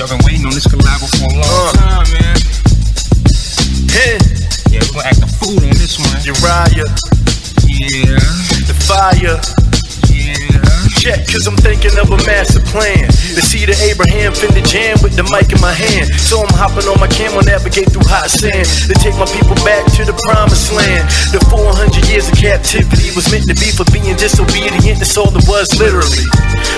Y'all been waiting on this collab for a long time, man. Yeah, we're gonna act the fool on this one. Uriah. Yeah. The fire. Yeah. Check, cause I'm thinking of a master plan. The seed of Abraham finna jam with the mic in my hand. So I'm hopping on my camel, navigate through hot sand to take my people back to the promised land. The 400 years of captivity was meant to be for being disobedient. That's all it was, literally.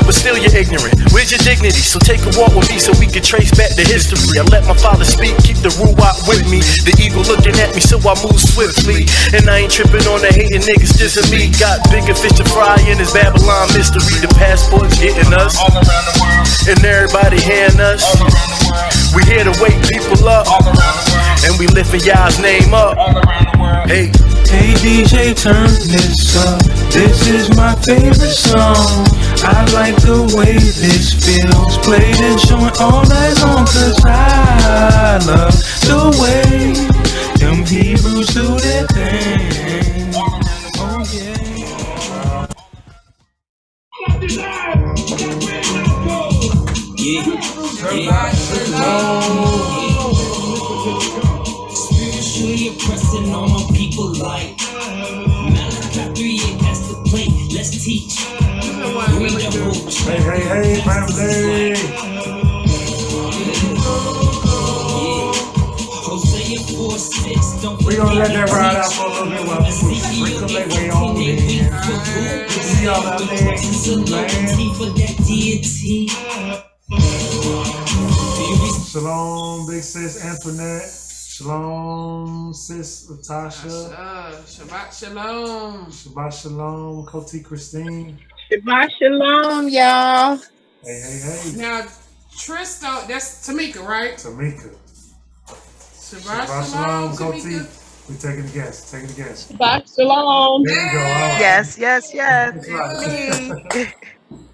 But still you're ignorant. Where's your dignity? So take a walk with me so we can trace back the history. I let my father speak, keep the Ruach with me. The eagle looking at me, so I move swiftly. And I ain't tripping on the hating niggas, just me. Got bigger fish to fry in this Babylon mystery. The passport's getting us All around the world. and everybody hearing us. All around the world. We here to wake people up, All around the world. and we lifting y'all's name up. All around the world. Hey, Hey DJ, turn this up. This is my favorite song. I like the way this feels. Played and showing all night long, cause I love the way them Hebrews do their thing. Oh yeah. Spiritually oppressing all my people like Malachi 3, pass the plate, let's teach. Read the books. Hey, family. Hosea 4:6, don't We gonna let that ride out for a little bit while people sprinkle their way on in. See y'all out there, man. for that deity. Shalom, big sis Antoinette. Shalom, sis Latasha. Shabbat shalom. Shabbat shalom, Koti Christine. Shabbat shalom, y'all. Hey. Now, Tristo, that's Tamika, right? Tamika. Shabbat shalom, Koti. Tamika. We taking a guess. Shabbat shalom. There you go. All right. Yes. That's right. Hey.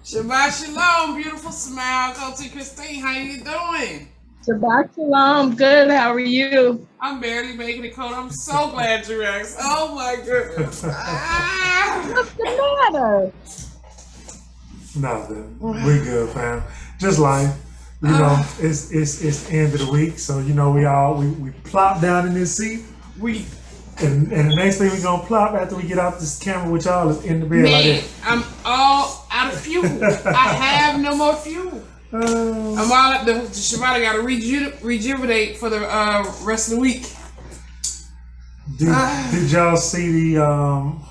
Shabbat shalom, beautiful smile, Coach Christine. How you doing? Shabbat shalom. Good. How are you? I'm barely making it, Coach. I'm so glad you asked. Oh my goodness. What's the matter? Nothing. We good, fam. Just life. You know, it's the end of the week, so you know we plop down in this seat. And the next thing we gonna plop after we get off this camera with y'all is in the bed like this. I'm all out of fuel. I have no more fuel. I'm all at the Shabbat. I gotta rejuvenate for the rest of the week. Did y'all see the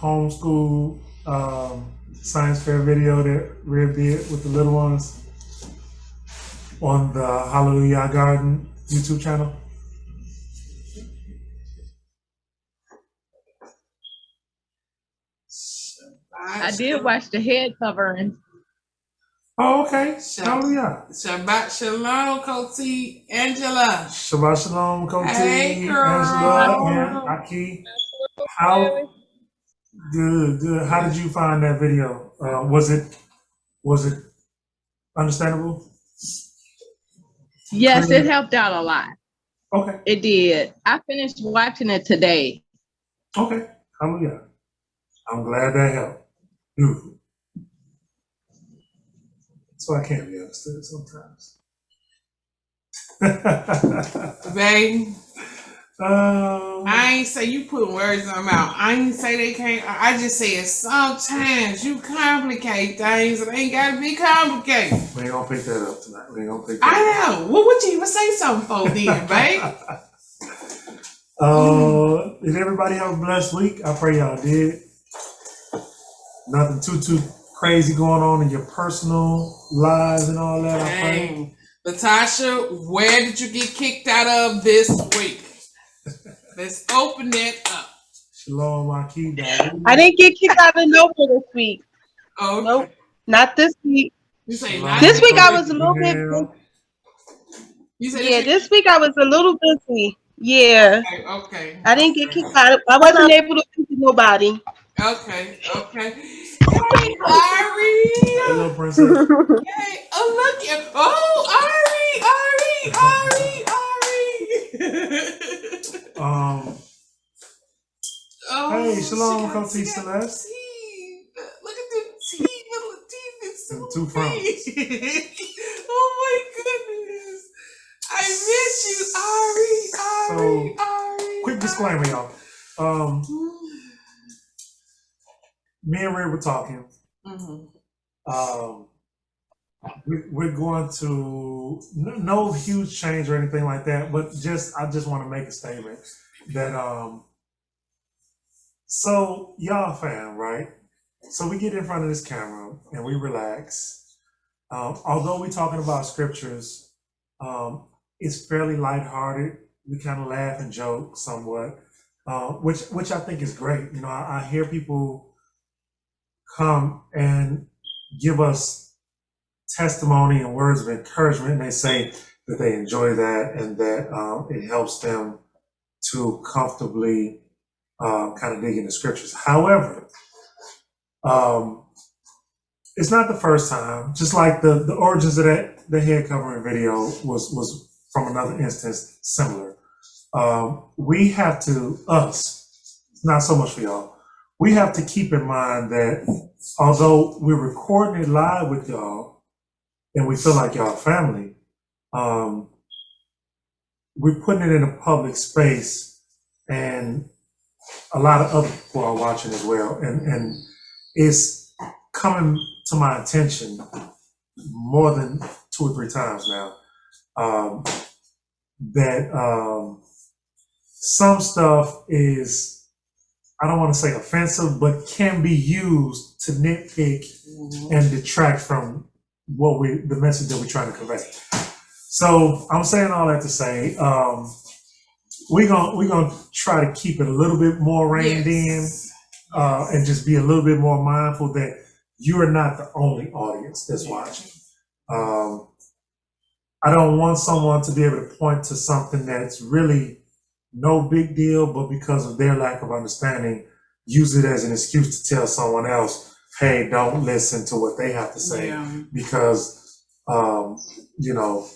homeschool science fair video that Red did with the little ones on the Hallelujah Garden YouTube channel? I did watch the head covering. Oh, okay. Hallelujah. Shabbat shalom, Koti Angela. Shabbat shalom, Koti, Hey, girl. Angela, and Aki. How good? How did you find that video? Was it understandable? Yes, it helped out a lot. Okay. It did. I finished watching it today. Okay. Hallelujah. I'm glad that helped. Beautiful. So I can't be understood sometimes. Babe, I ain't say you put words in my mouth. I ain't say they can't. I just said sometimes you complicate things that ain't gotta be complicated. We ain't gonna pick that up tonight. I know. What would you even say something for then, babe? Did everybody have a blessed week? I pray y'all did. Nothing too crazy going on in your personal lives and all that. I pray. Dang. Latasha, where did you get kicked out of this week? Let's open that up. Shalom, Aki. I didn't get kicked out of nowhere this week. Oh, okay. Nope, not this week. You say Shalom. not This week I was a little bit You said yeah, this week I was a little busy. Yeah. Okay. I didn't get kicked out. I wasn't able to visit nobody. Okay. Hey, Ari. Hello, princess. Hey, oh look at Ari. Hey, shalom, Koti Celeste. Look at the teeth, little teeth. It's so Two fronts. big. Oh my goodness. miss you, Ari. Quick disclaimer, y'all. Me and Ray were talking. We're going to no huge change or anything like that, but I just want to make a statement that so y'all fam, right? So we get in front of this camera and we relax. Although we're talking about scriptures, it's fairly lighthearted. We kind of laugh and joke somewhat, which I think is great. You know, I hear people come and give us testimony and words of encouragement, and they say that they enjoy that and that it helps them to comfortably kind of dig into scriptures. However, it's not the first time. Just like the origins of the head covering video was from another instance similar. We have to, not so much for y'all, we have to keep in mind that although we're recording it live with y'all and we feel like y'all family, we're putting it in a public space and a lot of other people are watching as well. And it's coming to my attention more than 2 or 3 times now, that some stuff is, I don't want to say offensive, but can be used to nitpick and detract from the message that we're trying to convey. So I'm saying all that to say, we're gonna try to keep it a little bit more reined in, and just be a little bit more mindful that you are not the only audience that's watching. I don't want someone to be able to point to something that's really no big deal, but because of their lack of understanding, use it as an excuse to tell someone else, hey, don't listen to what they have to say because, you know,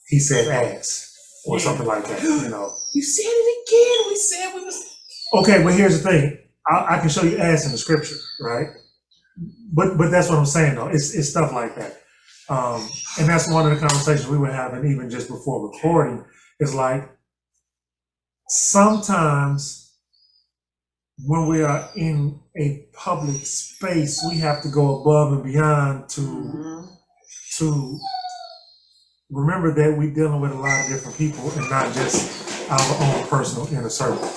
he said ass or something like that, you know. You said it again. We said we was. Okay, but here's the thing. I can show you ass in the scripture, right? But that's what I'm saying, though. It's stuff like that. And that's one of the conversations we were having even just before recording, is like, sometimes when we are in a public space, we have to go above and beyond to remember that we're dealing with a lot of different people and not just our own personal inner circle.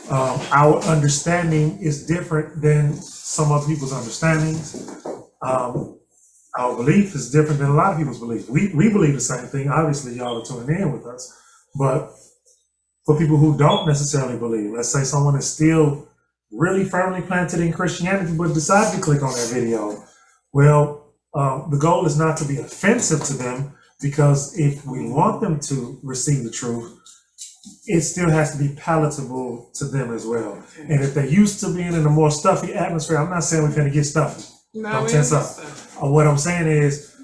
Our understanding is different than some other people's understandings. Our belief is different than a lot of people's belief. We believe the same thing. Obviously, y'all are tuning in with us. But for people who don't necessarily believe, let's say someone is still really firmly planted in Christianity but decided to click on that video, well, the goal is not to be offensive to them, because if we want them to receive the truth, it still has to be palatable to them as well. And if they're used to being in a more stuffy atmosphere, I'm not saying we're going to get stuffy. Don't tense up. What I'm saying is,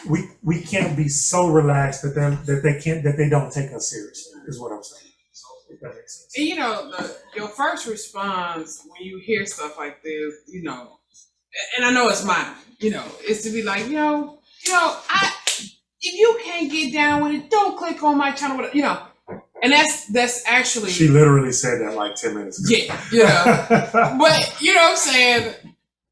we can't be so relaxed that they don't take us seriously, is what I'm saying. So if that makes sense. And you know, your first response when you hear stuff like this, you know, and I know it's mine, you know, is to be like, if you can't get down with it, don't click on my channel, you know. And that's actually, she literally said that like 10 minutes ago. Yeah, you know. But you know what I'm saying?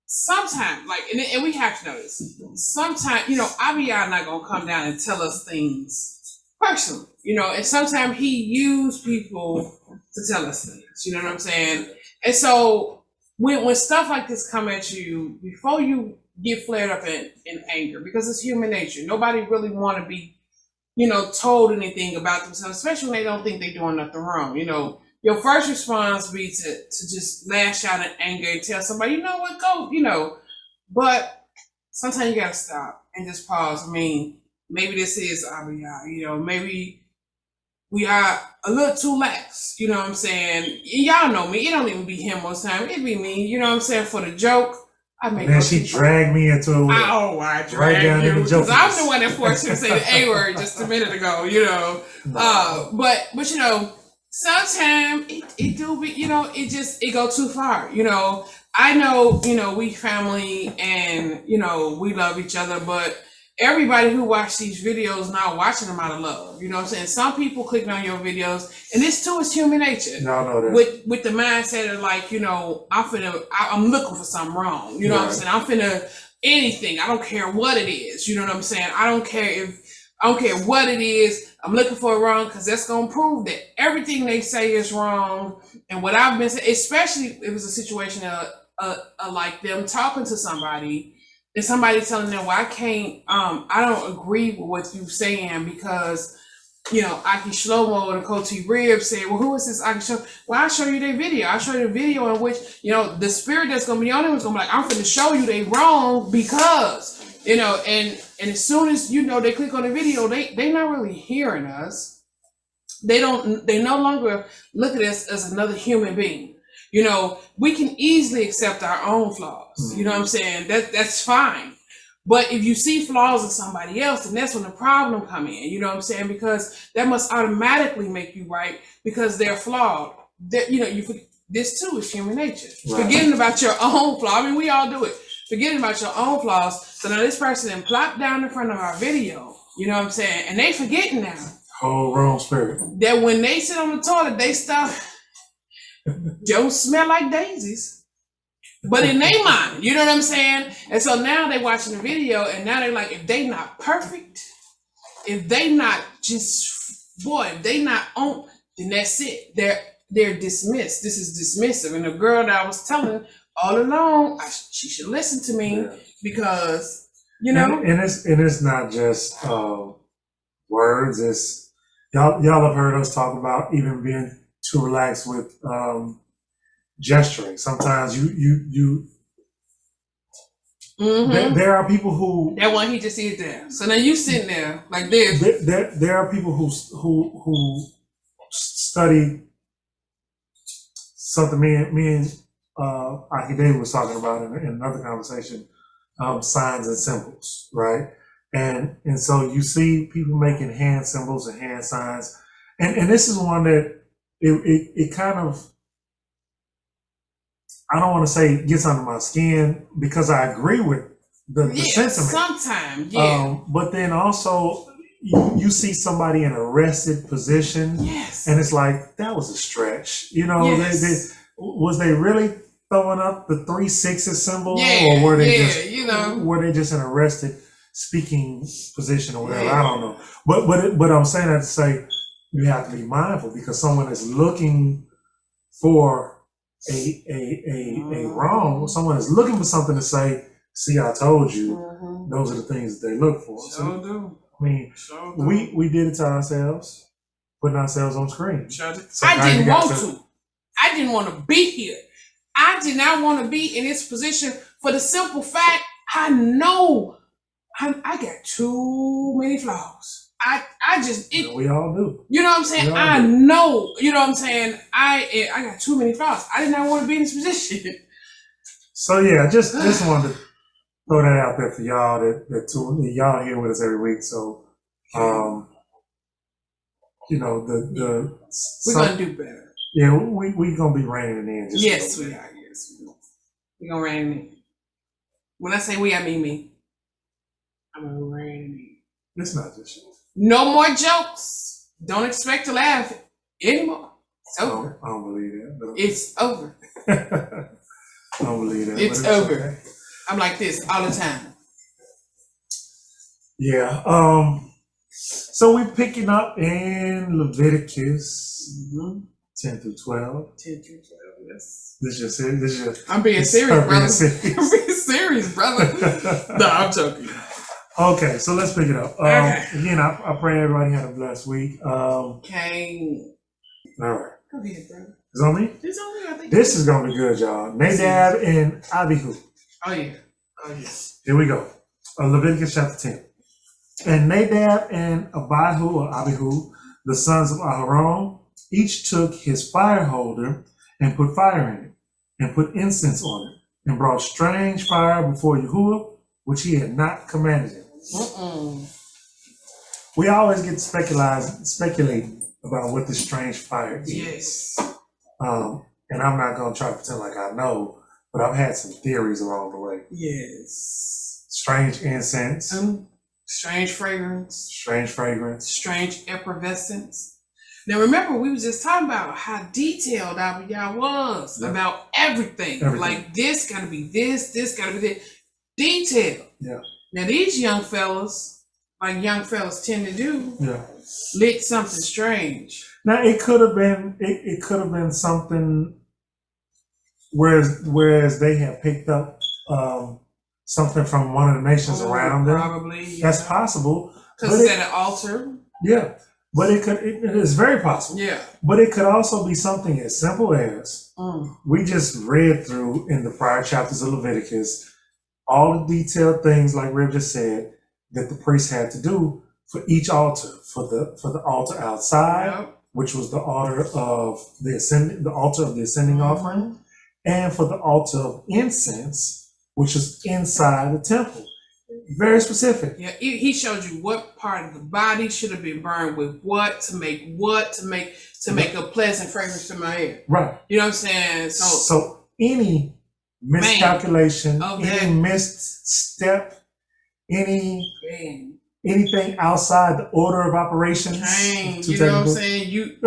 Sometimes, like, and we have to know this. Sometimes, you know, Abiyah not gonna come down and tell us things personally, you know. And sometimes he used people to tell us things. You know what I'm saying? And so when stuff like this come at you, before you get flared up in anger, because it's human nature. Nobody really want to be, you know, told anything about themselves, especially when they don't think they're doing nothing wrong. You know, your first response be to just lash out in anger and tell somebody, you know what, go, you know. But sometimes you gotta stop and just pause. I mean, maybe this is Abiyah, you know, maybe we are a little too lax, you know what I'm saying? Y'all know me, it don't even be him most time, it be me, you know what I'm saying, for the joke. And then she dragged me into it. I dragged you, because I'm the one that forced you to say the A word just a minute ago, you know. But you know, sometimes it do be, you know, it go too far, you know. I know, you know, we family and, you know, we love each other, but everybody who watch these videos not watching them out of love. You know what I'm saying? Some people clicking on your videos, and this too is human nature. Y'all know that. With the mindset of like, you know, I'm looking for something wrong. You know what I'm saying? I'm finna anything. I don't care what it is. You know what I'm saying? I don't care what it is. I'm looking for it wrong because that's gonna prove that everything they say is wrong. And what I've been saying, especially if it was a situation of like them talking to somebody and somebody telling them, well, I don't agree with what you're saying because, you know, Aki Shlomo and Koti Rib said, well, who is this Aki Shlomo? Well, I'll show you their video. I'll show you the video in which, you know, the spirit that's going to be on them is going to be like, I'm going to show you they wrong because, you know, and as soon as, you know, they click on the video, they not really hearing us. They no longer look at us as another human being. You know, we can easily accept our own flaws. You know what I'm saying? That's fine. But if you see flaws in somebody else, then that's when the problem come in. You know what I'm saying? Because that must automatically make you right because they're flawed. You know, this too is human nature. Right. Forgetting about your own flaw. I mean, we all do it. Forgetting about your own flaws. So now this person then plopped down in front of our video. You know what I'm saying? And they forgetting now. Oh, wrong spirit. That when they sit on the toilet, they stop. Don't smell like daisies. But in their mind, you know what I'm saying? And so now they watching the video and now they're like, if they not perfect, if they not just, boy, if they not on, then that's it. They're dismissed. This is dismissive. And the girl that I was telling all along, she should listen to me because, you know. And it's not just words. It's y'all have heard us talk about even being too relaxed with gesturing. Sometimes you there are people who that one he just is there. So now you sitting there like this. There are people who study something me and Aki David was talking about in another conversation, signs and symbols, right? And so you see people making hand symbols and hand signs, and this is one that it kind of, I don't want to say gets under my skin because I agree with the sentiment. Sometimes, yeah. But then also you see somebody in a rested position, and it's like that was a stretch. You know, was they really throwing up the 3 6s symbol, or were they just in a rested speaking position or whatever? I don't know. But I'm saying that to say you have to be mindful because someone is looking for a wrong. Someone is looking for something to say. See, I told you. Those are the things that they look for. So, I mean, we did it to ourselves, putting ourselves on screen. I didn't want to. I didn't want to be here. I did not want to be in this position for the simple fact I know I got too many flaws. We all do. You know what I'm saying? I know. You know what I'm saying? I got too many flaws. I did not want to be in this position. So yeah, just wanted to throw that out there for y'all that y'all here with us every week. So you know we're gonna do better. Yeah, we gonna be reining it in. Yes, we are. Yes, we're gonna rein it in. When I say we, I mean me. I'm gonna rein it in. It's not just you. No more jokes. Don't expect to laugh anymore. It's over. I don't believe that. No. It's over. I don't believe that. It's over. Okay. I'm like this all the time. Yeah. So we're picking up in Leviticus 10 through 12. 10 through 12, yes. This is your I'm being serious, brother. I'm being serious, brother. No, I'm joking. Okay, so let's pick it up. Okay. Again, I pray everybody had a blessed week. Okay. All right. Go ahead, brother. It's on me? It's on me, I think. This is going to be good, y'all. Nadab and Abihu. Oh, yeah. Oh, yes. Here we go. Leviticus chapter 10. And Nadab and Abihu, the sons of Aharon, each took his fire holder and put fire in it, and put incense on it, and brought strange fire before Yahuwah, which he had not commanded him. We always get speculating about what this strange fire is. Yes. And I'm not going to try to pretend like I know, but I've had some theories along the way. Yes. Strange incense, Strange fragrance. Strange fragrance. Strange effervescence. Now remember, we was just talking about how detailed Abiyah was about everything. Like this gotta be this gotta be this. Detail. Yeah. Now these young fellas, like young fellas tend to do, yeah, lit something strange. Now it could have been something whereas they had picked up something from one of the nations around them. Probably. Yeah. That's possible. Because it's at an altar. Yeah. But it is very possible. Yeah. But it could also be something as simple as we just read through in the prior chapters of Leviticus all the detailed things, like Rev just said, that the priest had to do for each altar, for the altar outside, which was the altar of the ascending offering, and for the altar of incense, which is inside the temple. Very specific. Yeah, he showed you what part of the body should have been burned with what to make a pleasant fragrance to my ear. Right. You know what I'm saying? So any miscalculation, any missed step, anything outside the order of operations. You know what I'm saying?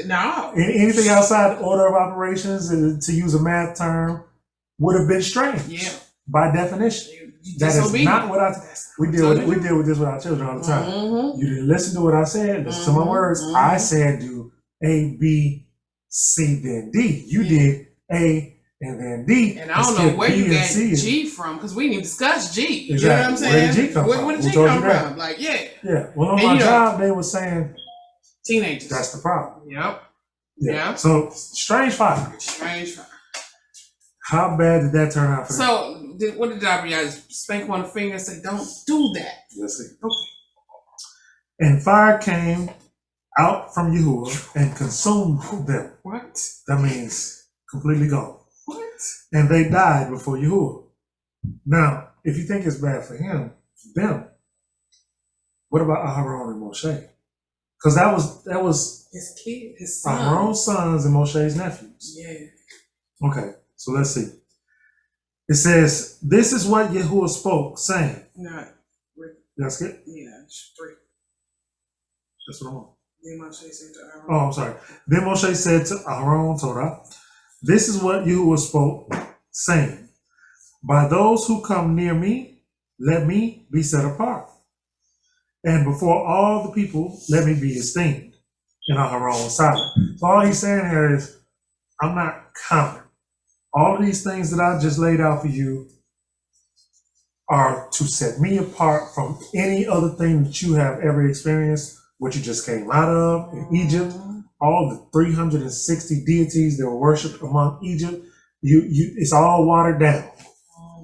No. Anything outside the order of operations, to use a math term, would have been strange. Yeah. By definition. That is not what we deal with this with our children all the time. You didn't listen to what I said, listen to my words. I said do A, B, C, then D. You did A and then D. And I don't know where you got G from, because we didn't discuss G. Exactly. You know what I'm saying? Where did G come from? Where did G come from? Like, yeah. Well, on my job, they were saying teenagers. That's the problem. Yep. Yeah. So strange fire. How bad did that turn out for them? So, what did Abiyah spank him on the finger and say, don't do that? Let's see. Okay. And fire came out from Yahuwah and consumed them. What? That means completely gone. What? And they died before Yahuwah. Now, if you think it's bad for them, what about Aharon and Moshe? Because that was his kid, his son. Aharon's sons and Moshe's nephews. Yeah. Okay. So let's see. It says, this is what Yahuwah spoke, saying. Not three. That's good? Yeah, it's 3. That's what I want. Then Moshe said to Aaron. Oh, I'm sorry. Then Moshe said to Aaron, Torah, this is what Yahuwah spoke, saying, by those who come near me, let me be set apart. And before all the people, let me be esteemed. And Aaron was silent. So all he's saying here is, I'm not common. All of these things that I just laid out for you are to set me apart from any other thing that you have ever experienced, what you just came out of in Egypt, all the 360 deities that were worshipped among Egypt. It's all watered down.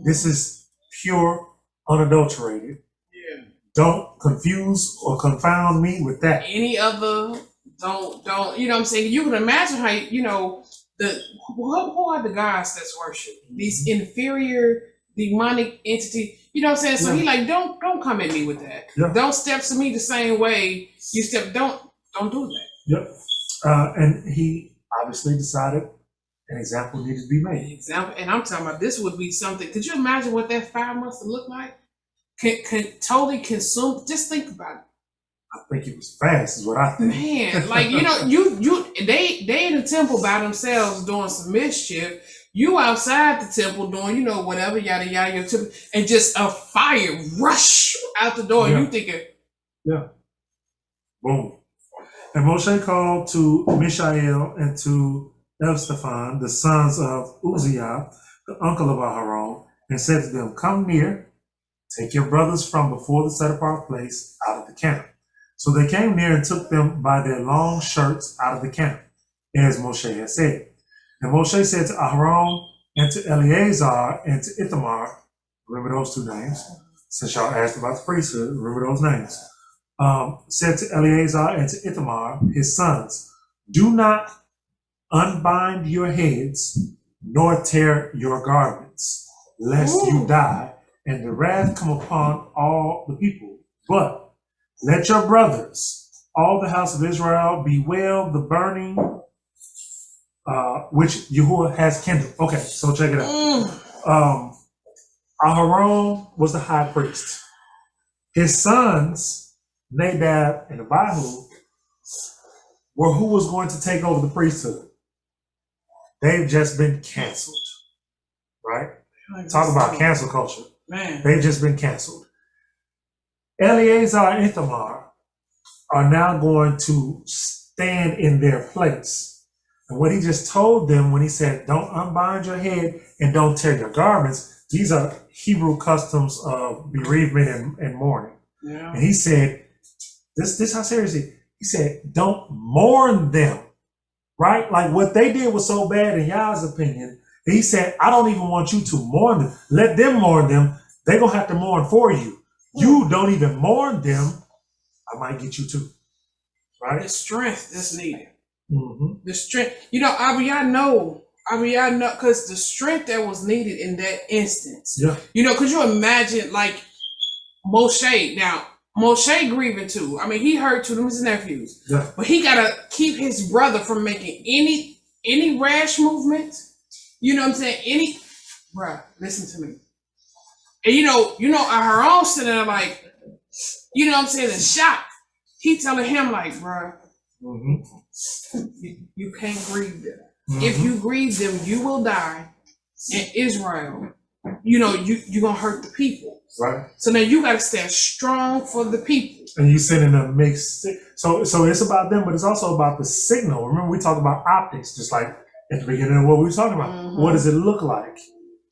This is pure, unadulterated. Yeah. Don't confuse or confound me with that. Any other, don't, you know what I'm saying? You can imagine how, who are the gods that's worshipped? These inferior demonic entity. You know what I'm saying? So he like, don't come at me with that. Yeah. Don't step to me the same way you step. Don't do that. Yep. And he obviously decided an example needed to be made. Example, and I'm talking about this would be something. Could you imagine what that fire must have looked like? Can totally consume. Just think about it. I think it was fast, is what I think. Man, like they in the temple by themselves doing some mischief. You outside the temple doing, whatever, yada yada, your temple, and just a fire rush out the door. Yeah. You thinking, boom. And Moshe called to Mishael and to Elstaphan, the sons of Uzziah, the uncle of Aharon, and said to them, come near, take your brothers from before the set apart place out of the camp. So they came near and took them by their long shirts out of the camp, as Moshe had said. And Moshe said to Aharon and to Eleazar and to Ithamar, remember those two names, since y'all asked about the priesthood, remember those names, said to Eleazar and to Ithamar, his sons, do not unbind your heads, nor tear your garments, lest you die, and the wrath come upon all the people. But let your brothers, all the house of Israel, bewail the burning which Yahuwah has kindled. Okay, so check it out. Aharon was the high priest. His sons, Nadab and Abihu, were who was going to take over the priesthood. They've just been canceled, right? Talk about cancel culture. Man. They've just been canceled. Eleazar and Ithamar are now going to stand in their place. And what he just told them when he said, don't unbind your head and don't tear your garments, these are Hebrew customs of bereavement and mourning. Yeah. And he said, this how serious he said, don't mourn them, right? Like what they did was so bad in Yah's opinion. He said, I don't even want you to mourn them. Let them mourn them. They're going to have to mourn for you. You don't even mourn them. I might get you too. Right? The strength that's needed. Mm-hmm. The strength. You know, I know, because the strength that was needed in that instance. Yeah. You know, could you imagine, like, Moshe? Now, Moshe grieving too. I mean, he hurt to them, his nephews. Yeah. But he got to keep his brother from making any rash movement. You know what I'm saying? Bruh, listen to me. And you know, her own sitting there like, you know what I'm saying, in shock. He telling him like, bruh, you can't grieve them. If you grieve them, you will die. In Israel, you know, you're going to hurt the people. Right. So now you got to stand strong for the people. And you sending a mixed, so it's about them, but it's also about the signal. Remember, we talked about optics, just like at the beginning of what we were talking about. What does it look like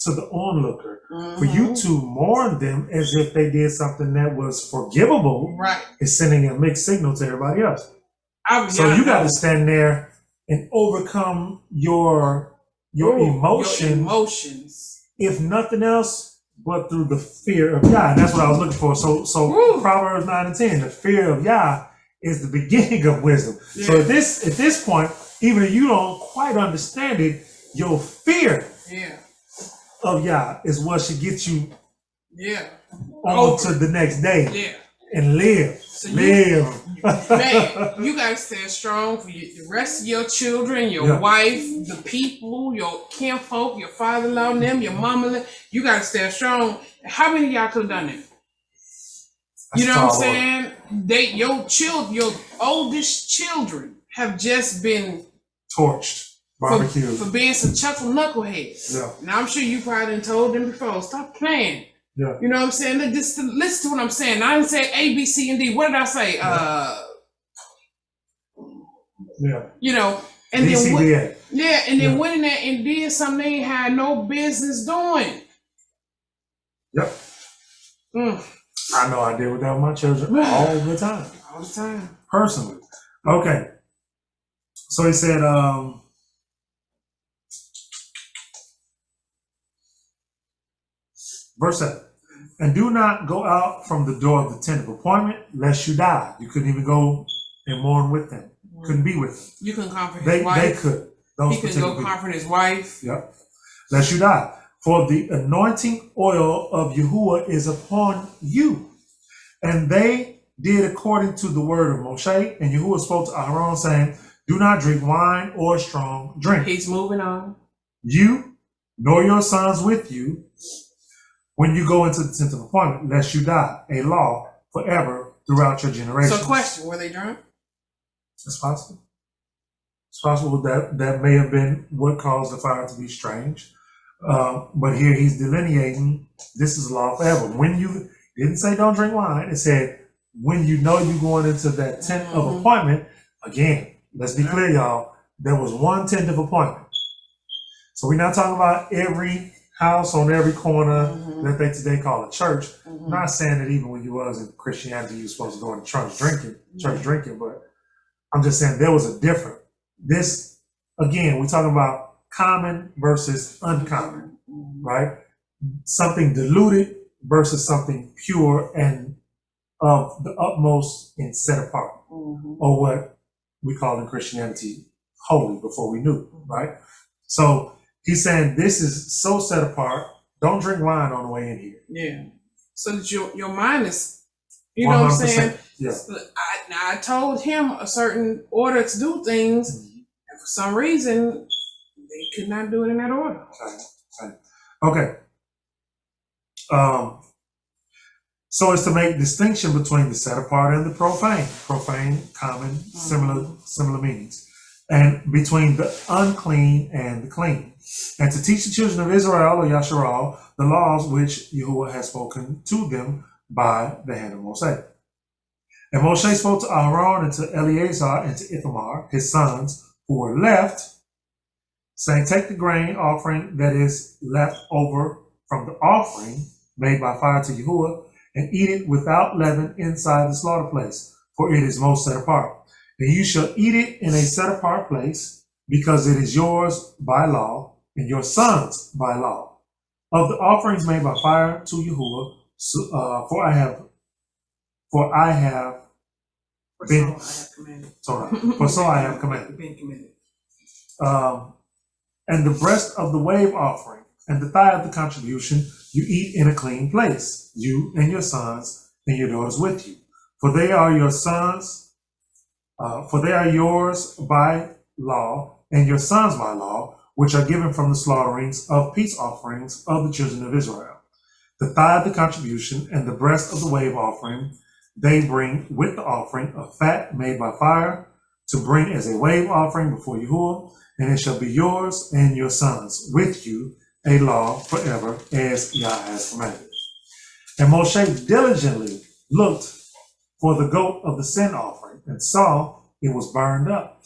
to the onlooker? For you to mourn them as if they did something that was forgivable, right, is sending a mixed signal to everybody else. So you got to stand there and overcome your emotions, if nothing else, but through the fear of Yah. And that's what I was looking for. So Proverbs 9 and 10, the fear of Yah is the beginning of wisdom. Yeah. So at this point, even if you don't quite understand it, your fear of Yah is what should get you on to the next day and live. So live. Man, you gotta stand strong for the rest of your children, your wife, the people, your kinfolk, your father-in-law, them, your mama. You gotta stand strong. How many of y'all could have done it? You know what I'm saying? Your oldest children have just been torched. For being some chuckle knuckleheads. Yeah. Now I'm sure you probably done told them before, stop playing. Yeah. You know what I'm saying? Just listen to what I'm saying. I didn't say A, B, C, and D. What did I say? You know, and DCBA. then went in there and did something they ain't had no business doing. Yep. I know I deal with that with my children all the time. All the time. Personally. Okay. So he said, verse 7, and do not go out from the door of the tent of appointment, lest you die. You couldn't even go and mourn with them. Couldn't be with them. You couldn't comfort his wife. They could. He couldn't go comfort his wife. Yep. Lest you die. For the anointing oil of Yahuwah is upon you. And they did according to the word of Moshe. And Yahuwah spoke to Aaron, saying, do not drink wine or strong drink. He's moving on. You, nor your sons with you, when you go into the tent of appointment, lest you die, a law forever throughout your generations. So question, were they drunk? It's possible. It's possible that may have been what caused the fire to be strange. But here he's delineating, this is a law forever. When you, didn't say don't drink wine, it said, when you know you're going into that tent of appointment, again, let's be clear, y'all, there was one tent of appointment. So we're not talking about every house on every corner that they today call a church. I'm not saying that even when you was in Christianity, you were supposed to go into church drinking, but I'm just saying there was a difference. This, again, we're talking about common versus uncommon, right? Something diluted versus something pure and of the utmost and set apart, or what we call in Christianity holy before we knew, right? So he's saying this is so set apart. Don't drink wine on the way in here. Yeah. So that your mind is, you know what I'm saying? Yeah. I told him a certain order to do things, and for some reason, they could not do it in that order. Okay. So as to make distinction between the set apart and the profane. Profane, common, similar meanings. And between the unclean and the clean. And to teach the children of Israel, or Yasharal, the laws which Yahuwah has spoken to them by the hand of Moshe. And Moshe spoke to Aaron and to Eleazar and to Ithamar, his sons, who were left, saying, take the grain offering that is left over from the offering made by fire to Yahuwah, and eat it without leaven inside the slaughter place, for it is most set apart. And you shall eat it in a set apart place, because it is yours by law, and your sons by law. Of the offerings made by fire to Yahuwah, for I have been commanded. For so I have commanded. And the breast of the wave offering and the thigh of the contribution you eat in a clean place, you and your sons and your daughters with you. For they are your sons, for they are yours by law, and your sons by law, which are given from the slaughterings of peace offerings of the children of Israel. The thigh of the contribution and the breast of the wave offering they bring with the offering of fat made by fire, to bring as a wave offering before Yahuwah, and it shall be yours and your sons with you, a law forever, as Yah has commanded. And Moshe diligently looked for the goat of the sin offering, and saw it was burned up.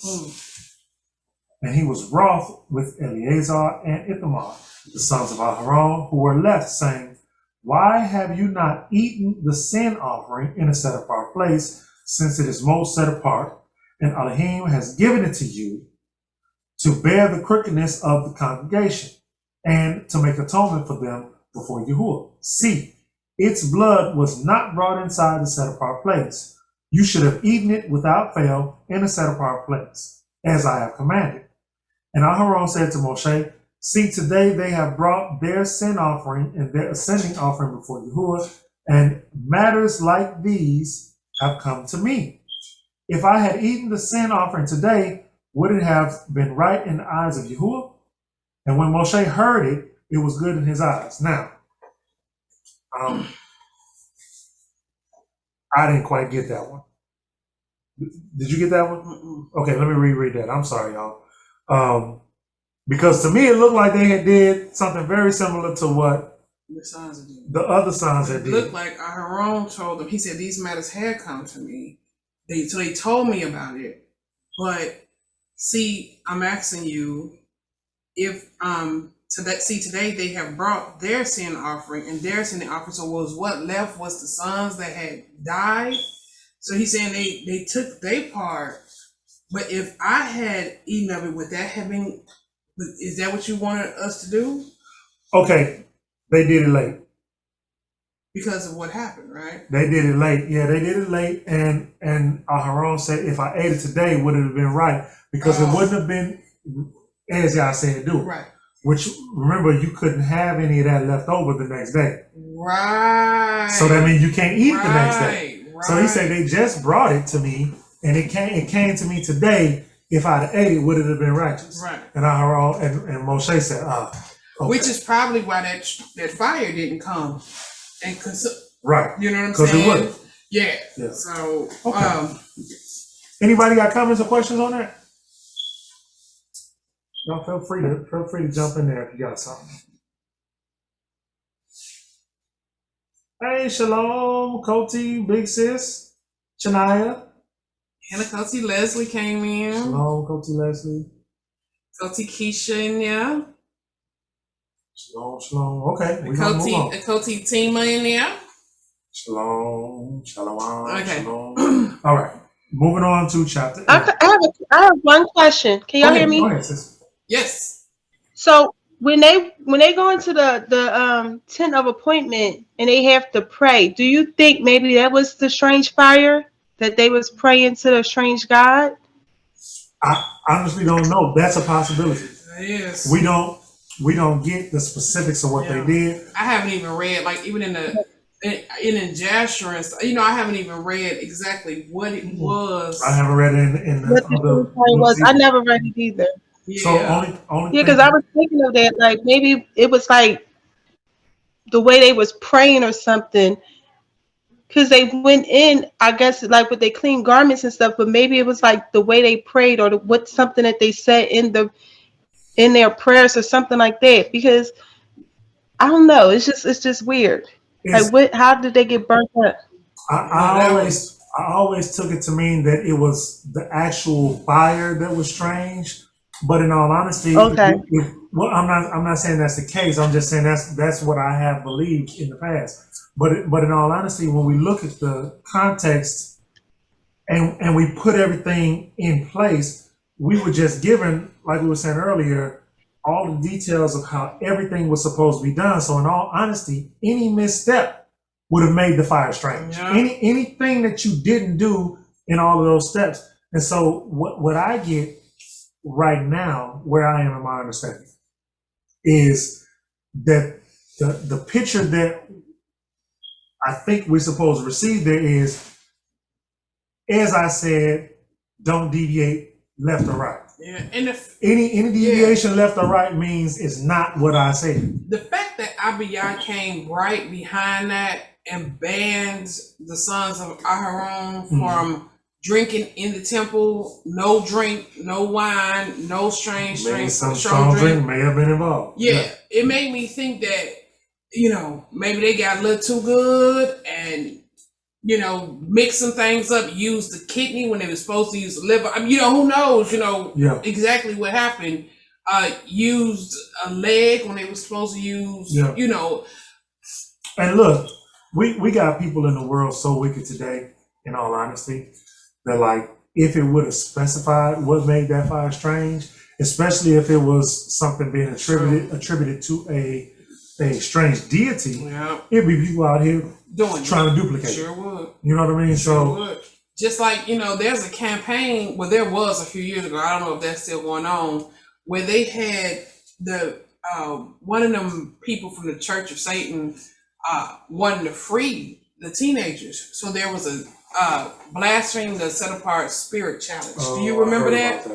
And he was wroth with Eleazar and Ithamar, the sons of Aharon, who were left, saying, why have you not eaten the sin offering in a set apart place, since it is most set apart, and Elohim has given it to you to bear the crookedness of the congregation, and to make atonement for them before Yahuwah? See, its blood was not brought inside the set apart place. You should have eaten it without fail in a set apart place, as I have commanded. And Aharon said to Moshe, see, today they have brought their sin offering and their ascending offering before Yahuwah, and matters like these have come to me. If I had eaten the sin offering today, would it have been right in the eyes of Yahuwah? And when Moshe heard it, it was good in his eyes. Now, I didn't quite get that one. Did you get that one? Okay, let me reread that. I'm sorry, y'all. Because to me, it looked like they had did something very similar to what the other sons had did. It looked like Aharon told them, he said, these matters had come to me. So they told me about it. But see, I'm asking you, if today they have brought their sin offering, and their sin offering, so was what left was the sons that had died. So he's saying they took their part. But if I had eaten of it, would that have been, is that what you wanted us to do? Okay, they did it late. Because of what happened, right? They did it late. Yeah, they did it late. And Aharon said, if I ate it today, would it have been right? Because it wouldn't have been, as I said, do. Right. Which, remember, you couldn't have any of that left over the next day. Right. So that means you can't eat it the next day. Right. So he said, they just brought it to me, and it came to me today. If I'd have ate it, would it have been righteous? Right. And Aharon and Moshe said, okay. Which is probably why that fire didn't come. And right. You know what I'm saying? Because it wouldn't. Yeah. So, okay. Anybody got comments or questions on that? No, feel free to jump in there if you got something. Hey, Shalom, Koti, Big Sis, Chania. Hannah Koti Leslie came in. Shalom, Koti Leslie. Koti Keisha in there. Shalom. Okay, we're gonna move on. Koti Tima in there. Shalom. Okay. Shalom. All right, moving on to chapter 8. I have one question. Can y'all hear me? Go ahead, sis. Yes. So when they go into the tent of appointment and they have to pray, do you think maybe that was the strange fire that they was praying to the strange God? I honestly don't know. That's a possibility. Yes. We don't get the specifics of what they did. I haven't even read, like, even in Jasher and stuff, I haven't even read exactly what it was. I haven't read it in the other was. I never read it either. Yeah. So only because I was thinking of that, like maybe it was like the way they was praying or something, because they went in, I guess, like with their clean garments and stuff, but maybe it was like the way they prayed or what something that they said in their prayers or something like that. Because I don't know, it's just weird. Like, It's what? How did they get burnt up? I always took it to mean that it was the actual fire that was strange. But in all honesty, Okay. well, I'm not saying that's the case. I'm just saying that's what I have believed in the past. But in all honesty, when we look at the context and we put everything in place, we were just given, like we were saying earlier, all the details of how everything was supposed to be done. So in all honesty, any misstep would have made the fire strange. Yeah. Anything that you didn't do in all of those steps. And so what I get right now, where I am in my understanding, is that the picture that I think we're supposed to receive there is, as I said, don't deviate left or right. Yeah, and Any deviation left or right means it's not what I said. the fact that Abiyah came right behind that and banned the sons of Aharon from drinking in the temple, no drink, no wine, no strange Maybe drink, some strong drink may have been involved. Yeah, it made me think that, maybe they got a little too good and, mix some things up, use the kidney when they were supposed to use the liver. I mean, who knows, exactly what happened. Used a leg when they were supposed to use, And look, we got people in the world so wicked today, in all honesty, that like, if it would have specified what made that fire strange, especially if it was something being attributed to a strange deity, it'd be people out here trying to duplicate. Sure would. You know what I mean? Sure would. Just like, there's a campaign, well, there was a few years ago, I don't know if that's still going on, where they had the one of them people from the Church of Satan wanting to free the teenagers. So there was a blaspheme the set apart spirit challenge. Do you remember that?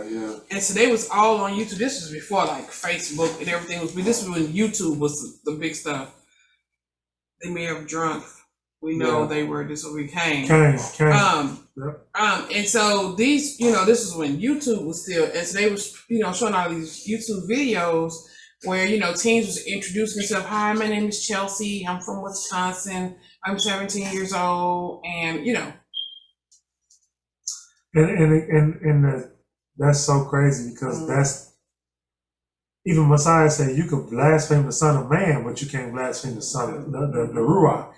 And so they was all on YouTube. This was before like Facebook and everything was. This was when YouTube was the big stuff. They may have drunk. We know they were. This is what we came. And so these, this is when YouTube was still. And so they was, showing all these YouTube videos where teens was introducing themselves. Hi, my name is Chelsea. I'm from Wisconsin. I'm 17 years old, and And that's so crazy because that's, even Messiah said you could blaspheme the Son of Man, but you can't blaspheme the Son of the Ruach.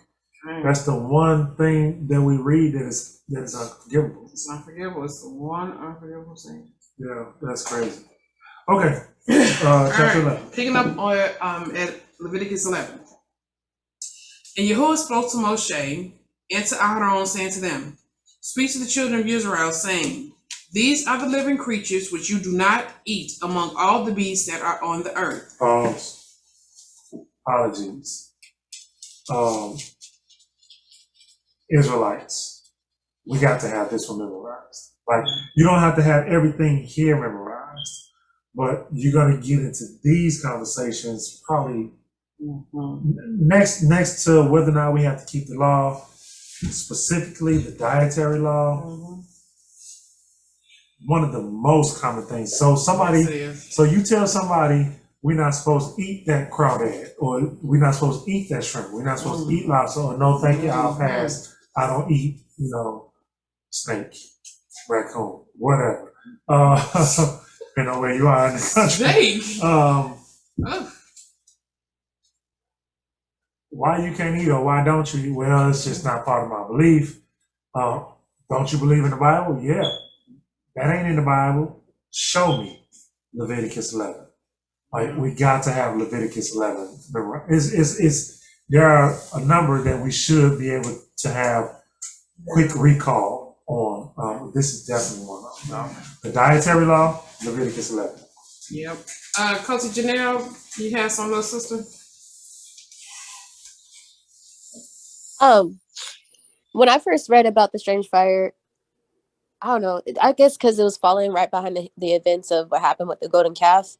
That's the one thing that we read that is unforgivable. It's unforgivable. It's the one unforgivable thing. Yeah, that's crazy. Okay, chapter 11. Picking up on at Leviticus 11. And Yahuwah spoke to Moshe and to Aharon, saying to them, speak to the children of Israel, saying, these are the living creatures which you do not eat among all the beasts that are on the earth. Apologies. Israelites, we got to have this one memorized. Like, you don't have to have everything here memorized, but you're going to get into these conversations probably next to whether or not we have to keep the law, specifically the dietary law. One of the most common things. So you tell somebody we're not supposed to eat that crawdad, or we're not supposed to eat that shrimp, we're not supposed to eat lobster, or no thank you, I'll pass. I don't eat, snake, raccoon, whatever. Depending on where you are in the country. Why you can't eat or why don't you eat? Well, it's just not part of my belief. Don't you believe in the Bible? Yeah. That ain't in the Bible. Show me Leviticus 11. Like, we got to have Leviticus 11. There are a number that we should be able to have quick recall on. This is definitely one of them. The dietary law, Leviticus 11. Yep. Coach Janelle, you have some little sister? When I first read about the strange fire, I don't know, I guess because it was following right behind the events of what happened with the golden calf.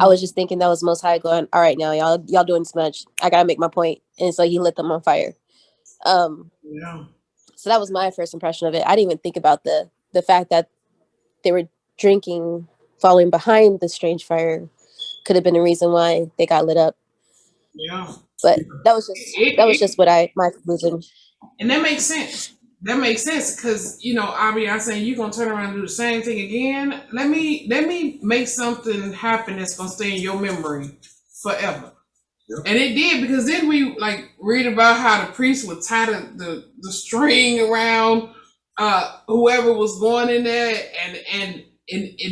I was just thinking that was Most High going, all right, now y'all doing too much. I gotta make my point. And so he lit them on fire. Yeah. So that was my first impression of it. I didn't even think about the fact that they were drinking, following behind the strange fire could have been a reason why they got lit up. Yeah. But that was just my conclusion. And that makes sense. That makes sense because I'm saying you're gonna turn around and do the same thing again. Let me make something happen that's gonna stay in your memory forever. Yep. And it did, because then we read about how the priest would tie the string around whoever was going in there, and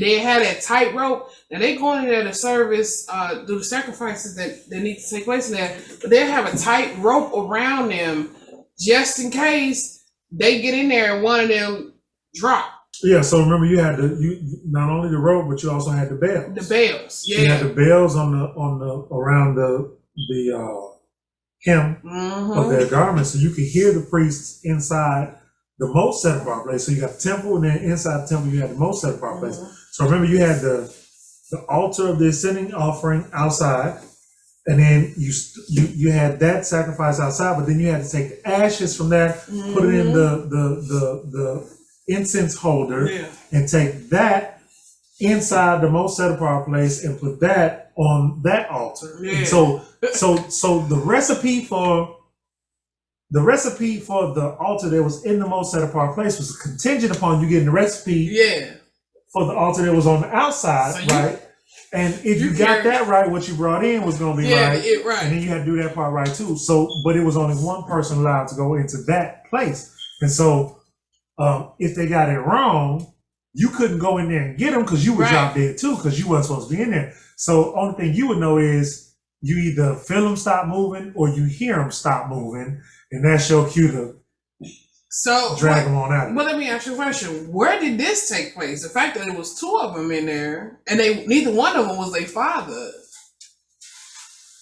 they had that tight rope. Now they going in there to service, do the sacrifices that need to take place in there, but they have a tight rope around them just in case they get in there and one of them drop. Yeah, so remember you had not only the rope, but you also had the bells. The bells, yeah. You had the bells on the around the hem of their garments, so you could hear the priests inside the most set apart place. So you got the temple, and then inside the temple you had the most set apart place. So remember you had the altar of the ascending offering outside, and then you had that sacrifice outside, but then you had to take the ashes from that, put it in the incense holder, and take that inside the most set apart place and put that on that altar. Yeah. So the recipe for the altar that was in the most set apart place was contingent upon you getting the recipe for the altar that was on the outside, right? And if you got that right, what you brought in was going to be right. And then you had to do that part right too. So, but it was only one person allowed to go into that place. And so if they got it wrong, you couldn't go in there and get them because you were drop dead too, because you weren't supposed to be in there. So only thing you would know is you either feel them stop moving or you hear them stop moving, and that's your cue to drag them on out. But let me ask you a question. Where did this take place? The fact that it was two of them in there, and neither one of them was their father.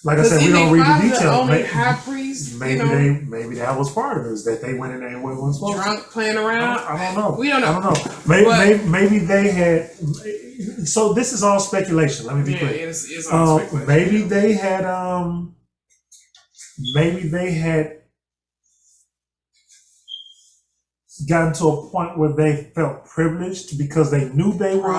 Like I said, we don't read the details. Only high priest, maybe that was part of it, is that they went in there and wasn't supposed to. Drunk, playing around. I don't know. We don't know. I don't know. Maybe they had. So this is all speculation. Let me be clear. It's all speculation. Maybe they had. Maybe they had gotten to a point where they felt privileged because they knew they were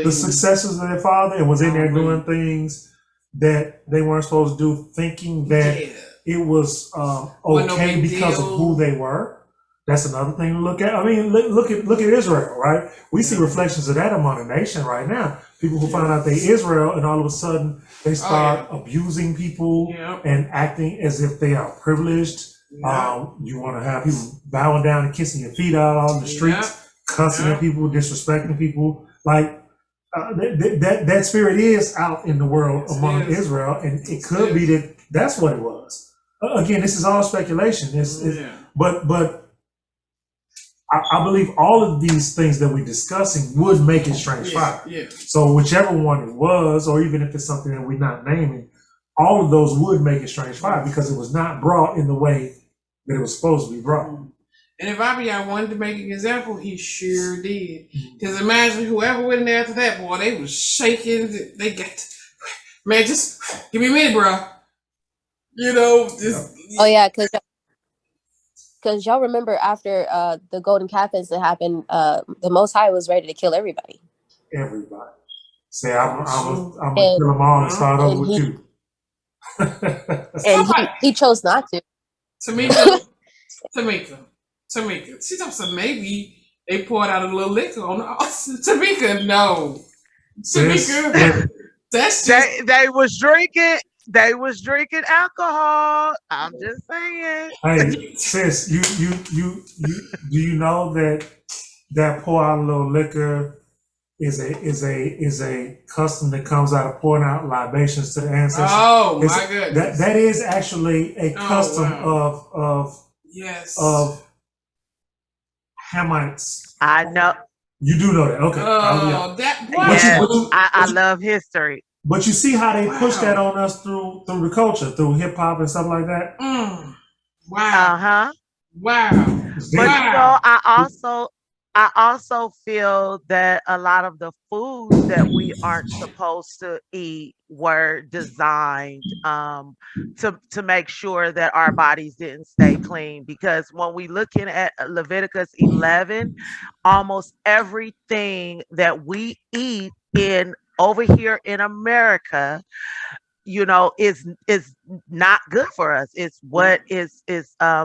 the successors of their father and was in there doing things that they weren't supposed to do, thinking that it was okay because of who they were. That's another thing to look at. I mean, look at Israel, right? We see reflections of that among the nation right now. People who find out they Israel, and all of a sudden they start abusing people and acting as if they are privileged. You want to have people bowing down and kissing your feet out on the streets, cussing at people, disrespecting people. Like that spirit is out in the world among Israel, and it could be that that's what it was. Again, this is all speculation. But I believe all of these things that we're discussing would make it strange fire. So whichever one it was, or even if it's something that we're not naming, all of those would make it strange fire because it was not brought in the way that it was supposed to be brought. And if I wanted to make an example, he sure did. Because imagine whoever went in there after that, boy, they was shaking. They got, man, just give me a minute, bro. Oh yeah, because y'all remember after the golden calf incident happened, the Most High was ready to kill everybody. Everybody. Say, I'm gonna kill them all and start over with you. And he chose not to. Tamika. She told me maybe they poured out a little liquor on the Tamika, no. Tamika, that's just... They was drinking. They was drinking alcohol. I'm just saying. Hey, sis, you do you know that pour out a little liquor is a custom that comes out of pouring out libations to the ancestors. Oh my goodness. That is actually a custom of Hamites. I know. You do know that, okay? I love history. But you see how they push that on us through the culture, through hip hop and stuff like that. Wow. But I I also feel that a lot of the foods that we aren't supposed to eat were designed to make sure that our bodies didn't stay clean. Because when we looking at Leviticus 11, almost everything that we eat in over here in America, is not good for us. It's what is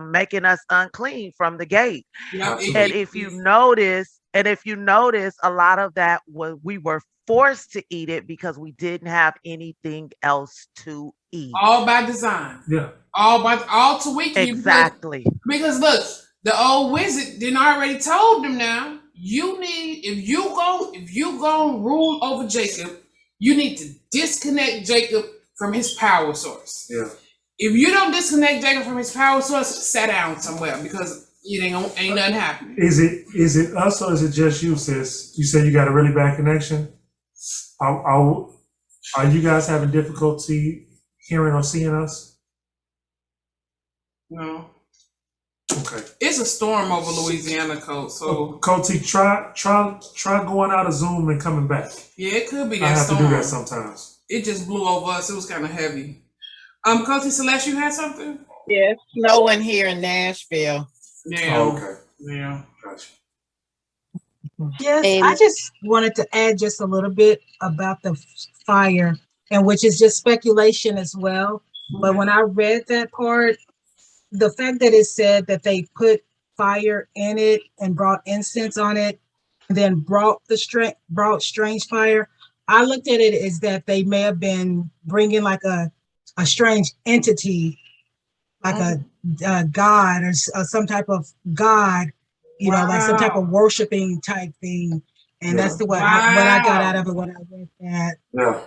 making us unclean from the gate. Yeah, And if you notice, a lot of that was we were forced to eat it because we didn't have anything else to eat. all by design. Yeah. All to weaken you. Exactly. Because look, the old wizard didn't already told them now. You need if you go rule over Jacob, you need to disconnect Jacob from his power source. Yeah. If you don't disconnect Jacob from his power source, sit down somewhere because it ain't nothing happening. Is it us or is it just you, sis? You say you got a really bad connection. Are you guys having difficulty hearing or seeing us? No. Okay. It's a storm over Louisiana, Colt. So Coty, try going out of Zoom and coming back. yeah, it could be I that have storm. to do that sometimes. It just blew over us. It was kind of heavy. Coty Celeste, you had something? Yeah, it's snowing here in Nashville. Yeah. Oh, okay. Yeah. Gotcha. Yes, I just wanted to add just a little bit about the fire, and which is just speculation as well. But when I read that part, the fact that it said that they put fire in it and brought incense on it, and then brought strange fire, I looked at it as that they may have been bringing like a strange entity, like a god or some type of god, like some type of worshiping type thing. And that's what I got out of it when I read that. Yeah.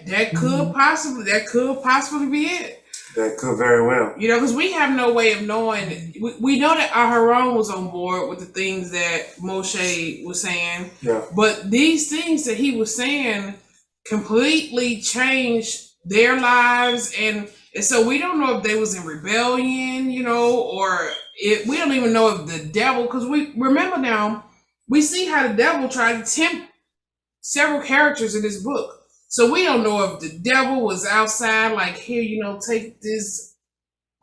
That could possibly be it. That could very well. Because we have no way of knowing. We know that Aharon was on board with the things that Moshe was saying. Yeah. But these things that he was saying completely changed their lives. And so we don't know if they was in rebellion, or we don't even know if the devil, because we remember now, we see how the devil tried to tempt several characters in this book. So we don't know if the devil was outside, like, here, take this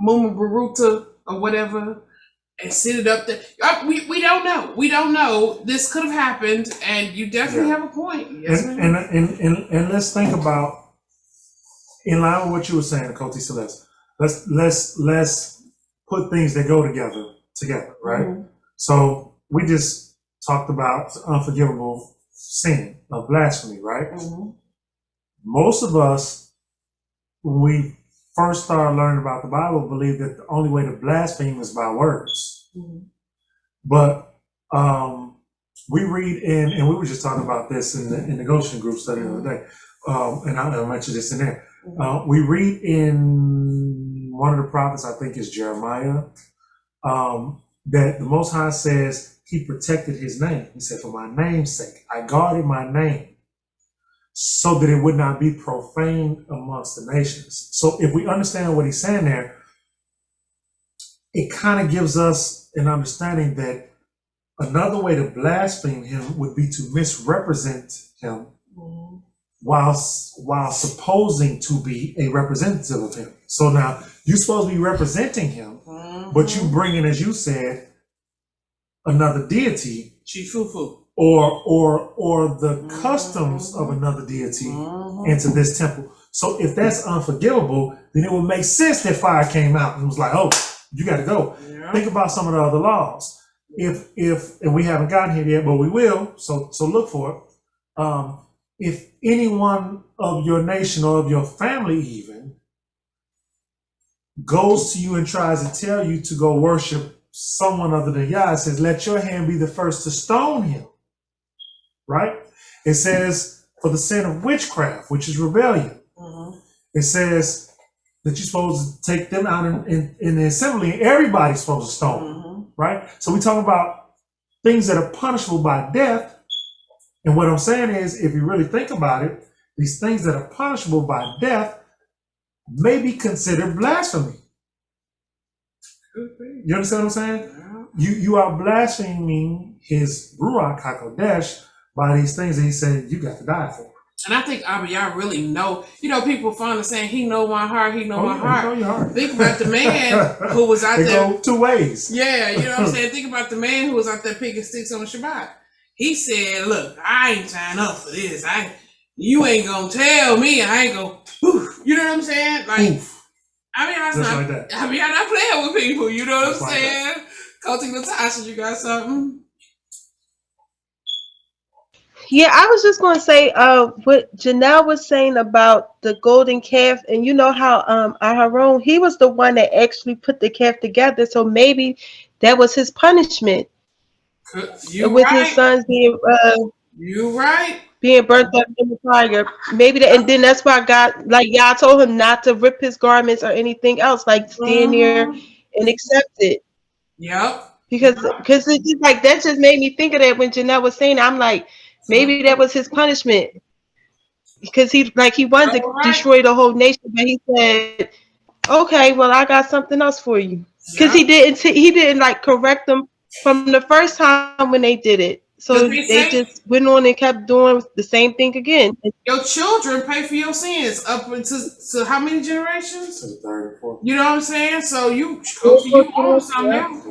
Muma Baruta or whatever and sit it up there. We don't know. We don't know. This could have happened, and you definitely have a point. Yes, and let's think about, in line with what you were saying, Coty Celeste. Let's put things that go together, right? Mm-hmm. So we just talked about unforgivable sin of blasphemy, right? Mm-hmm. Most of us, when we first started learning about the Bible, believed that the only way to blaspheme is by words. Mm-hmm. But we read and we were just talking about this in the Goshen group study the other day, and I mentioned this in there. Mm-hmm. We read in one of the prophets, I think it's Jeremiah, that the Most High says he protected his name. He said, for my name's sake, I guarded my name, so that it would not be profaned amongst the nations. So if we understand what he's saying there, it kind of gives us an understanding that another way to blaspheme him would be to misrepresent him while supposing to be a representative of him. So now you're supposed to be representing him, but you bring in, as you said, another deity, Chifufu, or the customs of another deity into this temple. So if that's unforgivable, then it would make sense that fire came out and was like, oh, you got to go. Yeah. Think about some of the other laws. If and we haven't gotten here yet, but we will. So look for it. If anyone of your nation or of your family even goes to you and tries to tell you to go worship someone other than Yah, it says, let your hand be the first to stone him. Right? It says, for the sin of witchcraft, which is rebellion. Mm-hmm. It says that you're supposed to take them out in the assembly, and everybody's supposed to stone them. Right? So we talk about things that are punishable by death. And what I'm saying is, if you really think about it, these things that are punishable by death may be considered blasphemy. You understand what I'm saying? You are blaspheming his Ruach HaKodesh by these things that he said you got to die for. And I think y'all really know. You know, people fond of saying he know my heart. He know my heart. He know your heart. Think about the man who was out there. Go two ways. Yeah, you know what I'm saying. Think about the man who was out there picking sticks on Shabbat. He said, "Look, I ain't signed up for this. You ain't gonna tell me. I ain't gonna." You know what I'm saying? Like, Oof. I mean, I'm Just not. like that. I mean, I'm not playing with people. You know what Just I'm like saying? Coaching Natasha, you got something? Yeah, I was just going to say what Janelle was saying about the golden calf, and you know how Aharon, he was the one that actually put the calf together, so maybe that was his punishment. You with right. his sons being You right. being burnt up in the fire. Maybe that, and then that's why God, like y'all told him not to rip his garments or anything else, like stand there and accept it. Yep. Because it's just like that just made me think of that when Janelle was saying that. I'm like, maybe that was his punishment. Because he wanted to destroy the whole nation, but he said, okay, well, I got something else for you. Because he didn't like correct them from the first time when they did it. So they just went on and kept doing the same thing again. Your children pay for your sins up to how many generations? To the third and fourth. You know what I'm saying? So you own something else.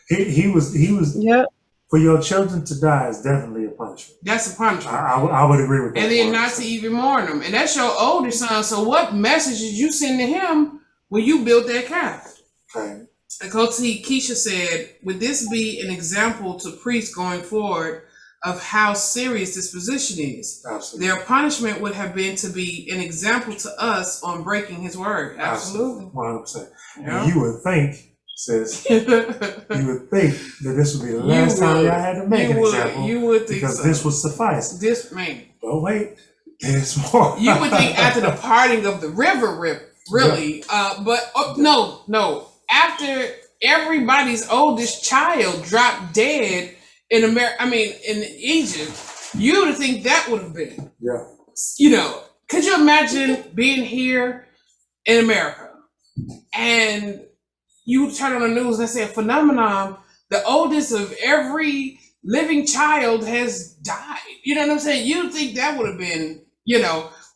He was. Yeah. For your children to die is definitely a punishment. That's a punishment. I would agree with that. And then not to even mourn them. And that's your oldest son. So what message did you send to him when you built that calf? Okay. And Coach Keisha said, would this be an example to priests going forward of how serious this position is? Absolutely. Their punishment would have been to be an example to us on breaking his word. Absolutely. 100%. Yeah. And you would think, sis, you would think that this would be the last time y'all had to make an example. You would think because so. this would suffice. This, man. But wait, there's more. You would think after the parting of the river really. Yeah. But no. After everybody's oldest child dropped dead in in Egypt, you would think that would have been. Yeah. You know, could you imagine being here in America and you turn on the news and say a phenomenon, the oldest of every living child has died. You know what I'm saying? You'd think that would have been,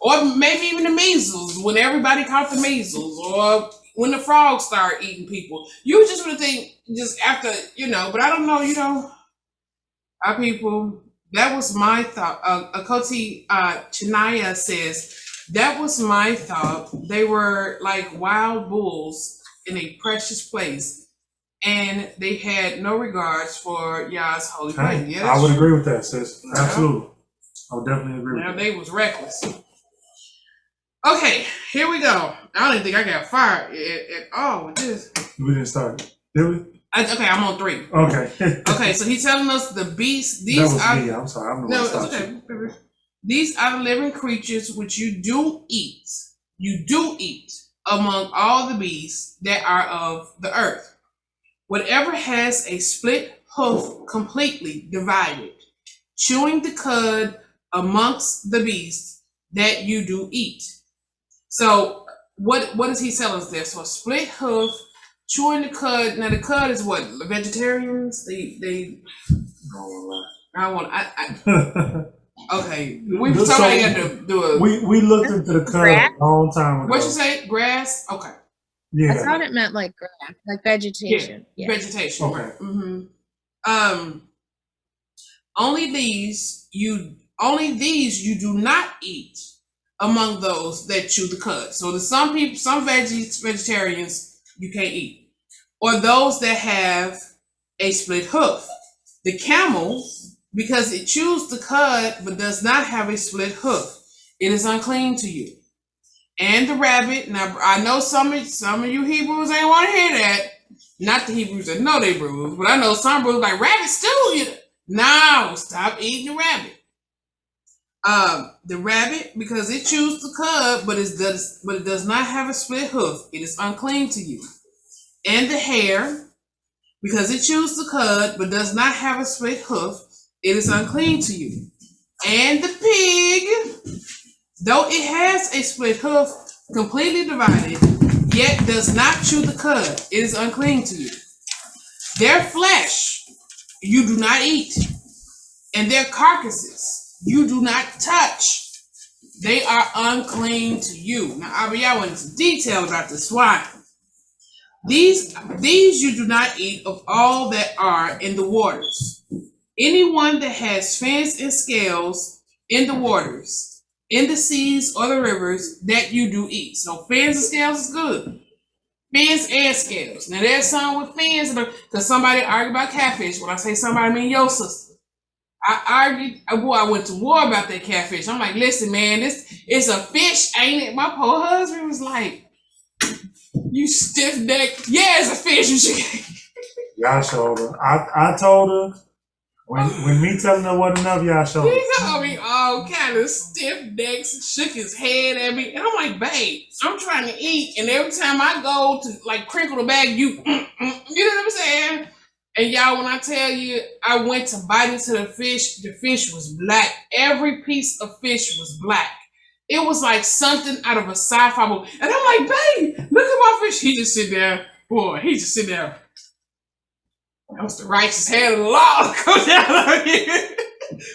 or maybe even the measles, when everybody caught the measles, or when the frogs start eating people. You just would think just after, but I don't know, our people, that was my thought. Akoti Chinaya says, that was my thought. They were like wild bulls in a precious place, and they had no regards for Yah's holy place. Yeah, I would agree with that, sis. Absolutely. I would definitely agree with that. They was reckless. Okay, here we go. I don't even think I got fired at all with this. We didn't start, did we? Okay, I'm on 3. Okay. Okay, so he's telling us the beasts. That was me. I'm sorry. I'm the one No, it's okay. These are the living creatures which you do eat. You do eat among all the beasts that are of the earth. Whatever has a split hoof completely divided, chewing the cud amongst the beasts that you do eat. So what does he tell us there? So a split hoof, chewing the cud. Now the cud is what? Vegetarians? They okay. We somebody got to do a. We looked into the cud a long time ago. What you say? Grass? Okay. Yeah. I thought it meant like grass, like vegetation. Yeah. Vegetation. Okay. Right. Mm-hmm. Only these you do not eat among those that chew the cud. So there's some people, some vegetarians you can't eat, or those that have a split hoof. The camel, because it chews the cud but does not have a split hoof, it is unclean to you. And the rabbit. Now I know some of you Hebrews ain't want to hear that. Not the Hebrews that know they Hebrews, but I know some Hebrews like rabbit stew. No, stop eating the rabbit. The rabbit, because it chews the cud, but it does not have a split hoof, it is unclean to you. And the hare, because it chews the cud, but does not have a split hoof, it is unclean to you. And the pig, though it has a split hoof, completely divided, yet does not chew the cud, it is unclean to you. Their flesh you do not eat, and their carcasses you do not touch. They are unclean to you. Now, I went into detail about the swine. These you do not eat of all that are in the waters. Anyone that has fins and scales in the waters, in the seas or the rivers, that you do eat. So fins and scales is good. Fins and scales. Now there's some with fins, because somebody argued about catfish. When I say somebody, I mean your sister. I went to war about that catfish. I'm like, listen, man, it's a fish, ain't it? My poor husband was like, you stiff neck. Yeah, it's a fish. You should. Y'all showed her. I told her when me telling her what enough, y'all showed her. He told me all kind of stiff necks, shook his head at me, and I'm like, babe, I'm trying to eat, and every time I go to like crinkle the bag, you know what I'm saying? And y'all, when I tell you, I went to bite into the fish was black. Every piece of fish was black. It was like something out of a sci-fi movie. And I'm like, babe, look at my fish. He just sit there. Boy, he just sit there. That was the righteous hand of the law. Come down on here.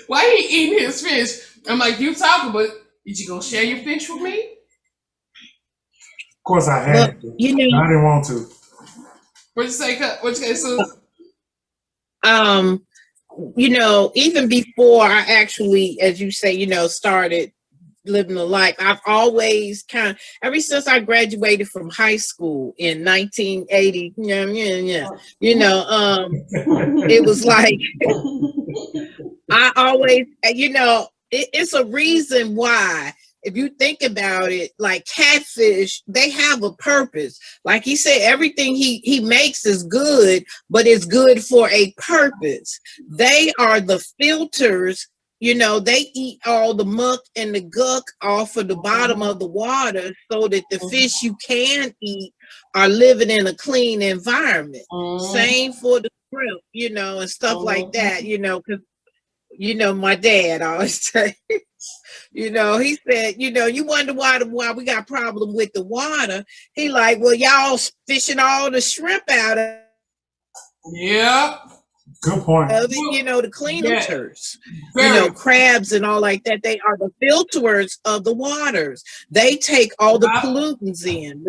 Why he eating his fish? I'm like, you talking, but did you go share your fish with me? Of course I had to. You know, I didn't want to. What'd you say, What you say, Susan? You know, even before I actually, as you say, you know, started living a life, I've always ever since I graduated from high school in 1980, you know, it was like, I always, you know, it's a reason why. If you think about it, like catfish, they have a purpose. Like he said, everything he makes is good, but it's good for a purpose. They are the filters, you know, they eat all the muck and the guck off of the bottom of the water so that the fish you can eat are living in a clean environment. Same for the shrimp, you know, and stuff like that, you know, because, you know, my dad always say, you know, he said, you know, you wonder why we got problem with the water. He like, well, y'all fishing all the shrimp out of. Yeah. Good point. Of it, you know, the cleaners, you know, crabs and all like that. They are the filters of the waters. They take all the pollutants in.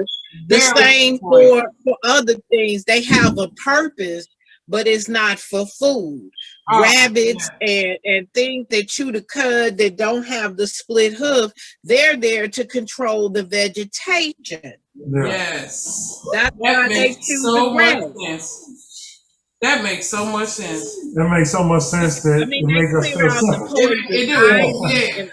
The same for other things. They have a purpose, but it's not for food. Rabbits and things that chew the cud that don't have the split hoof, they're there to control the vegetation. Yes. That's why they choose the grass. That makes so much sense. That makes so much sense that it makes us feel simple. It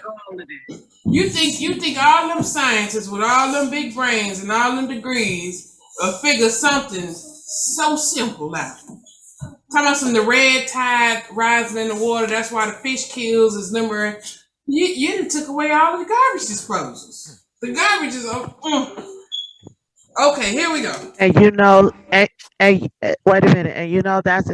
do. You think all them scientists with all them big brains and all them degrees will figure something so simple out. Talking about the red tide rising in the water, that's why the fish kills is number. You done took away all of the garbage disposals. The garbage is okay, here we go. And you know, and wait a minute, and you know that's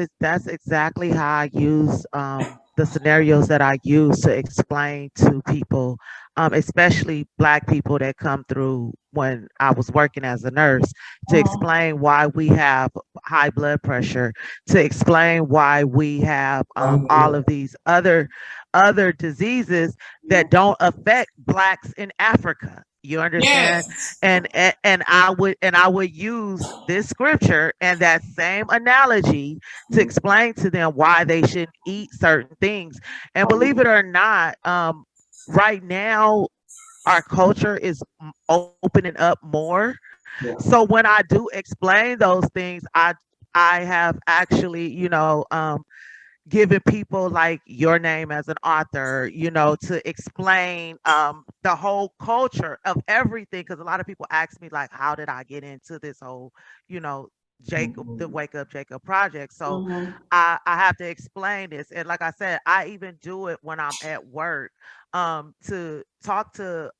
exactly how I use the scenarios that I use to explain to people, especially Black people that come through when I was working as a nurse, to explain why we have high blood pressure, to explain why we have all of these other diseases that don't affect Blacks in Africa. You understand? Yes. And I would use this scripture and that same analogy to explain to them why they shouldn't eat certain things. And believe it or not, right now our culture is opening up more. So when I do explain those things, I have actually, you know, giving people like your name as an author, you know, to explain the whole culture of everything. Because a lot of people ask me, like, how did I get into this whole, you know, the Wake Up Jacob project? So I have to explain this. And like I said, I even do it when I'm at work to talk to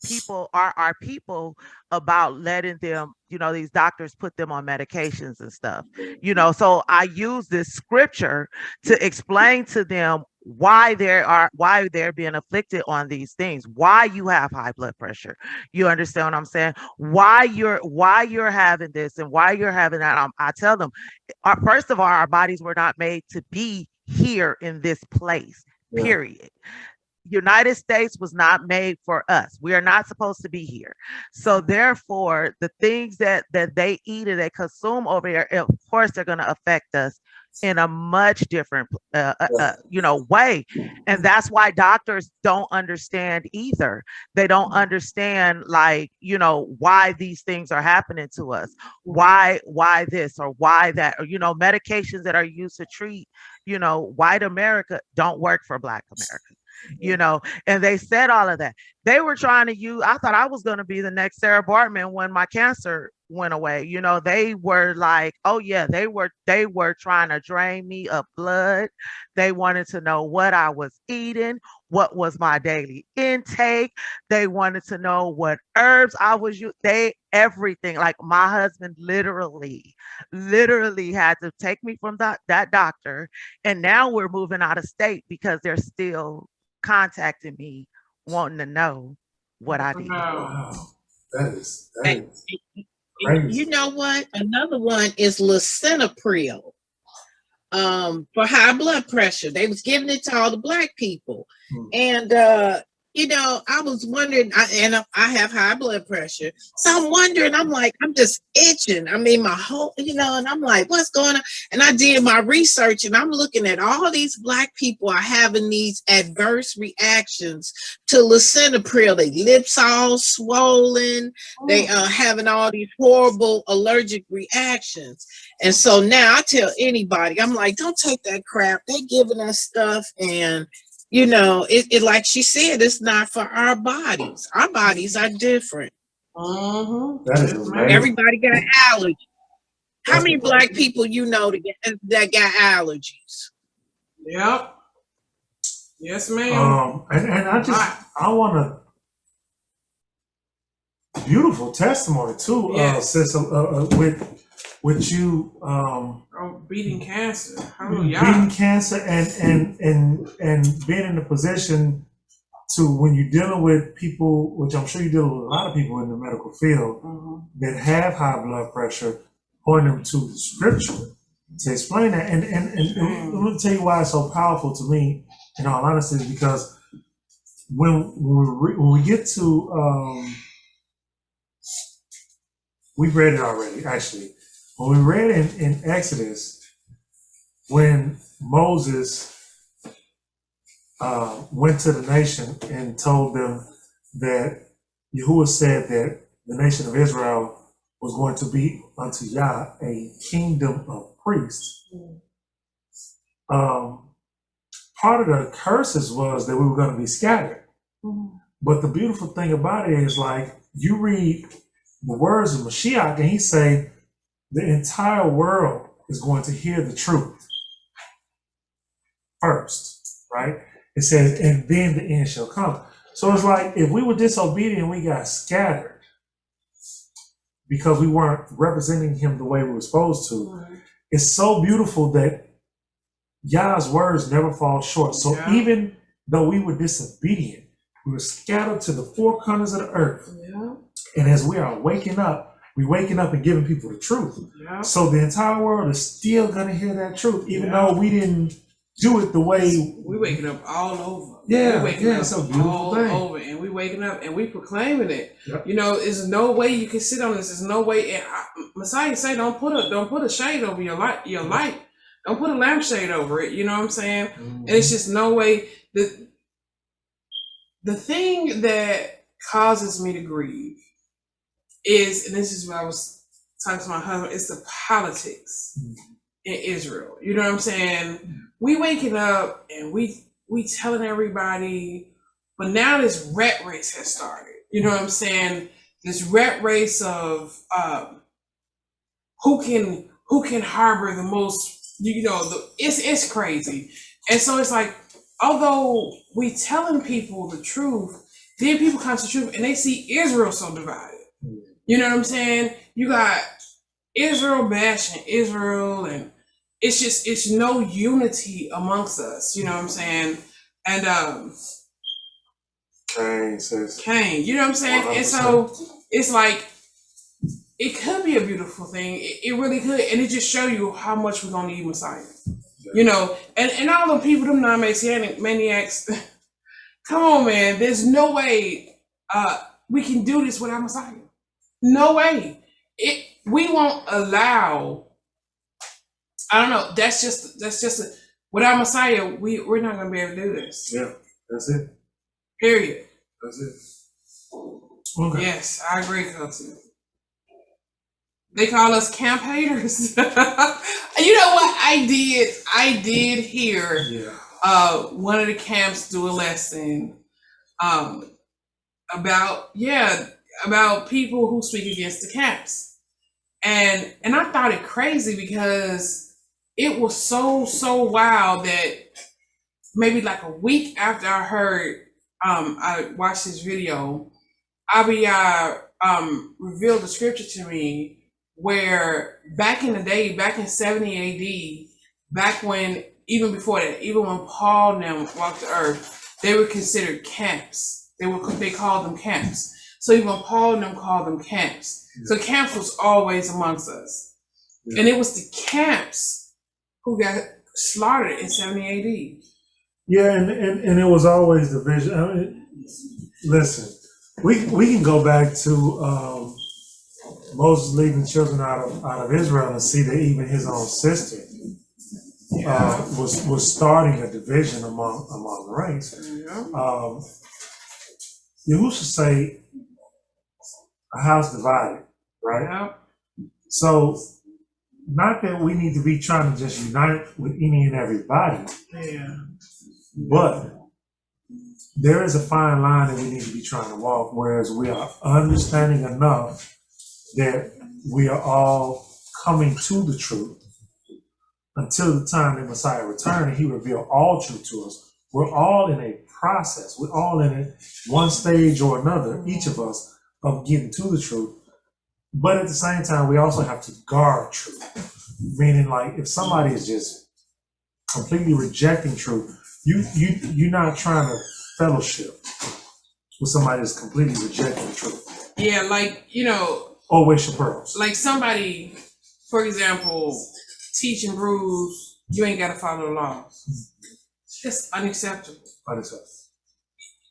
people, our people, about letting them, you know, these doctors put them on medications and stuff, you know. So I use this scripture to explain to them why they're being afflicted on these things, why you have high blood pressure. You understand what I'm saying? Why you're having this and why you're having that. I tell them, first of all, our bodies were not made to be here in this place, period. United States was not made for us. We are not supposed to be here. So therefore, the things that they eat and they consume over here, of course, they're going to affect us in a much different, way. And that's why doctors don't understand either. They don't understand, like, why these things are happening to us, why this or why that, or, medications that are used to treat, white America don't work for Black America. And they said all of that. They were trying to use, I thought I was going to be the next Sarah Bartman when my cancer went away. They were like, oh yeah, they were trying to drain me of blood. They wanted to know what I was eating, what was my daily intake. They wanted to know what herbs I was using. Everything. Like, my husband literally had to take me from that doctor. And now we're moving out of state because they're still contacting me, wanting to know what I did. Wow. That is And crazy. you know what? Another one is lisinopril for high blood pressure. They was giving it to all the Black people. And I was wondering, I have high blood pressure. So I'm wondering, I'm just itching. I mean, my whole, and I'm like, what's going on? And I did my research and I'm looking at all these Black people are having these adverse reactions to lisinopril. Their lips all swollen. They are having all these horrible allergic reactions. And so now I tell anybody, I'm like, don't take that crap. They're giving us stuff, and it like she said, it's not for our bodies. Our bodies are different. That is amazing. Everybody got allergies. How many Black people that got allergies? Yep. Yes, ma'am. And I want a beautiful testimony too, sis, with you beating cancer. Beating cancer and being in a position to, when you're dealing with people, which I'm sure you deal with a lot of people in the medical field that have high blood pressure, pointing them to the scripture to explain that. And let me tell you why it's so powerful to me, in all honesty, because when we get to we read it already, actually. When we read in Exodus, when Moses went to the nation and told them that Yahuwah said that the nation of Israel was going to be unto Yah a kingdom of priests. Part of the curses was that we were going to be scattered. But the beautiful thing about it is, like, you read the words of Mashiach and he say, the entire world is going to hear the truth first, right? It says, and then the end shall come. So it's like, if we were disobedient, we got scattered because we weren't representing him the way we were supposed to. It's so beautiful that Yah's words never fall short. So even though we were disobedient, we were scattered to the four corners of the earth. And as we are waking up, we're waking up and giving people the truth. So the entire world is still going to hear that truth, even though we didn't do it the way. We're waking up all over. Yeah, we're waking up it's a beautiful all thing. over, and we're waking up and we proclaiming it. There's no way you can sit on this. There's no way. And Messiah say, don't put a shade over your light. Don't put a lampshade over it. You know what I'm saying? And it's just no way. The thing that causes me to grieve is, and this is what I was talking to my husband, it's the politics in Israel. You know what I'm saying? We waking up and we telling everybody, but now this rat race has started. You know what I'm saying? This rat race of who can harbor the most, it's crazy. And so it's like, although we telling people the truth, then people come to the truth and they see Israel so divided. You know what I'm saying? You got Israel bashing Israel and it's no unity amongst us. You know what I'm saying? And Cain says. Cain, you know what I'm saying? 100%. And so it's like it could be a beautiful thing. It really could, and it just show you how much we're gonna need Messiah. Yeah. You know, and all the people, them non-messianic maniacs. Come on, man. There's no way we can do this without Messiah. No way. We won't allow. I don't know. That's just without Messiah, we're not gonna be able to do this. Yeah, that's it. Period. That's it. Okay. Yes, I agree, Coach. They call us camp haters. You know what? I did hear one of the camps do a lesson about people who speak against the camps. And I thought it crazy because it was so wild that maybe like a week after I heard I watched this video, Abiyah revealed the scripture to me where back in the day, back in 70 AD, back when, even before that, even when Paul and them walked the earth, they were considered camps. They called them camps. So even Paul and them called them camps. So camps was always amongst us. And it was the camps who got slaughtered in 70 AD. Yeah, and it was always division. I mean, listen, we can go back to Moses leading the children out of Israel and see that even his own sister was starting a division among the race. Yahushua say a house divided, right? Yeah. So not that we need to be trying to just unite with any and everybody. Yeah. But there is a fine line that we need to be trying to walk, whereas we are understanding enough that we are all coming to the truth until the time that Messiah returns and he reveal all truth to us. We're all in a process. We're all in it, one stage or another, each of us, of getting to the truth. But at the same time, we also have to guard truth. Meaning, like, if somebody is just completely rejecting truth, you're not trying to fellowship with somebody that's completely rejecting truth. Yeah, like, you know, or waste your pearls. Like somebody, for example, teaching rules, you ain't gotta follow the laws. That's unacceptable. Unacceptable.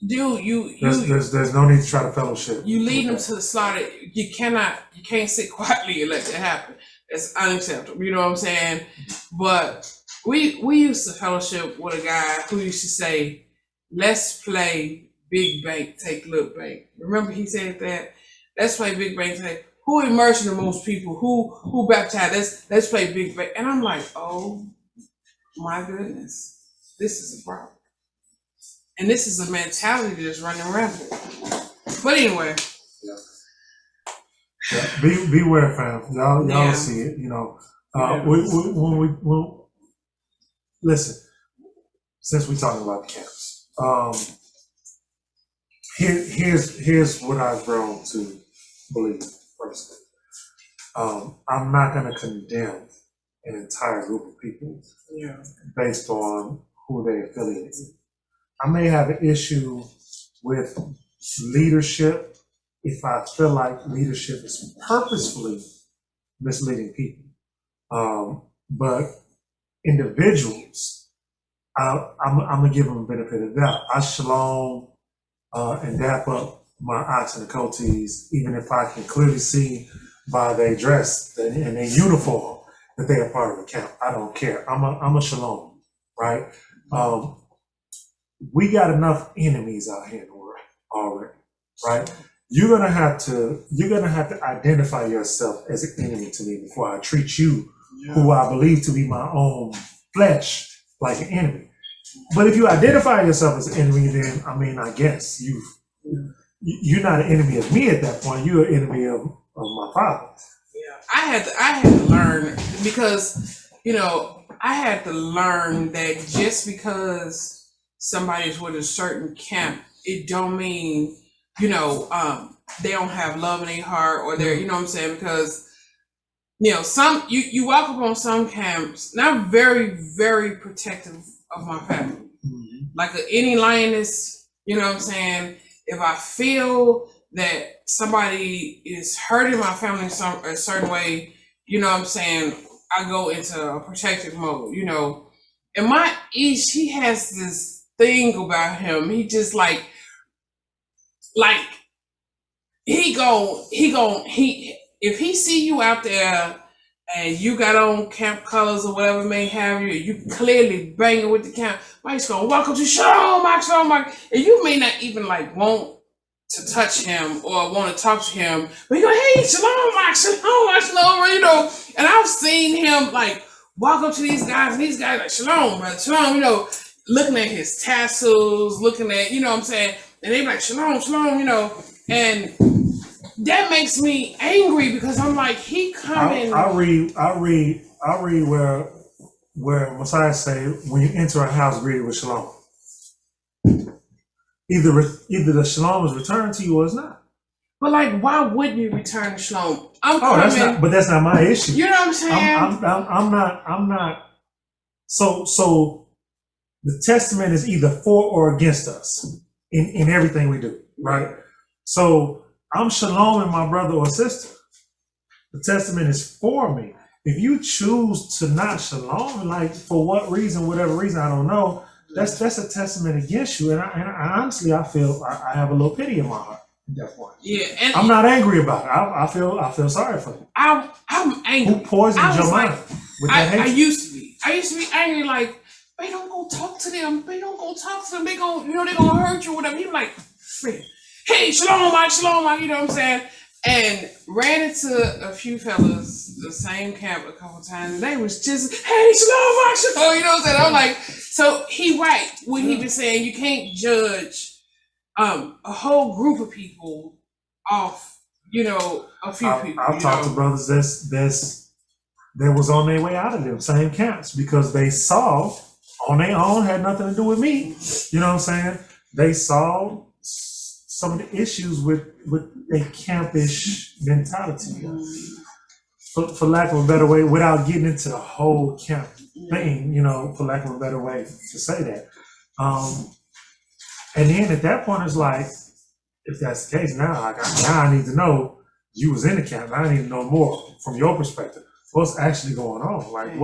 Dude, there's no need to try to fellowship. You lead them to the slaughter. You can't sit quietly and let that happen. That's unacceptable. You know what I'm saying? But we used to fellowship with a guy who used to say, "Let's play big bank, take little bank." Remember he said that? Let's play big bank, take. Who immersed the most people? Who baptized? Let's play big bank. And I'm like, oh my goodness, this is a problem. And this is a mentality that's running rampant. But anyway. Yeah. Beware, fam. Y'all see it, you know. When listen, since we're talking about the camps, here's what I've grown to believe personally. I'm not going to condemn an entire group of people based on who they affiliate with. I may have an issue with leadership if I feel like leadership is purposefully misleading people. But individuals, I'm gonna give them a benefit of the doubt. I shalom and dap up my ox and the coatees, even if I can clearly see by their dress and their uniform that they are part of the camp. I don't care. I'm a shalom, right? We got enough enemies out here in the world already, right? You're gonna have to identify yourself as an enemy to me before I treat you, who I believe to be my own flesh, like an enemy. But if you identify yourself as an enemy, then I guess you're not an enemy of me at that point. You're an enemy of my father. Yeah, I had to learn, because I had to learn that just because somebody's with a certain camp, it don't mean they don't have love in their heart, or they're, you know what I'm saying? Because you know, some you walk up on some camps, and I'm very, very protective of my family. Like any lioness, you know what I'm saying? If I feel that somebody is hurting my family in a certain way, you know what I'm saying, I go into a protective mode, you know. And my Ish, he has this thing about him. He just like if he see you out there and you got on camp colors or whatever may have you, you clearly banging with the camp, Mike's going, welcome to Shalom, Mike, Shalom, Mike. And you may not even like want to touch him or want to talk to him, but you go, hey, Shalom, Mike, Shalom, Mike, Shalom, you know. And I've seen him like walk up to these guys, and these guys like, Shalom, brother, Shalom, you know, looking at his tassels, looking at, you know what I'm saying, and they be like, Shalom, Shalom, you know, and that makes me angry because I'm like, he coming. I read where Messiah say, when you enter a house, greet it with shalom. Either the shalom is returned to you or it's not. But like, why wouldn't you return the shalom? That's not my issue. You know what I'm saying? I'm not. So the testament is either for or against us in everything we do, right? So I'm shaloming my brother or sister. The testament is for me. If you choose to not shalom, like for what reason, whatever reason, I don't know, that's a testament against you. And I honestly, I feel I have a little pity in my heart at that point. Yeah, and I'm not angry about it. I feel sorry for you. I'm angry. Who poisoned your mind with that hate? I used to be angry. Like, they don't go talk to them. They don't go talk to them. They gonna hurt you or whatever. You like, hey, shalom, Mike, you know what I'm saying? And ran into a few fellas, the same camp a couple times, and they was just, hey, shalom, Mike, shalom, you know what I'm saying? I'm like, so he right when he been saying you can't judge a whole group of people off, you know, a few people. I've talked to brothers that was on their way out of them same camps because they saw on their own, had nothing to do with me. You know what I'm saying? They saw some of the issues with a campish mentality, for lack of a better way, without getting into the whole camp thing, you know, for lack of a better way to say that. And then at that point, it's like, if that's the case, now I need to know you was in the camp. Now I need to know more from your perspective. What's actually going on? Like,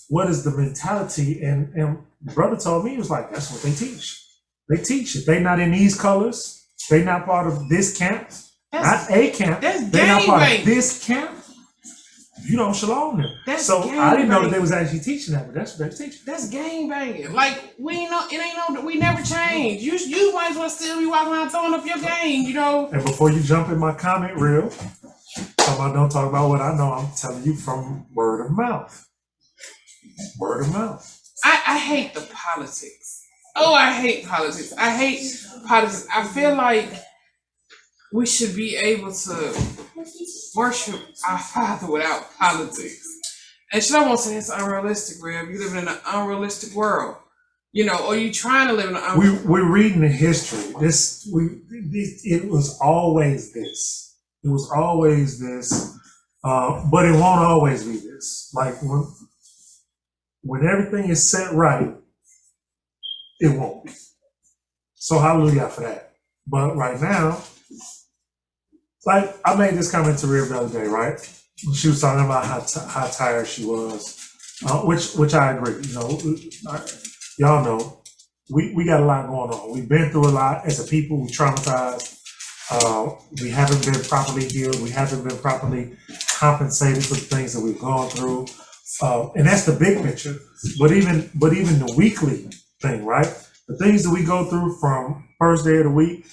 what is the mentality? And brother told me, he was like, that's what they teach. They teach it. They not in these colors. They not part of this camp. Not a camp. They not part of this camp. You don't shalom them. So I didn't know that they was actually teaching that, but that's what they're teaching. That's gang banging. Like, we never change. You might as well still be walking around throwing up your game, you know. And before you jump in my comment reel, don't talk about what I know. I'm telling you from word of mouth. Word of mouth. I hate the politics. Oh, I hate politics. I feel like we should be able to worship our Father without politics. And Shlomo won't say it's unrealistic, Rev. You live in an unrealistic world. You know, or you trying to live in an unrealistic world. We're reading the history. It was always this. It was always this. But it won't always be this. Like when everything is set right, it won't be. So hallelujah for that. But right now, like I made this comment to Rev the other day, right? She was talking about how tired she was, which I agree. You know, y'all know we got a lot going on. We've been through a lot as a people. We traumatized. We haven't been properly healed. We haven't been properly compensated for the things that we've gone through, and that's the big picture. But even the weekly thing, right? The things that we go through from first day of the week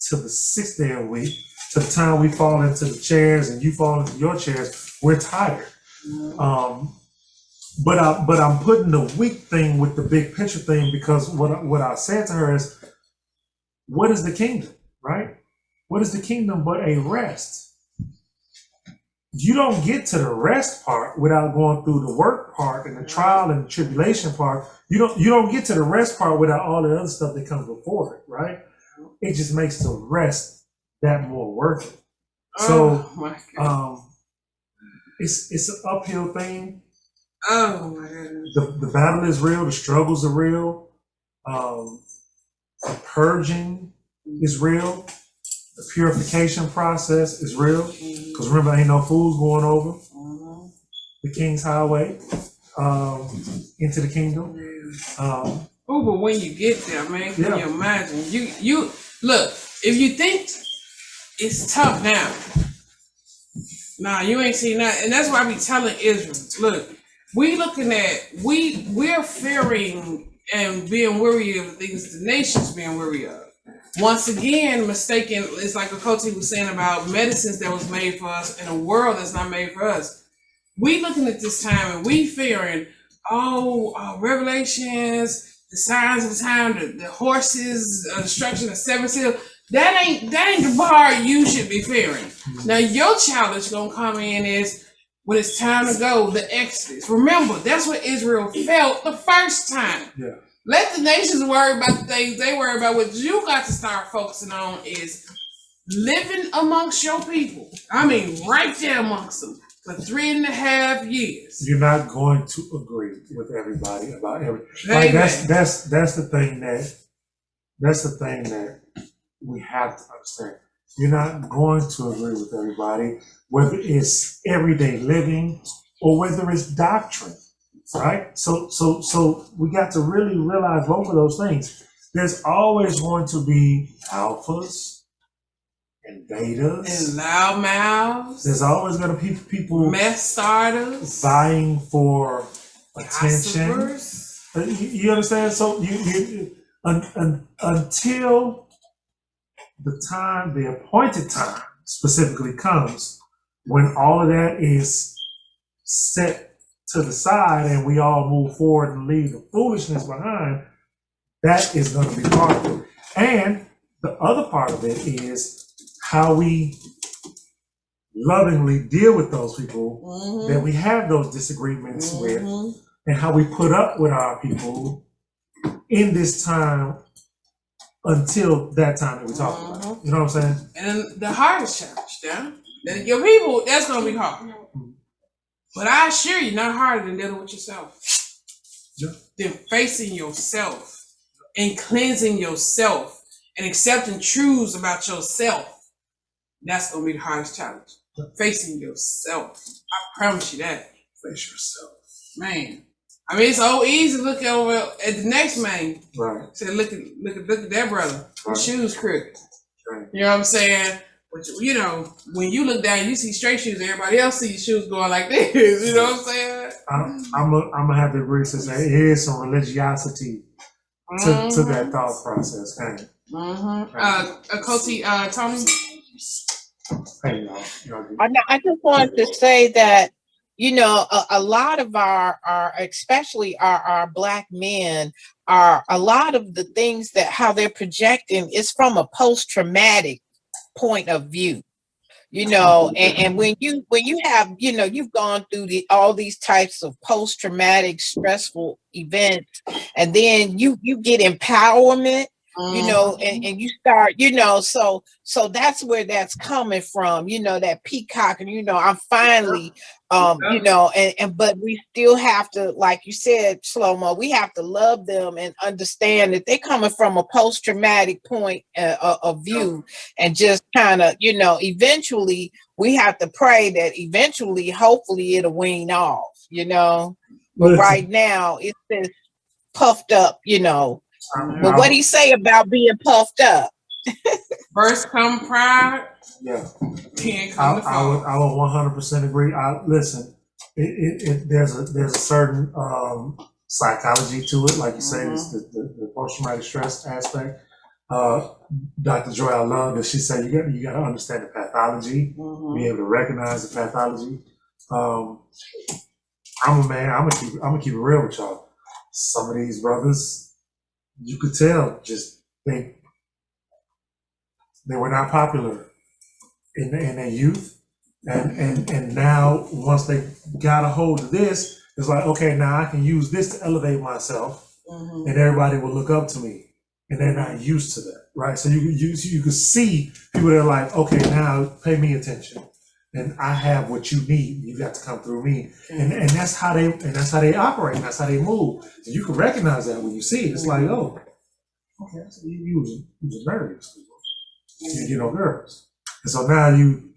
to the sixth day of the week, to the time we fall into the chairs and you fall into your chairs, we're tired. But I'm putting the week thing with the big picture thing because what I said to her is, what is the kingdom, right? What is the kingdom but a rest? You don't get to the rest part without going through the work part and the trial and the tribulation part. You don't get to the rest part without all the other stuff that comes before it, right? It just makes the rest that more worth it. So it's an uphill thing. Oh my goodness. The battle is real. The struggles are real. The purging is real. The purification process is real. Because remember, ain't no fools going over the King's Highway into the kingdom. Oh, but when you get there, man, can you imagine? You look, if you think it's tough now, nah, you ain't seen that. And that's why I be telling Israel, look, we're fearing and being worried of things the nation's being worried of. Once again, mistaken, it's like Akoti was saying about medicines that was made for us in a world that's not made for us. We looking at this time and we fearing, Revelations, the signs of the time, the horses, destruction of seven seals. That ain't the part you should be fearing. Now your challenge gonna come in is when it's time to go, the Exodus. Remember, that's what Israel felt the first time. Yeah. Let the nations worry about the things they worry about. What you got to start focusing on is living amongst your people. I mean, right there amongst them for 3.5 years. You're not going to agree with everybody about everything. Like that's the thing that we have to understand. You're not going to agree with everybody, whether it's everyday living or whether it's doctrine, right? So we got to really realize both of those things. There's always going to be alphas and betas and loud mouths. There's always going to be people mess starters vying for attention. Gossipers. You understand? So you until the appointed time specifically comes, when all of that is set to the side and we all move forward and leave the foolishness behind, that is going to be part of it. And the other part of it is how we lovingly deal with those people that we have those disagreements with, and how we put up with our people in this time until that time that we talk about. You know what I'm saying? And the hardest challenge, then your people, that's gonna be hard. But I assure you, not harder than dealing with yourself. Yeah. Than facing yourself and cleansing yourself and accepting truths about yourself. That's gonna be the hardest challenge. Facing yourself. I promise you that. Face yourself. Man. I mean, it's so easy to look over at the next man. Right. Say, look at that brother. Right. His shoes crooked. Right. You know what I'm saying? But you know, when you look down, you see straight shoes. Everybody else sees shoes going like this. You know what I'm saying? I'm gonna have to agree to say it is some religiosity to that thought process. Kind of. Koti, Tony. Hey, I just wanted to say that, you know, a lot of our especially our Black men, are a lot of the things that how they're projecting is from a post-traumatic point of view, you know, and when you have, you know, you've gone through all these types of post-traumatic stressful events, and then you get empowerment, you know, and you start, you know, so that's where that's coming from, you know, that peacock, and you know, I'm finally you know, and but we still have to, like you said, Shlomo, we have to love them and understand that they're coming from a post-traumatic point of view, and just kind of, you know, eventually we have to pray that eventually, hopefully it'll wean off, you know, but right now it's just puffed up, you know. But what he say about being puffed up? First come pride. Yeah. Then come the fall. I would 100% agree. Listen, there's a certain psychology to it, like you say, it's the post-traumatic stress aspect. Dr. Joy, I love that she said you got to understand the pathology, be able to recognize the pathology. I'm a man. I'm gonna keep it real with y'all. Some of these brothers, you could tell, just they were not popular in their youth, and now once they got a hold of this, it's like, okay, now I can use this to elevate myself, and everybody will look up to me, and they're not used to that, right? So you can see people that are like, okay, now pay me attention, and I have what you need. You got to come through me, and that's how they operate. And that's how they move. And you can recognize that when you see it. It's like, oh, okay, so you was married, you get no girls, and so now you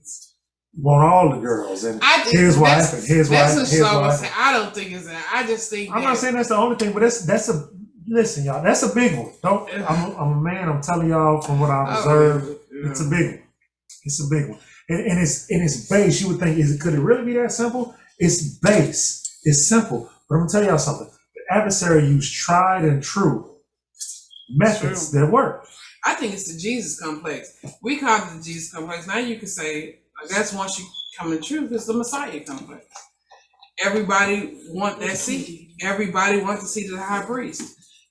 want all the girls, and his wife, and his wife, and his wife. I don't think it's that. I just think I'm not saying that's the only thing, but that's a listen, y'all. That's a big one. I'm a man. I'm telling y'all from what I've observed, it's a big one. It's a big one, and it's base. You would think, could it really be that simple? It's base. It's simple, but I'm gonna tell y'all something. The adversary used tried and true methods that work. I think it's the Jesus complex. We call it the Jesus complex. Now you can say, I guess once you come to truth, it's the Messiah complex. Everybody want that seat. Everybody wants to see the high priest.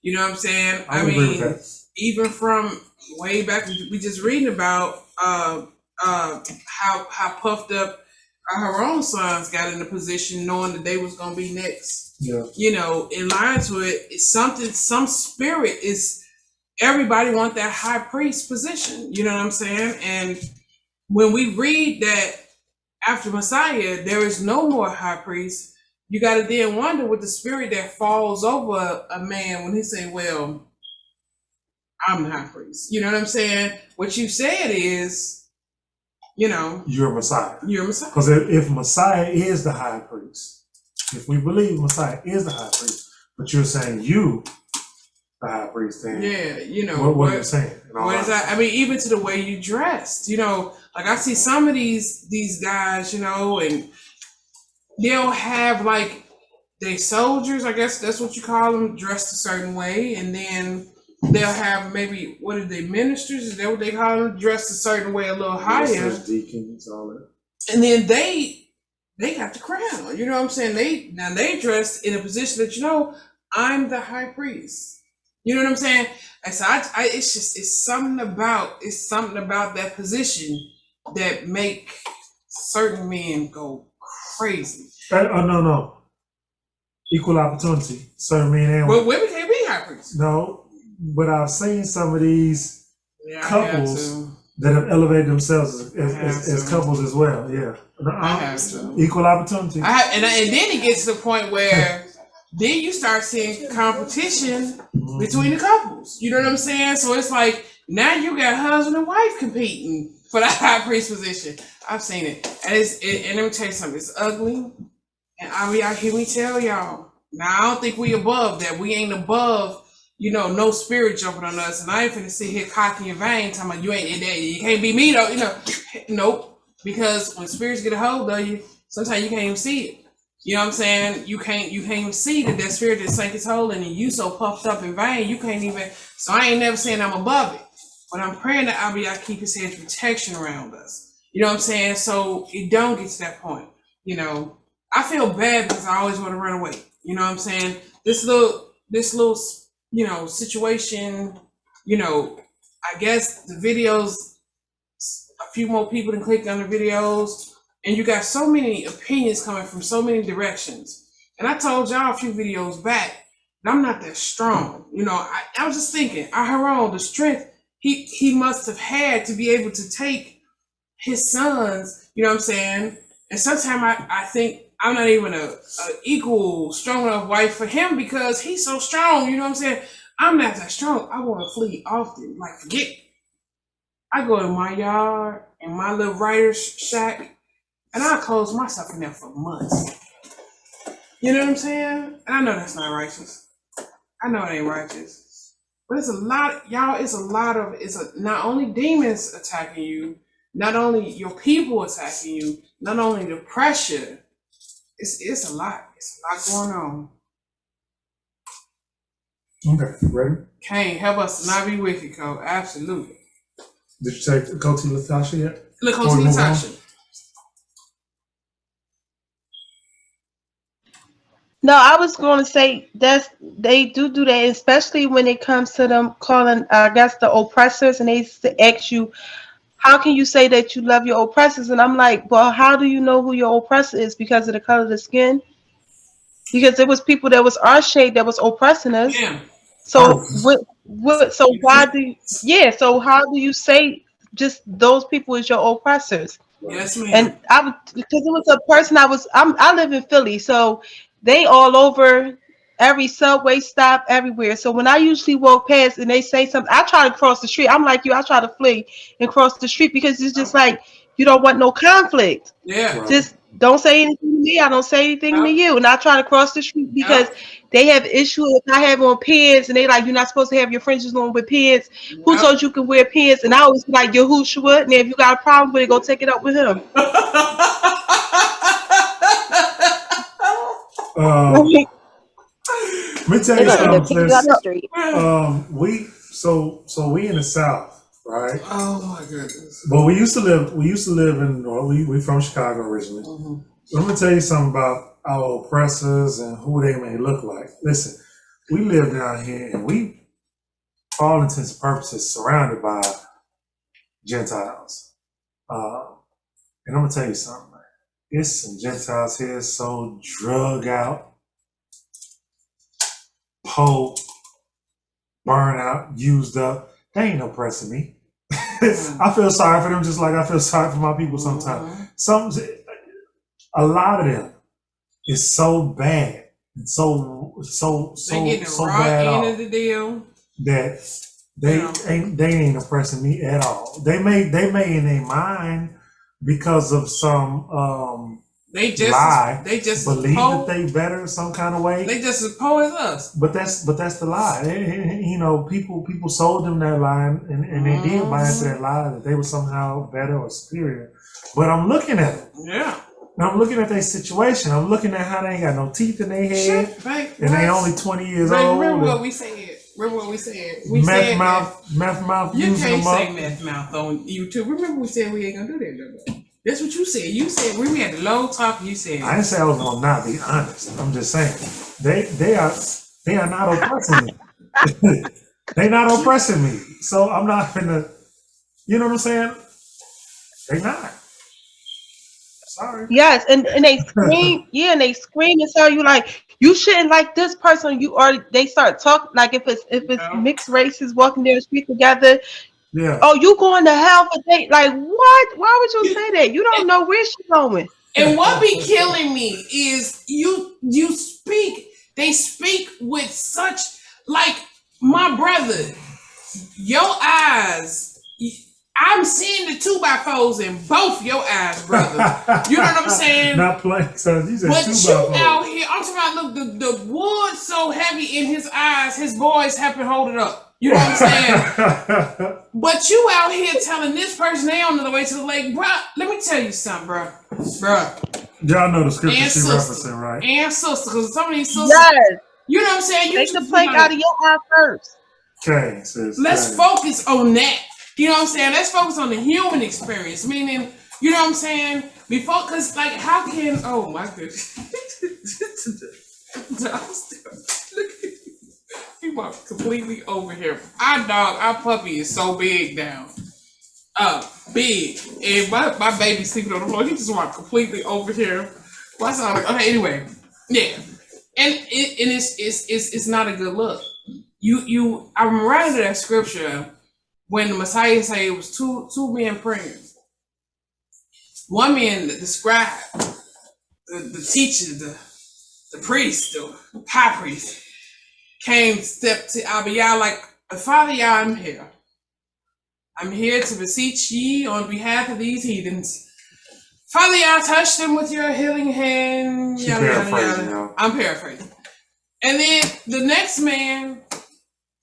You know what I'm saying? I mean, even from way back, we just reading about how puffed up her own sons got in the position knowing that they was going to be next. Yeah. You know, in line to it, it's something, some spirit is, everybody want that high priest position. You know what I'm saying? And when we read that after Messiah, there is no more high priest, you got to then wonder with the spirit that falls over a man when he say, well, I'm the high priest. You know what I'm saying? What you said is, you know, you're Messiah. You're Messiah. Because if Messiah is the high priest, if we believe Messiah is the high priest, but you're saying you, the high priest, then yeah, you know what you're saying. What is that? I mean, even to the way you dressed, you know, like I see some of these guys, you know, and they'll have like they soldiers, I guess that's what you call them, dressed a certain way, and then they'll have maybe, what are they, ministers? Is that what they call them? Dressed a certain way, a little higher. Deacons, all that. And then they got the crown. You know what I'm saying? They dressed in a position that, you know, I'm the high priest. You know what I'm saying? And so it's something about that position that make certain men go crazy. No. Equal opportunity. Certain men and women. But women can't be high priests. No. But I've seen some of these couples that have elevated themselves as couples as well. Yeah, I have to. Equal opportunity. And then it gets to the point where then you start seeing competition between the couples. You know what I'm saying? So it's like now you got husband and wife competing for the high priest position. I've seen it, and let me tell you something. It's ugly, and I hear me tell y'all. Now I don't think we above that. We ain't above. You know, no spirit jumping on us, and I ain't finna sit here cocky and vain talking about you can't be me though. You know, nope. Because when spirits get a hold of you, sometimes you can't even see it. You know what I'm saying? You can't even see that spirit that sank its hold in you so puffed up and vain, you can't even. So I ain't never saying I'm above it, but I'm praying that I keep His hedge protection around us. You know what I'm saying? So it don't get to that point. You know, I feel bad because I always want to run away. You know what I'm saying? This little. You know, situation, you know, I guess the videos, a few more people than clicked on the videos, and you got so many opinions coming from so many directions. And I told y'all a few videos back that I'm not that strong. You know, I was just thinking, Aharon, the strength he must have had to be able to take his sons, you know what I'm saying? And sometimes I think I'm not even a equal, strong enough wife for him because he's so strong. You know what I'm saying? I'm not that strong. I want to flee often. Like, forget. I go to my yard and my little writer's shack, and I close myself in there for months. You know what I'm saying? And I know that's not righteous. I know it ain't righteous. But it's a lot, y'all. It's not only demons attacking you, not only your people attacking you, not only the pressure. It's a lot. It's a lot going on. Okay, ready? Can't help us to not be wicked, Cole. Absolutely. Did you go to Latasha yet? Look, go to Latasha. No, I was going to say they do that, especially when it comes to them calling, I guess, the oppressors, and they ask you, how can you say that you love your oppressors? And I'm like, well, how do you know who your oppressor is? Because of the color of the skin? Because there was people that was our shade that was oppressing us. Yeah. So so how do you say just those people is your oppressors? Yes, ma'am. And because it was a person I live in Philly, so they all over every subway stop, everywhere. So when I usually walk past and they say something, I try to cross the street. I'm like you, I try to flee and cross the street because it's just like you don't want no conflict. Yeah. Right. Just don't say anything to me. I don't say anything to you. And I try to cross the street because they have issue if I have on pants and they like you're not supposed to have your fringes on with pants. Who told you can wear pants? And I always be like Yahushua. And if you got a problem with it, go take it up with him. Let me tell you something. Kick you out the street. We in the South, right? Oh my goodness. But we used to live in, we from Chicago originally. Mm-hmm. Let me tell you something about our oppressors and who they may look like. Listen, we live down here and we, for all intents and purposes, surrounded by Gentiles. And I'm gonna tell you something, man. There's some Gentiles here so drug out, poor, burn out, used up. They ain't oppressing me. I feel sorry for them just like I feel sorry for my people sometimes. A lot of them is so bad and so bad end of the deal that they ain't oppressing me at all. They may in their mind because of some they just believe that they better some kind of way. They just as poor as us. But that's the lie. You know, people sold them that lie, and they did buy into that lie that they were somehow better or superior. But I'm looking at it. Yeah. And I'm looking at their situation. I'm looking at how they ain't got no teeth in their head, and they only 20 years old. Remember what we said. Meth mouth. You using can't them say up. meth mouth on YouTube. Remember we said we ain't gonna do that, though. That's what you said. You said we had the low talk. You said I didn't say I was gonna not be honest. I'm just saying they are not oppressing me. They not oppressing me. So I'm not gonna. You know what I'm saying? They not. Sorry. Yes, and they scream, and they scream and tell you like you shouldn't like this person. They start talking like if it's mixed races walking down the street together. Yeah. Oh, you going to hell for date? Like what? Why would you say that? You don't know where she's going. And what be killing me is you speak. They speak with such like my brother. Your eyes. I'm seeing the 2x4s in both your eyes, brother. You know what I'm saying? Not playing, son. You said But 2x4. you out here, I'm talking about the wood so heavy in his eyes, his boys helping hold it up. You know what I'm saying? But you out here telling this person they on the way to the lake, bro. Let me tell you something, bro. Y'all know the scripture And she sister. referencing, right? And sister, because some of these sisters, Yes. you know what I'm saying? You Take the plank out of your eye first. Okay, sis. Let's focus on that. You know what I'm saying? Let's focus on the human experience. Meaning, you know what I'm saying? Before, because, like, how can, oh my goodness. Look at you. You walk completely over here. Our puppy is so big now. Big. And my baby sleeping on the floor. He just walked completely over here. What's all okay, anyway. Yeah. And it's not a good look. I'm reminded of that scripture when the Messiah said it was two men praying. One man, the scribe, the teacher, the priest, the high priest, came, stepped to Abiyah like, Father Yah, I'm here. I'm here to beseech ye on behalf of these heathens. Father Yah, touch them with your healing hand. Yada, yada, yada. I'm paraphrasing. And then the next man,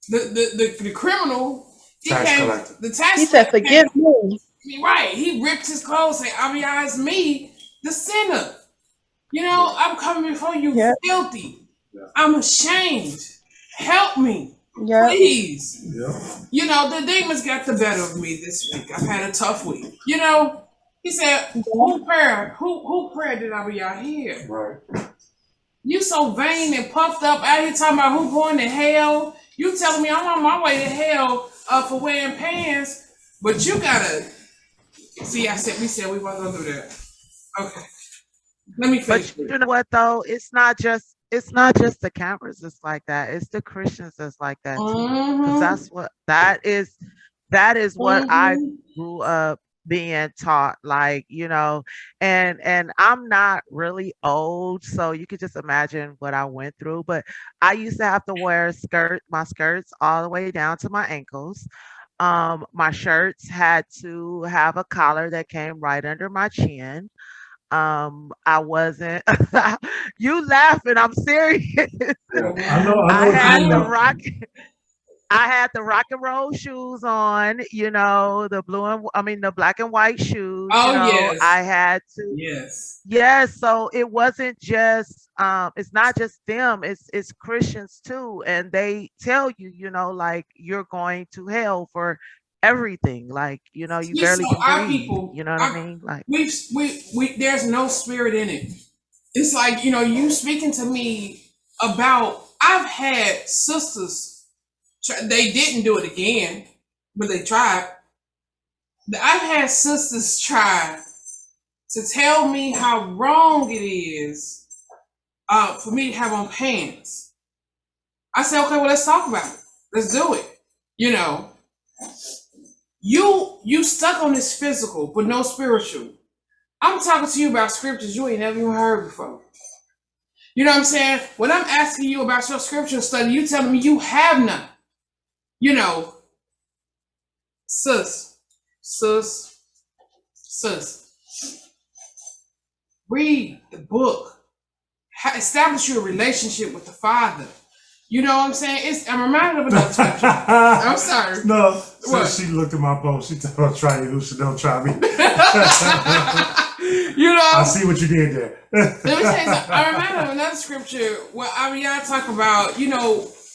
the criminal, he said, forgive me. Right. He ripped his clothes, saying, Abiyah, it's me, the sinner. You know, I'm coming before you filthy. I'm ashamed. Help me. Please. You know, the demons got the better of me this week. I've had a tough week. You know, he said, who prayer did Abiyah hear? Right. You so vain and puffed up out here talking about who going to hell. You telling me I'm on my way to hell for wearing pants, but you gotta see. We said we weren't gonna do that. Okay, let me finish. But you know what though? It's not just the cameras that's like that. It's the Christians that's like that too. Because that is what I grew up being taught, like, and I'm not really old, so you could just imagine what I went through. But I used to have to wear my skirts all the way down to my ankles. My shirts had to have a collar that came right under my chin. I wasn't you laughing, I'm serious. Yeah, I know. I know I what you had mean. the Though. rock I had the rock and roll shoes on, the black and white shoes, Oh yes, I had to. yes. Yes, so it wasn't just it's not just them, it's Christians too, and they tell you, like you're going to hell for everything. Like, you Yeah, so barely can our breathe. people, You know what I mean? Like, we there's no spirit in it. It's like, you speaking to me about, I've had sisters, they didn't do it again, but they tried. I've had sisters try to tell me how wrong it is for me to have on pants. I said, okay, well, let's talk about it. Let's do it. You stuck on this physical, but no spiritual. I'm talking to you about scriptures you ain't never even heard before. You know what I'm saying? When I'm asking you about your scripture study, you telling me you have none. Sis, read the book. Establish your relationship with the Father. You know what I'm saying? I'm reminded of another scripture. I'm sorry. No, so What? she looked at my post. She told me, try you, Lucia, don't try me. I see what you did there. Let me tell you something. I remember of another scripture where y'all talk about,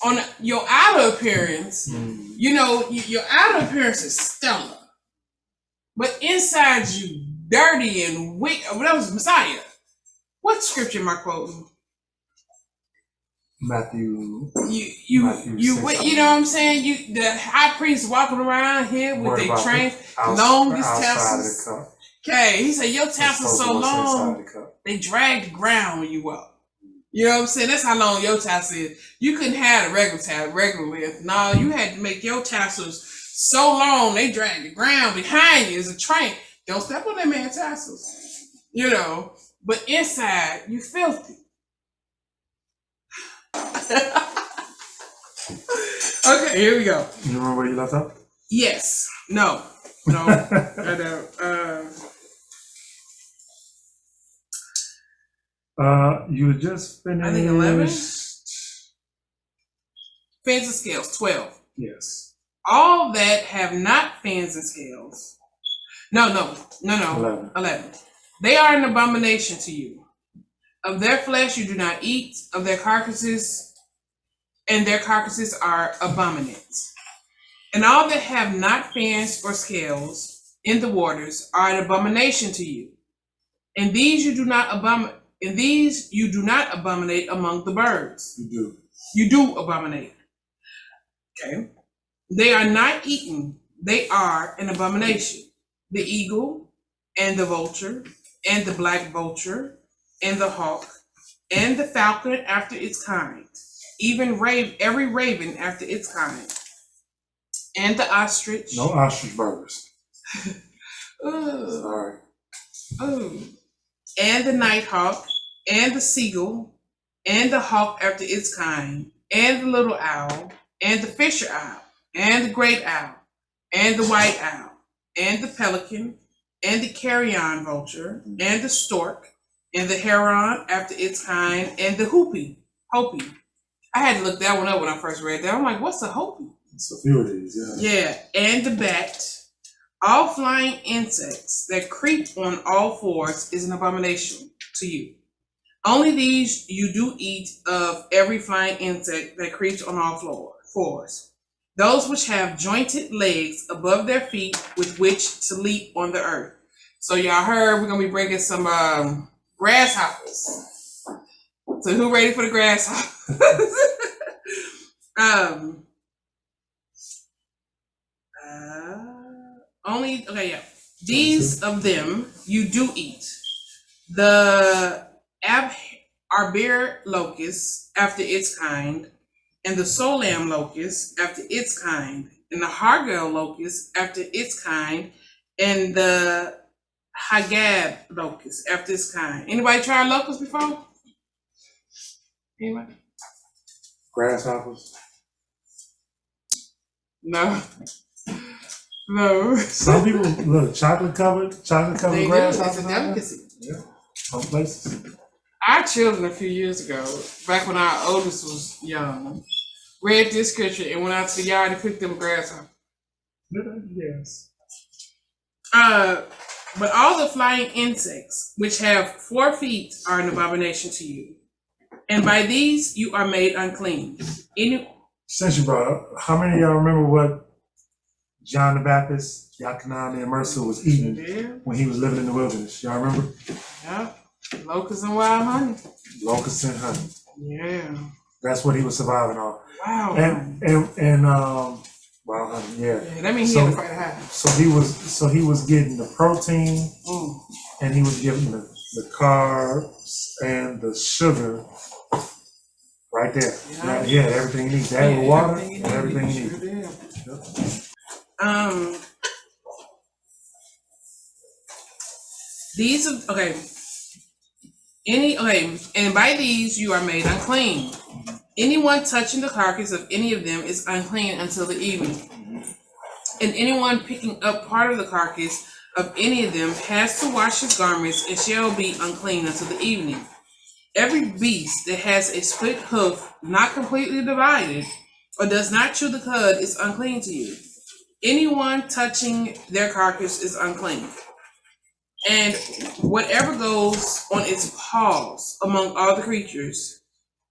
on your outer appearance, your outer appearance is stellar, but inside you dirty and weak. Oh, that was Messiah. What scripture am I quoting? Matthew. You know what I'm saying? The high priest walking around here with their train, longest tassels. Okay, he said your tassels so long they drag the ground when you walk. You know what I'm saying? That's how long your tassel is. You couldn't have a regular length. No, you had to make your tassels so long they drag the ground behind you as a train. Don't step on that man's tassels. But inside you filthy. Okay, here we go. You remember where you left off? Yes. No. I don't. You just finished. I think 11. Fins and scales, 12. Yes. All that have not fins and scales. No. 11. They are an abomination to you. Of their flesh you do not eat, of their carcasses, and their carcasses are abominants. And all that have not fins or scales in the waters are an abomination to you. And these you do not abominate among the birds. You do abominate. Okay. They are not eaten. They are an abomination. The eagle and the vulture and the black vulture and the hawk and the falcon after its kind, even every raven after its kind, and the ostrich. No ostrich burgers. Sorry. And the nighthawk, and the seagull, and the hawk after its kind, and the little owl, and the fisher owl, and the great owl, and the white owl, and the pelican, and the carrion vulture, and the stork, and the heron after its kind, and the hopi. I had to look that one up when I first read that. I'm like, what's a hopi? It's a few of these, yeah. Yeah, and the bat. All flying insects that creep on all fours is an abomination to you. Only these you do eat of every flying insect that creeps on all fours. Those which have jointed legs above their feet with which to leap on the earth. So y'all heard we're going to be bringing some grasshoppers. So who ready for the grasshoppers? These of them you do eat. The arbir locust after its kind, and the solam locust after its kind, and the hargel locust after its kind, and the Hagab locust after this kind. Anybody tried locusts before? Anybody? Grasshoppers. No. No. Some people look chocolate covered They do. grasshoppers. It's a delicacy. Yeah, some places. Our children a few years ago, back when our oldest was young, read this scripture and went out to the yard and picked them grasshoppers. Yes. But all the flying insects which have 4 feet are an abomination to you, and by these you are made unclean. Since you brought up, how many of y'all remember what John the Baptist, Yakanami, and Mercer was eating when he was living in the wilderness? Y'all remember? Yeah, locusts and wild honey. Locusts and honey. Yeah. That's what he was surviving on. Wow. And wild honey, yeah. That means he had to fight high. So he was getting the protein, and he was getting the carbs and the sugar right there. Yeah, he had everything he needs. That water and everything he needs. These are and by these you are made unclean. Anyone touching the carcass of any of them is unclean until the evening. And anyone picking up part of the carcass of any of them has to wash his garments and shall be unclean until the evening. Every beast that has a split hoof, not completely divided, or does not chew the cud is unclean to you. Anyone touching their carcass is unclean. And whatever goes on its paws among all the creatures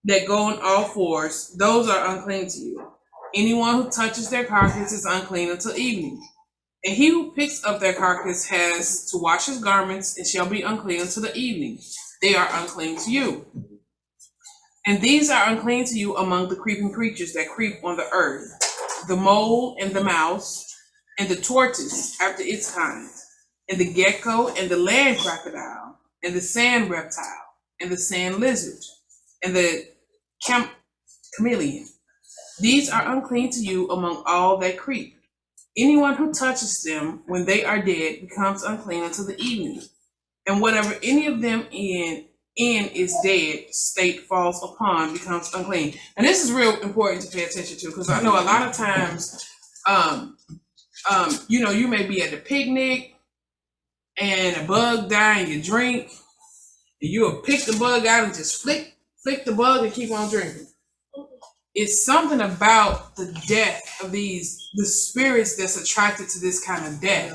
that go on all fours, those are unclean to you. Anyone who touches their carcass is unclean until evening. And he who picks up their carcass has to wash his garments and shall be unclean until the evening. They are unclean to you. And these are unclean to you among the creeping creatures that creep on the earth, the mole and the mouse, and the tortoise after its kind, and the gecko and the land crocodile, and the sand reptile, and the sand lizard, and the chameleon. These are unclean to you among all that creep. Anyone who touches them when they are dead becomes unclean until the evening. And whatever any of them in is dead state falls upon becomes unclean. And this is real important to pay attention to, because I know a lot of times, you may be at a picnic and a bug die in your drink, and you'll pick the bug out and just flick the bug and keep on drinking. It's something about the death of the spirits that's attracted to this kind of death.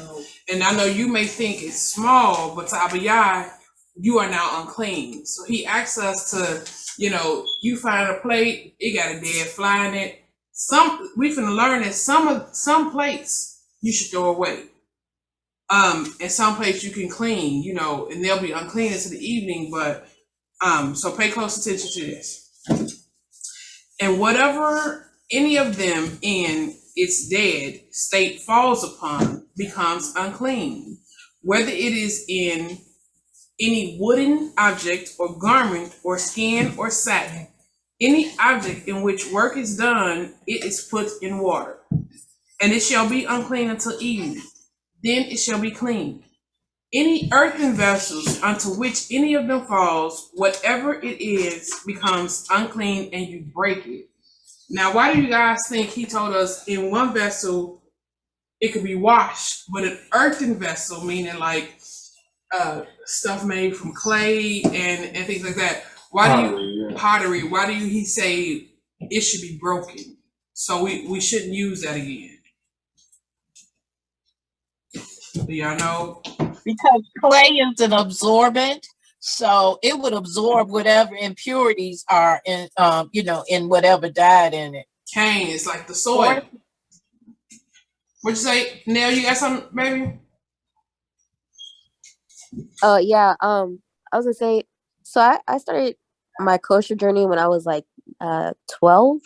And I know you may think it's small, but to Abiyah, you are now unclean. So he asks us to, you find a plate, it got a dead fly in it. We finna learn that some plates you should throw away. And some plates you can clean, and they'll be unclean until the evening, but so pay close attention to this. And whatever any of them in its dead state falls upon becomes unclean, whether it is in any wooden object or garment or skin or satin. Any object in which work is done, it is put in water, and it shall be unclean until evening. Then it shall be clean. Any earthen vessels unto which any of them falls, whatever it is, becomes unclean, and you break it. Now, why do you guys think he told us in one vessel it could be washed, but an earthen vessel, meaning like stuff made from clay and things like that? Pottery? Why do he say it should be broken? So we shouldn't use that again. Do y'all know? Because clay is an absorbent, so it would absorb whatever impurities are in, in whatever died in it. Cane is like the soil. What'd you say, Nell? You got something, baby? Yeah. I was gonna say. So I started my kosher journey when I was like 12.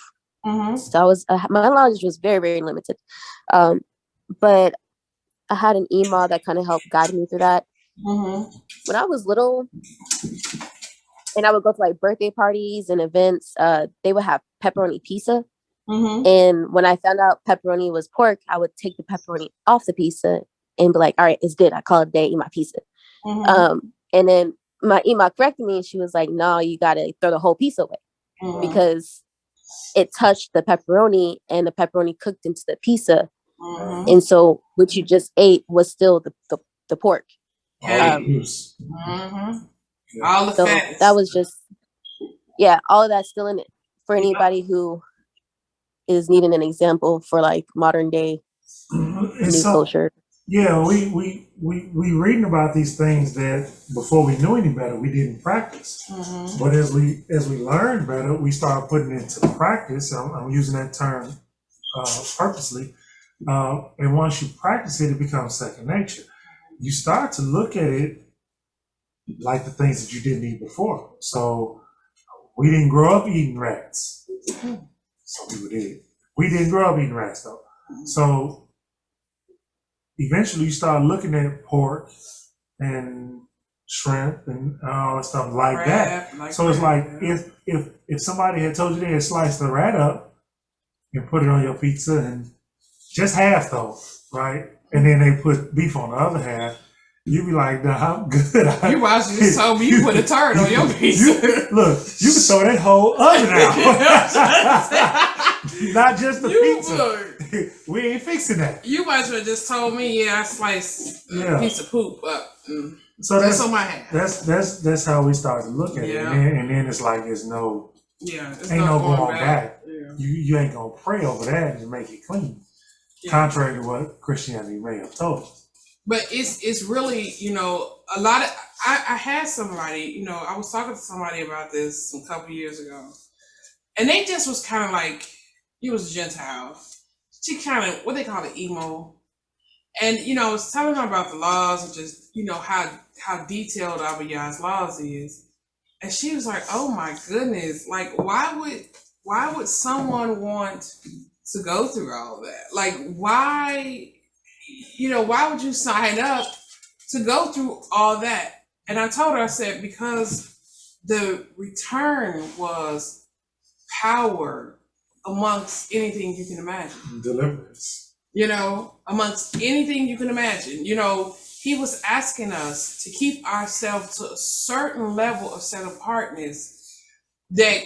Mm-hmm. So I was my knowledge was very, very limited. But I had an email that kind of helped guide me through that. Mm-hmm. When I was little, and I would go to like birthday parties and events, they would have pepperoni pizza. Mm-hmm. And when I found out pepperoni was pork, I would take the pepperoni off the pizza and be like, all right, it's good. I call it a day, eat my pizza. And then my ima corrected me, and she was like, no, you gotta throw the whole piece away because it touched the pepperoni, and the pepperoni cooked into the pizza. And so what you just ate was still the pork. All the so fats. that was just, all of that's still in it for anybody who is needing an example for like modern day new culture. Yeah, we reading about these things that before we knew any better, we didn't practice. But as we learned better, we started putting it into practice. I'm using that term purposely. And once you practice it, it becomes second nature. You start to look at it like the things that you didn't eat before. So we didn't grow up eating rats. Some people did. We didn't grow up eating rats though. So eventually you start looking at pork and shrimp and all that stuff like that. So it's like if somebody had told you they had sliced the rat up and put it on your pizza, and just half though, right? And then they put beef on the other half, you'd be like, nah, I'm good. You might have just told me you put a turd on your pizza. Look, you can throw that whole oven out. Not just the pizza. We ain't fixing that. You might as well just told me, I sliced a piece of poop up. So that's on my hand. That's how we start to look at it. And then it's like there's no ain't no going back. You ain't gonna pray over that and make it clean. Contrary to what Christianity may have told us. But it's really, a lot of, I had somebody, I was talking to somebody about this a couple years ago, and they just was kind of like, he was a Gentile. She kind of, what they call it, emo. And, I was telling her about the laws and just, how detailed Abba Yah's laws is. And she was like, oh my goodness, like, why would someone want to go through all of that? Like, why would you sign up to go through all that? And I told her, I said, because the return was power amongst anything you can imagine. Deliverance. Amongst anything you can imagine. He was asking us to keep ourselves to a certain level of set apartness that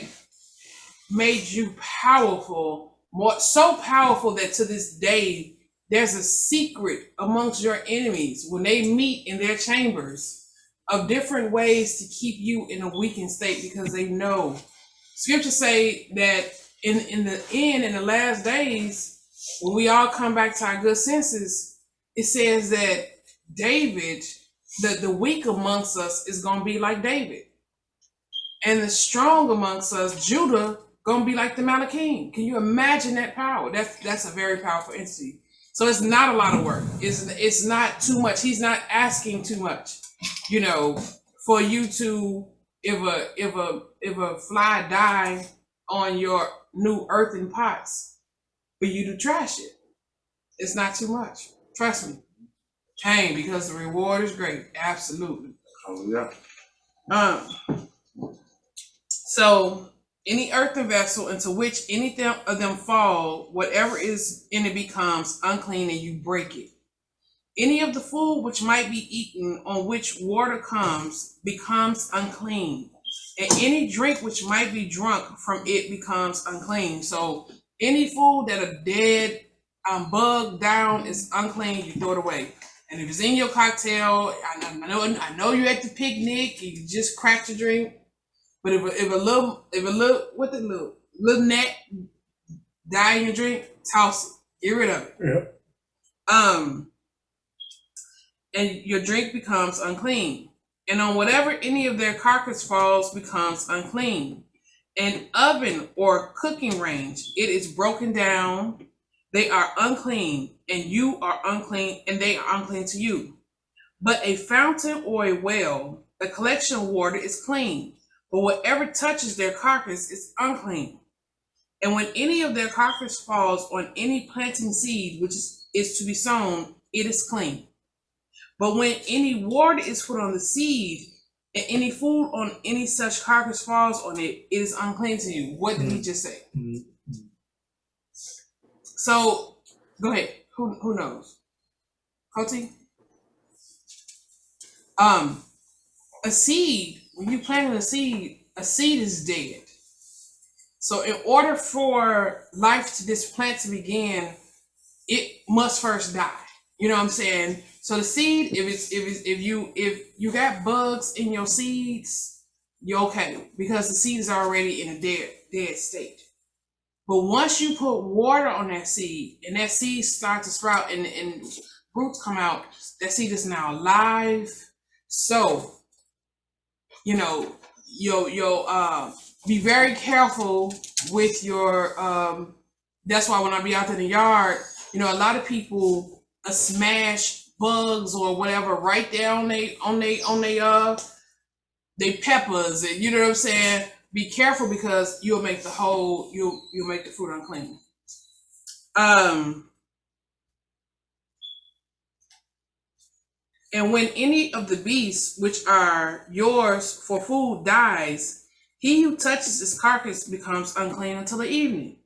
made you powerful, so powerful that to this day, there's a secret amongst your enemies when they meet in their chambers of different ways to keep you in a weakened state, because they know. Scriptures say that in the end, in the last days, when we all come back to our good senses, it says that David, the weak amongst us is going to be like David. And the strong amongst us, Judah, going to be like the Malachim. Can you imagine that power? That's a very powerful entity. So it's not a lot of work. It's not too much. He's not asking too much, for you to, if a fly die on your new earthen pots, for you to trash it. It's not too much. Trust me. Cain, because the reward is great. Absolutely. Oh yeah. So any earthen vessel into which any of them fall, whatever is in it becomes unclean, and you break it. Any of the food which might be eaten on which water comes becomes unclean, and any drink which might be drunk from it becomes unclean. So any food that a dead bug down is unclean, you throw it away. And if it's in your cocktail, I know you're at the picnic, you just cracked your drink. But if a little net die in your drink, toss it. Get rid of it. Yeah. And your drink becomes unclean. And on whatever any of their carcass falls becomes unclean. An oven or cooking range, it is broken down. They are unclean, and you are unclean, and they are unclean to you. But a fountain or a well, the collection of water is clean. But whatever touches their carcass is unclean. And when any of their carcass falls on any planting seed which is to be sown, it is clean. But when any water is put on the seed, and any food on any such carcass falls on it, it is unclean to you. What did he just say? So, go ahead. Who knows? Cody? A seed, when you plant a seed is dead. So in order for life to this plant to begin, it must first die. You know what I'm saying? So the seed, if you got bugs in your seeds, you're okay because the seed is already in a dead state. But once you put water on that seed and that seed starts to sprout and roots come out, that seed is now alive. So, you know, you'll be very careful with your that's why when I be out in the yard, you know, a lot of people smash bugs or whatever right there on they peppers, and you know what I'm saying? Be careful because you'll make the you'll make the fruit unclean. And when any of the beasts which are yours for food dies, he who touches its carcass becomes unclean until the evening.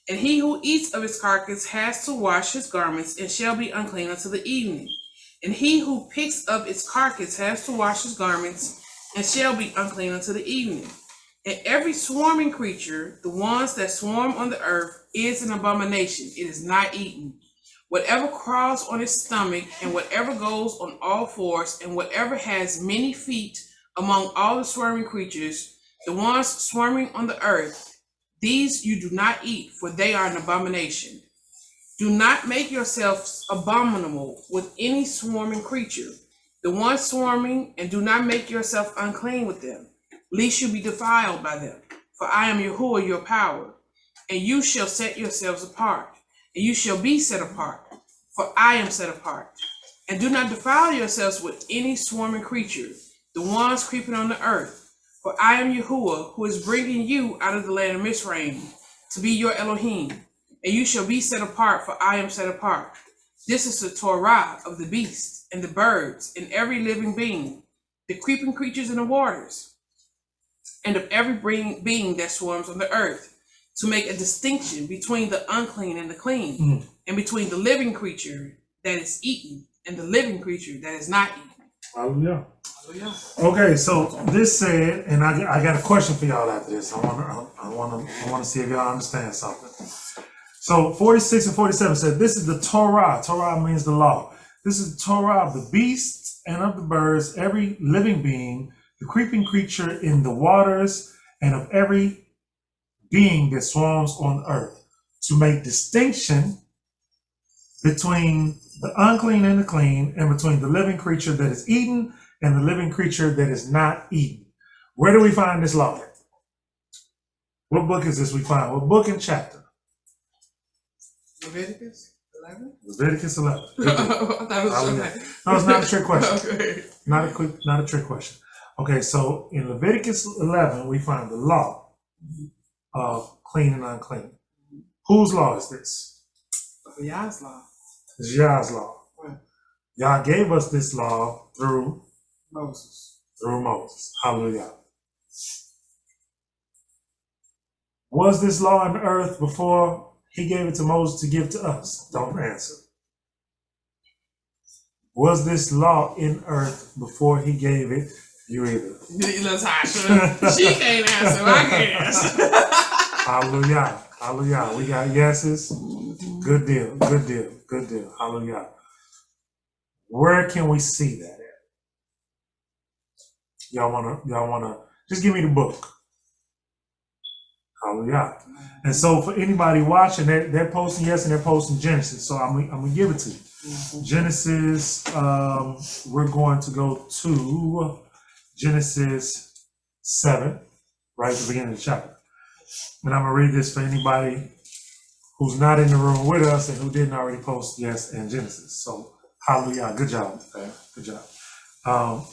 And he who eats of its carcass has to wash his garments and shall be unclean until the evening. And he who picks up its carcass has to wash his garments and shall be unclean until the evening. And every swarming creature, the ones that swarm on the earth, is an abomination. It is not eaten. Whatever crawls on its stomach, and whatever goes on all fours, and whatever has many feet among all the swarming creatures, the ones swarming on the earth, these you do not eat, for they are an abomination. Do not make yourselves abominable with any swarming creature, the ones swarming, and do not make yourself unclean with them, lest you be defiled by them. For I am Yahuwah, your power, and you shall set yourselves apart. And you shall be set apart, for I am set apart. And do not defile yourselves with any swarming creature, the ones creeping on the earth. For I am Yahuwah, who is bringing you out of the land of Mizraim, to be your Elohim. And you shall be set apart, for I am set apart. This is the Torah of the beasts, and the birds, and every living being, the creeping creatures in the waters, and of every being that swarms on the earth, to make a distinction between the unclean and the clean, and between the living creature that is eaten and the living creature that is not eaten. Hallelujah. Okay, so this said, and I got a question for y'all after this. I want to see if y'all understand something. So 46 and 47 said, this is the Torah. Torah means the law. This is the Torah of the beasts and of the birds, every living being, the creeping creature in the waters, and of every being that swarms on earth, to make distinction between the unclean and the clean, and between the living creature that is eaten and the living creature that is not eaten. Where do we find this law? What book is this we find? What book and chapter? Leviticus 11? Leviticus 11. I thought it was okay. No, it's not a trick question. Okay. Not a trick question. Okay, so in Leviticus 11, we find the law of clean and unclean. Whose law is this? Yah's law. It's Yah's law. Right. Yah gave us this law through Moses. Hallelujah. Was this law on the earth before he gave it to Moses to give to us? Don't answer. Was this law in earth before he gave it? You either. Latasha. She can't answer. I can't answer. Hallelujah. Hallelujah. We got yeses. Good deal. Good deal. Good deal. Hallelujah. Where can we see that at? Y'all wanna just give me the book. Hallelujah. And so for anybody watching, they're posting yes and they're posting Genesis. So I'm gonna give it to you. Genesis, we're going to go to Genesis 7, right at the beginning of the chapter. And I'm gonna read this for anybody who's not in the room with us and who didn't already post yes and Genesis. So hallelujah, good job, man. Good job.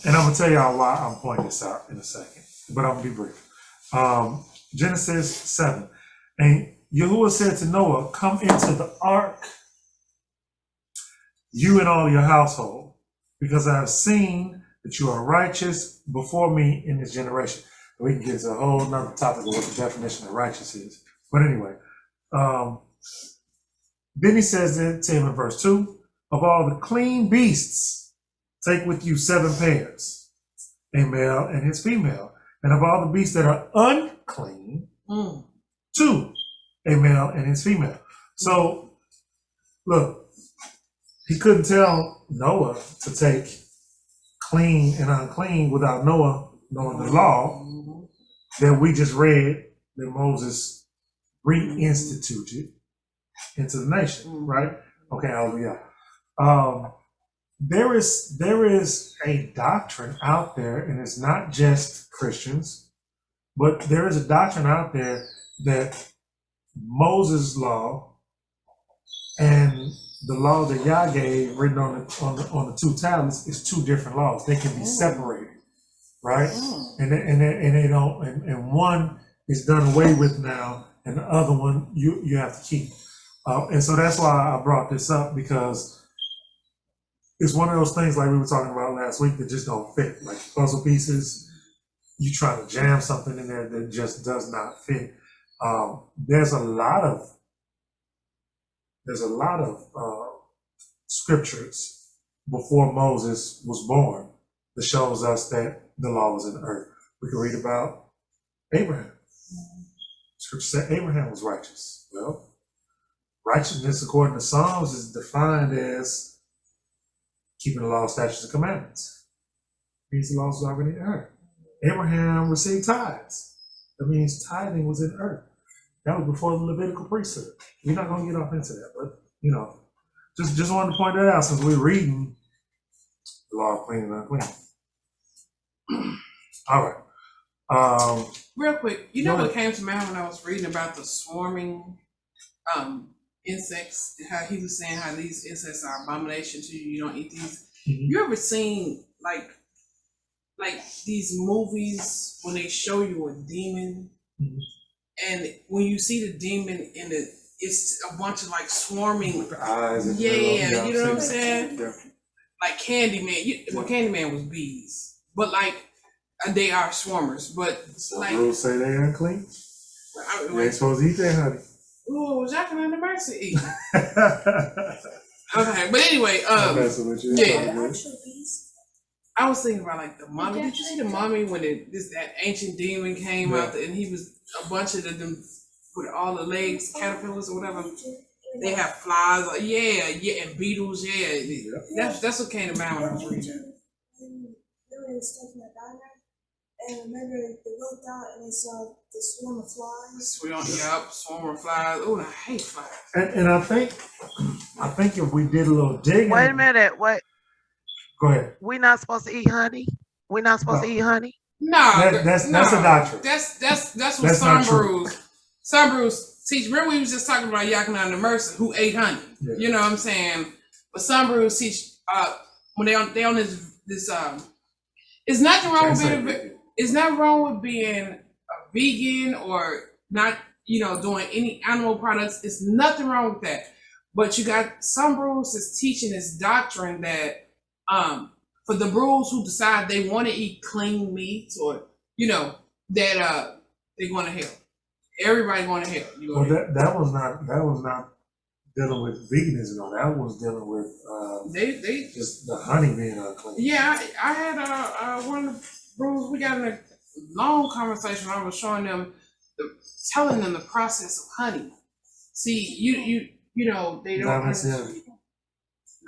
And I'm gonna tell y'all why I'm pointing this out in a second, but I'm gonna be brief. Genesis 7. And Yahuwah said to Noah, come into the ark, you and all your household, because I have seen that you are righteous before me in this generation. We can get to a whole nother topic of what the definition of righteous is. But anyway, then he says to him in verse 2, of all the clean beasts, take with you 7 pairs, a male and his female. And of all the beasts that are unclean, 2, a male and his female. So, look, he couldn't tell Noah to take clean and unclean without Noah knowing the law that we just read that Moses reinstituted into the nation, right? Okay, hallelujah. There is a doctrine out there, and it's not just Christians, but there is a doctrine out there that Moses' law and the law that Yah gave, written on the 2 tablets, is 2 different laws. They can be separated, right? And they don't. And one is done away with now, and the other one you have to keep. And so that's why I brought this up, because it's one of those things like we were talking about last week that just don't fit. Like puzzle pieces, you try to jam something in there that just does not fit. There's a lot of scriptures before Moses was born that shows us that the law was in the earth. We can read about Abraham. Scripture said Abraham was righteous. Well, righteousness according to Psalms is defined as keeping the law, statutes, and commandments. Means the law was already in the earth. Abraham received tithes. That means tithing was in the earth. That was before the Levitical priesthood. We're not going to get off into that, but just wanted to point that out since we're reading the law of clean and unclean. All right. Real quick, what came to mind when I was reading about the swarming insects? How he was saying how these insects are abomination to you. You don't eat these. You ever seen like these movies when they show you a demon, and when you see the demon it's a bunch of like swarming eyes. And you know what I'm saying? Yeah. Like Candyman. Candyman was bees, but like they are swarmers. But like rules say they unclean. You ain't supposed to eat that honey. Oh, Jack and the Mercy. Okay, but anyway, I was thinking about like the mummy. Did you see the mummy when that ancient demon came out and he was a bunch of them with all the legs, caterpillars or whatever? They have flies, and beetles. That's what came to mind when I was reading. And remember, they looked out and they saw the swarm of flies. Swarm of flies. Oh, I hate flies. And I think if we did a little digging. Wait a minute. What? Go ahead. We're not supposed to eat honey. We're not supposed to eat honey. No, that's a doctrine. That's what some brews teach. Remember, we was just talking about Yakina and the Mercer who ate honey. Yeah. You know what I'm saying? But some brews teach when they on this. It's nothing wrong with being. It's not wrong with being a vegan or not, doing any animal products. It's nothing wrong with that. But you got some brews that's teaching this doctrine that for the brews who decide they want to eat clean meats or, that they're going to hell. Everybody going to hell. Well, that was not dealing with veganism. No, that was dealing with they just the honey being unclean. Yeah, I had one of the brews. We got in a long conversation. I was showing them, telling them the process of honey. See, they don't.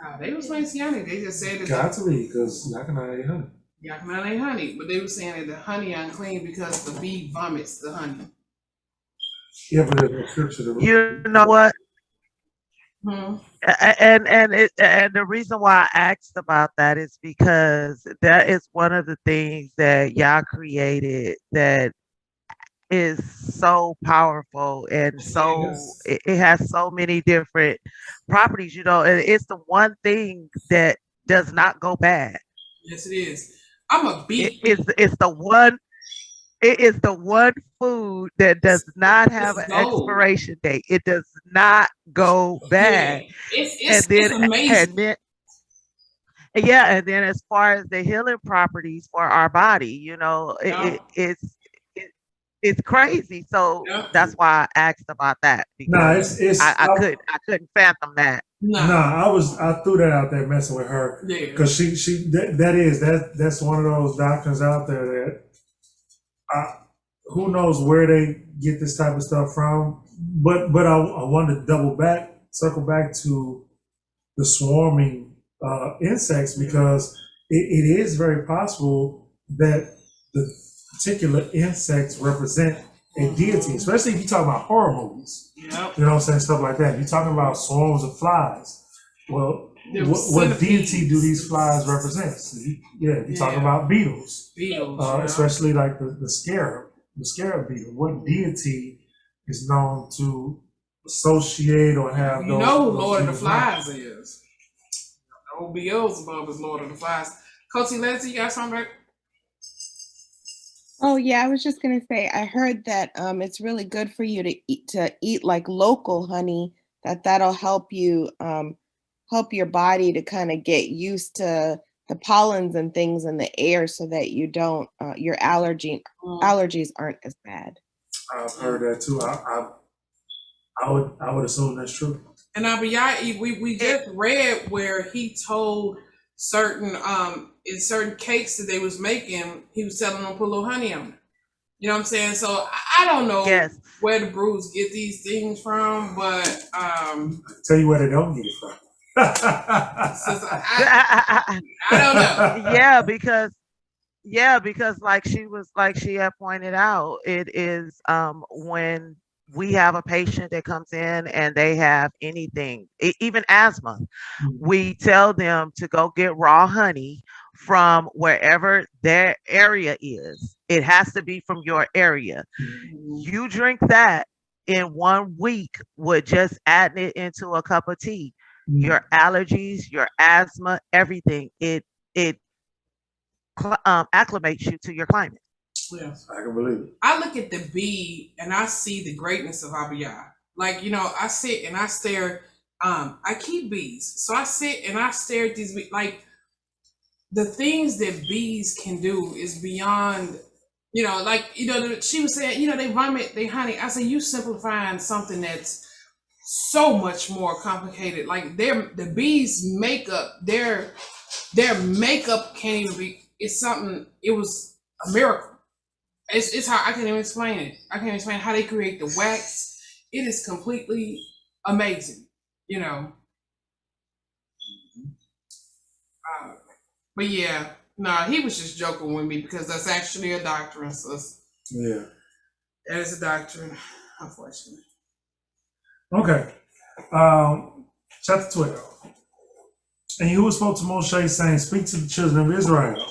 No, they was messianic. They just said that. Got to be, because Yakina ain't honey. Yakina ain't honey, but they were saying that the honey unclean because the bee vomits the honey. Yeah, but there's no scripture. You know what? And the reason why I asked about that is because that is one of the things that Yah created that is so powerful and so it has so many different properties, and it's the one thing that does not go bad. Yes, it is. I'm a bee. It's the one. It is the one food that does not have an expiration date. It does not go bad. Yeah. It's amazing. And then as far as the healing properties for our body, it's crazy. So that's why I asked about that Nah, because it's I couldn't fathom that. Nah, I threw that out there messing with her because that's one of those doctrines out there that who knows where they get this type of stuff from. But I wanted to circle back to the swarming insects because it is very possible that the particular insects represent a deity, especially if you talk about horror movies. You know what I'm saying? Stuff like that. If you're talking about swarms of flies, well, what deity do these flies represent? So if you're talking about beetles, especially like the scarab beetle. What deity is known to associate or have You those? know who Lord of the Flies is. Old Beelzebub is Lord of the Flies. Coach Leslie, you got something back? Oh yeah, I was just gonna say I heard that it's really good for you to eat like local honey, that'll help you help your body to kind of get used to the pollens and things in the air so that you don't your allergies aren't as bad. I've heard that too. I would assume that's true. And we just read where he told certain in certain cakes that they was making, he was telling them to put a little honey on it. You know what I'm saying? So I don't know where the brews get these things from, but I'll tell you where they don't get it from. I don't know. because like she had pointed out, it is when we have a patient that comes in and they have anything, even asthma, we tell them to go get raw honey from wherever their area is. It has to be from your area. You drink that in 1 week with just adding it into a cup of tea. Your allergies, your asthma, everything, it acclimates you to your climate. Yes, I can believe it. I look at the bee and I see the greatness of Abiyah. Like, I sit and I stare. I keep bees, so I sit and I stare at these bees. Like, the things that bees can do is beyond. She was saying, they vomit, they honey. I say, you simplifying something that's so much more complicated. Like the bees' makeup, their makeup can't even be. It's something. It was a miracle. It's how I can't even explain it. I can't explain how they create the wax. It is completely amazing, But yeah, he was just joking with me because that's actually a doctrine. So yeah, that is a doctrine, unfortunately. Okay, chapter 12. And Yahuwah spoke to Moshe, saying, "Speak to the children of Israel,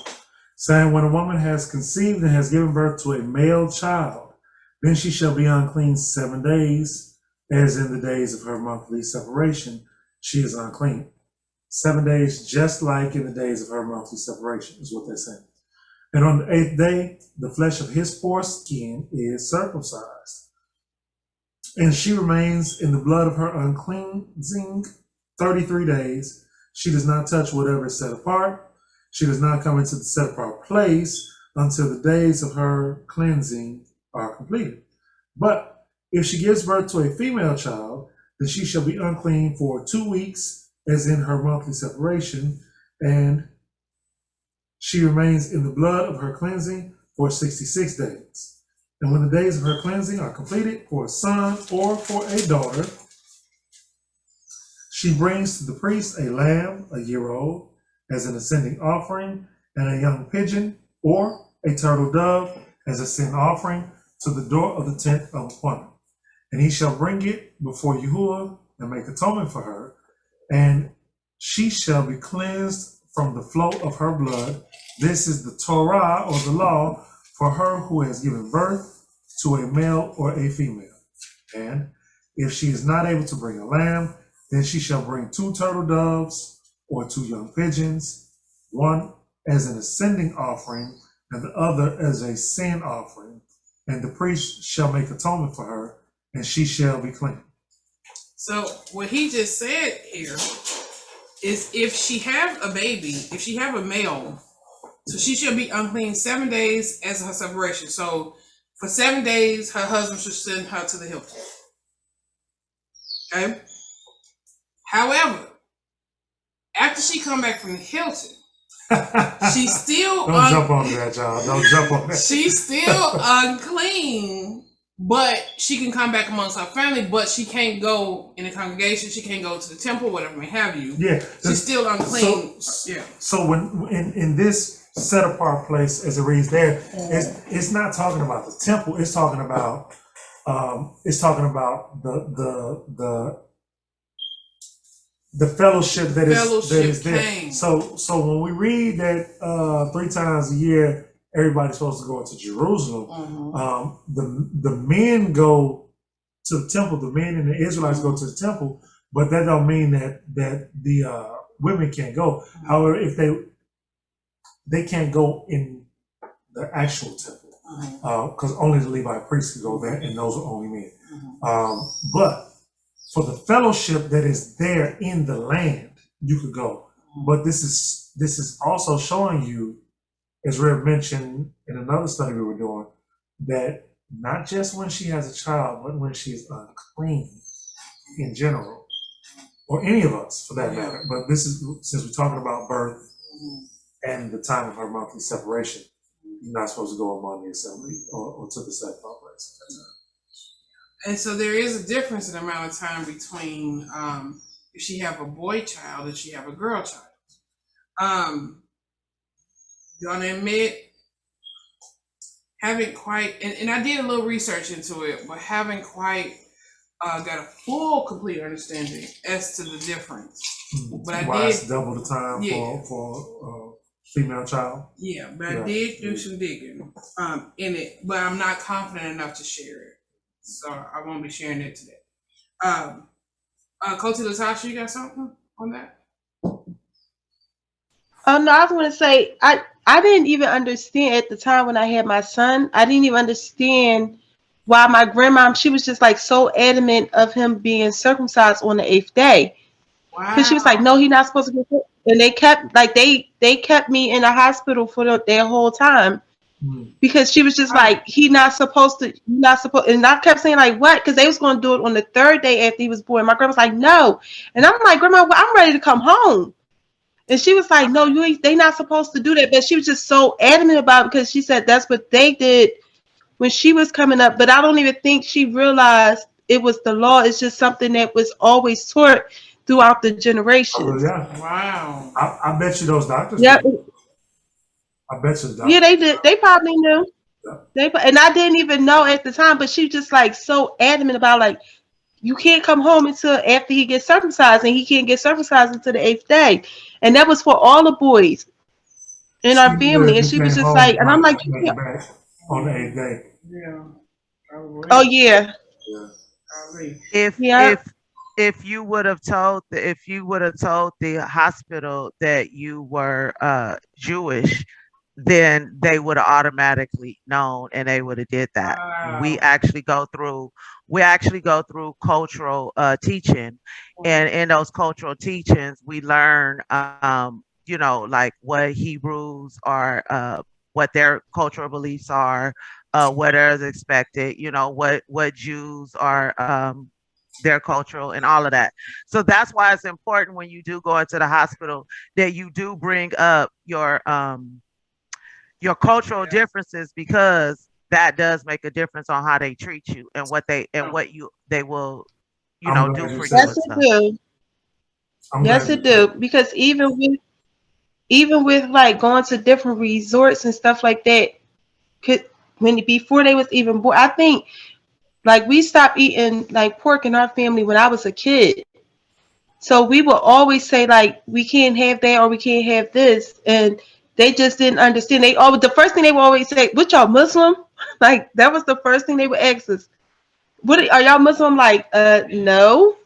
saying, when a woman has conceived and has given birth to a male child, then she shall be unclean 7 days, as in the days of her monthly separation, she is unclean." 7 days, just like in the days of her monthly separation, is what they're saying. And on the 8th day, the flesh of his foreskin is circumcised. And she remains in the blood of her uncleansing 33 days. She does not touch whatever is set apart. She does not come into the set apart place until the days of her cleansing are completed. But if she gives birth to a female child, then she shall be unclean for 2 weeks, as in her monthly separation, and she remains in the blood of her cleansing for 66 days. And when the days of her cleansing are completed for a son or for a daughter, she brings to the priest a lamb, a year old, as an ascending offering, and a young pigeon or a turtle dove as a sin offering to the door of the tent of appointment. And he shall bring it before Yahuwah and make atonement for her, and she shall be cleansed from the flow of her blood. This is the Torah, or the law, for her who has given birth to a male or a female. And if she is not able to bring a lamb, then she shall bring 2 turtle doves or 2 young pigeons, one as an ascending offering and the other as a sin offering. And the priest shall make atonement for her, and she shall be clean. So what he just said here is, if she have a baby, if she have a male, so she shall be unclean 7 days as her separation. So For 7 days, her husband should send her to the Hilton. Okay? However, after she come back from the Hilton, she's still Don't jump on that, y'all. Don't jump on that. She's still unclean, but she can come back amongst her family, but she can't go in the congregation. She can't go to the temple, whatever may have you. Yeah. She's still unclean. So when in this set apart place, as it reads there, it's not talking about the temple. It's talking about the fellowship that is there. So when we read that 3 times a year everybody's supposed to go into Jerusalem, the men go to the temple. The men and the Israelites go to the temple, but that don't mean that the women can't go. However, if they can't go in the actual temple, because only the Levite priests can go there, and those are only men. But for the fellowship that is there in the land, you could go. But this is also showing you, as Rev mentioned in another study we were doing, that not just when she has a child, but when she's unclean in general, or any of us for that matter. But this is, since we're talking about birth and the time of her monthly separation, you're not supposed to go among the assembly or to the set place at that time. And so there is a difference in the amount of time between if she have a boy child and she have a girl child. Gonna admit, haven't quite, and I did a little research into it, but haven't quite got a full, complete understanding as to the difference. But Why I did it's double the time for female child? Yeah, but I did do some digging in it, but I'm not confident enough to share it. So I won't be sharing it today. Coach Latasha, you got something on that? Oh no, I was going to say I didn't even understand at the time when I had my son. I didn't even understand why my grandma, she was just like so adamant of him being circumcised on the 8th day. Because she was like, no, he's not supposed to be. And they kept like they kept me in the hospital for their whole time. Because she was just like, he's not supposed to, and I kept saying like, what? Because they was going to do it on the 3rd day after he was born. My grandma was like, no. And I'm like, Grandma, well, I'm ready to come home. And she was like, no, they not supposed to do that. But she was just so adamant about it because she said that's what they did when she was coming up. But I don't even think she realized it was the law. It's just something that was always taught throughout the generations. Oh, yeah. Wow. I bet you those doctors. Yeah. I bet you the doctors. Yeah, they did. They probably knew. Yeah. And I didn't even know at the time, but she was just like so adamant about like, you can't come home until after he gets circumcised, and he can't get circumcised until the 8th day. And that was for all the boys in our family. And she was just like, and I'm like, on the 8th day. Yeah. Oh yeah. If you would have told the hospital that you were Jewish, then they would have automatically known and they would have did that. Wow. We actually go through cultural teaching, and in those cultural teachings we learn like what Hebrews are, what their cultural beliefs are, what is expected, what Jews are, their cultural and all of that. So that's why it's important when you do go into the hospital that you do bring up your cultural differences, because that does make a difference on how they treat you and what they will do for you. Yes, it do. Yes, it do. Because even with like going to different resorts and stuff like that, before they was even born, I think like we stopped eating like pork in our family when I was a kid. So we would always say like, we can't have that or we can't have this, and they just didn't understand. The first thing they would always say, "What, y'all Muslim?" Like that was the first thing they would ask us. "What, are y'all Muslim?" Like, no.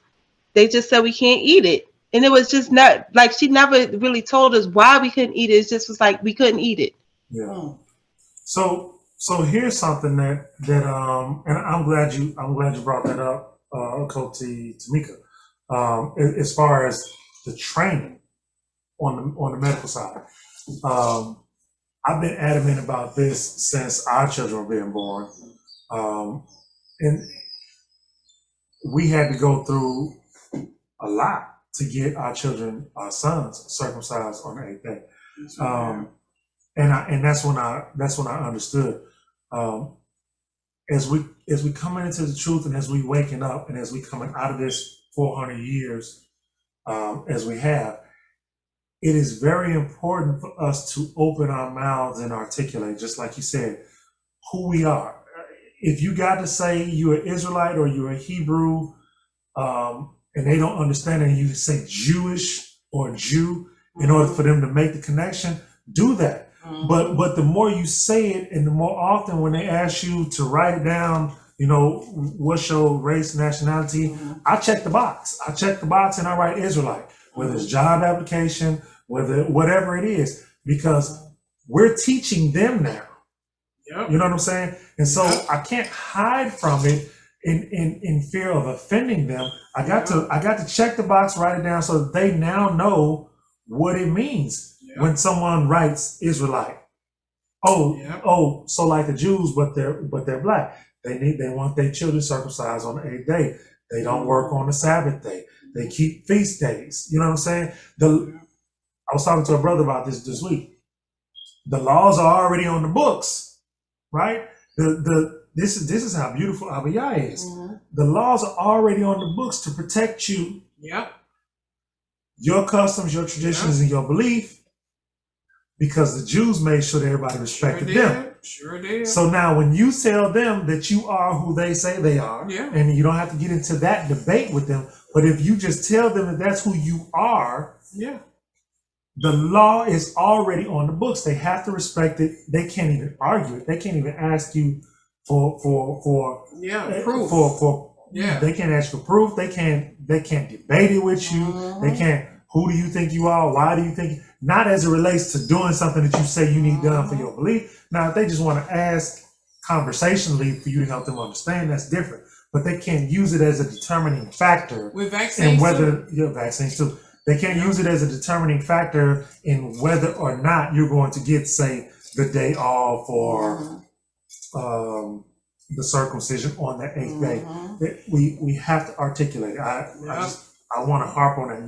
They just said we can't eat it, and it was just not like she never really told us why we couldn't eat it. It just was like we couldn't eat it. Yeah. So here's something that and I'm glad you brought that up, Coach Tamika. As far as the training on the medical side, I've been adamant about this since our children were being born. And we had to go through a lot to get our children, our sons, circumcised on the 8th day. And that's when I understood. As we coming into the truth, and as we waking up, and as we coming out of this 400 years, as we have, it is very important for us to open our mouths and articulate, just like you said, who we are. If you got to say you're an Israelite or you're a Hebrew, and they don't understand it, and you say Jewish or Jew in order for them to make the connection, do that. But the more you say it, and the more often when they ask you to write it down, what's your race, nationality, I check the box. I check the box and I write Israelite, whether it's job application, whatever it is, because we're teaching them now. Yep. You know what I'm saying? And so I can't hide from it in fear of offending them. I got to check the box, write it down, so that they now know what it means when someone writes Israelite. Oh, so like the Jews, but they're black. They want their children circumcised on the 8th day. They don't work on the Sabbath day. They keep feast days. You know what I'm saying? I was talking to a brother about this week. The laws are already on the books, right? This is how beautiful Abiyah is. The laws are already on the books to protect you. Yep. Your customs, your traditions, and your belief, because the Jews made sure that everybody respected them. Sure did. So now when you tell them that you are who they say they are, and you don't have to get into that debate with them, but if you just tell them that that's who you are, the law is already on the books. They have to respect it. They can't even argue it. They can't even ask you for proof. They can't ask for proof. They can't debate it with you. They can't. Who do you think you are? Why do you think? Not as it relates to doing something that you say you need done for your belief. Now, if they just want to ask conversationally for you to help them understand, that's different. But they can't use it as a determining factor with vaccines. And whether vaccines too. They can't use it as a determining factor in whether or not you're going to get, say, the day off or the circumcision on the 8th day. We have to articulate it. I want to harp on that.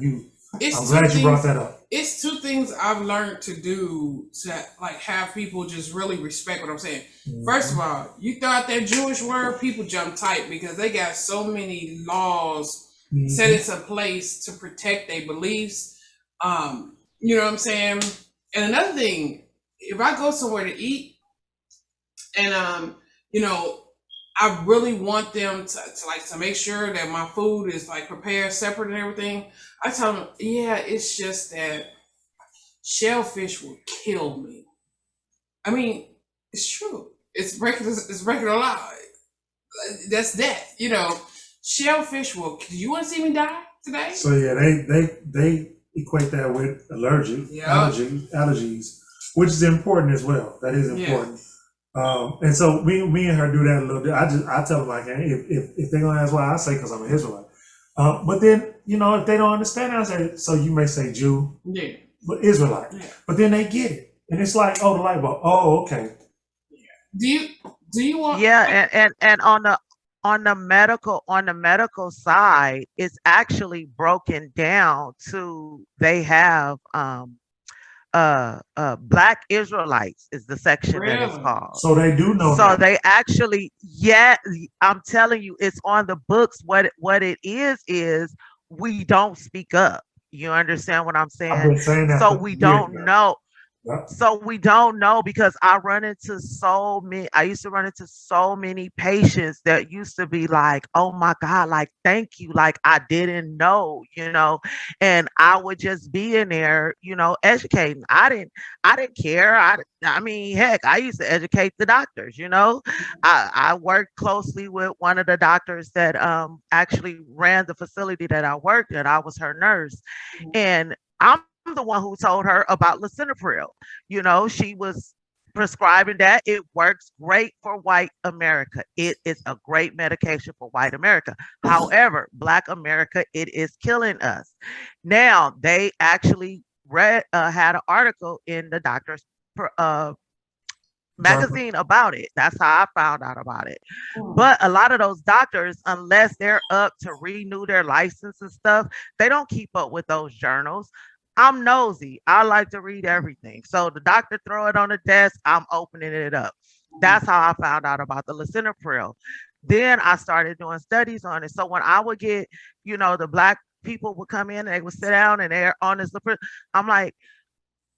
I'm glad you brought that up. It's two things I've learned to do to like have people just really respect what I'm saying. First of all, you throw out that Jewish word, people jump tight because they got so many laws set into place to protect their beliefs. You know what I'm saying? And another thing, if I go somewhere to eat and I really want them to make sure that my food is like prepared separate and everything. I tell them, it's just that shellfish will kill me. I mean, it's true. It's regular law. That's death. Shellfish will. Do you want to see me die today? So they equate that with allergies, which is important as well. That is important. And so me and her do that a little bit. I tell them like, if they're gonna ask why, I say because I'm an Israelite. But then if they don't understand, I say, so you may say Jew, but Israelite. But then they get it, and it's like, the light bulb. Oh, okay. Do you want? And on the medical side, it's actually broken down to they have Black Israelites is the section that it's called. So they do know. So they actually, I'm telling you, it's on the books. What it is we don't speak up. You understand what I'm saying? I've been saying that so we don't know. So we don't know because I used to run into so many patients that used to be like, oh my God, like, thank you. Like, I didn't know, and I would just be in there, educating. I didn't care. I mean, heck, I used to educate the doctors, I worked closely with one of the doctors that actually ran the facility that I worked at. I was her nurse. And I'm the one who told her about lisinopril. She was prescribing that. It works great for white America. It is a great medication for white America. However, Black America, it is killing us. Now, they actually had an article in the doctor's magazine about it. That's how I found out about it. But a lot of those doctors, unless they're up to renew their license and stuff, they don't keep up with those journals. I'm nosy. I like to read everything. So the doctor throw it on the desk, I'm opening it up. That's how I found out about the lisinopril. Then I started doing studies on it. So when I would get, the black people would come in and they would sit down and they're on this, I'm like,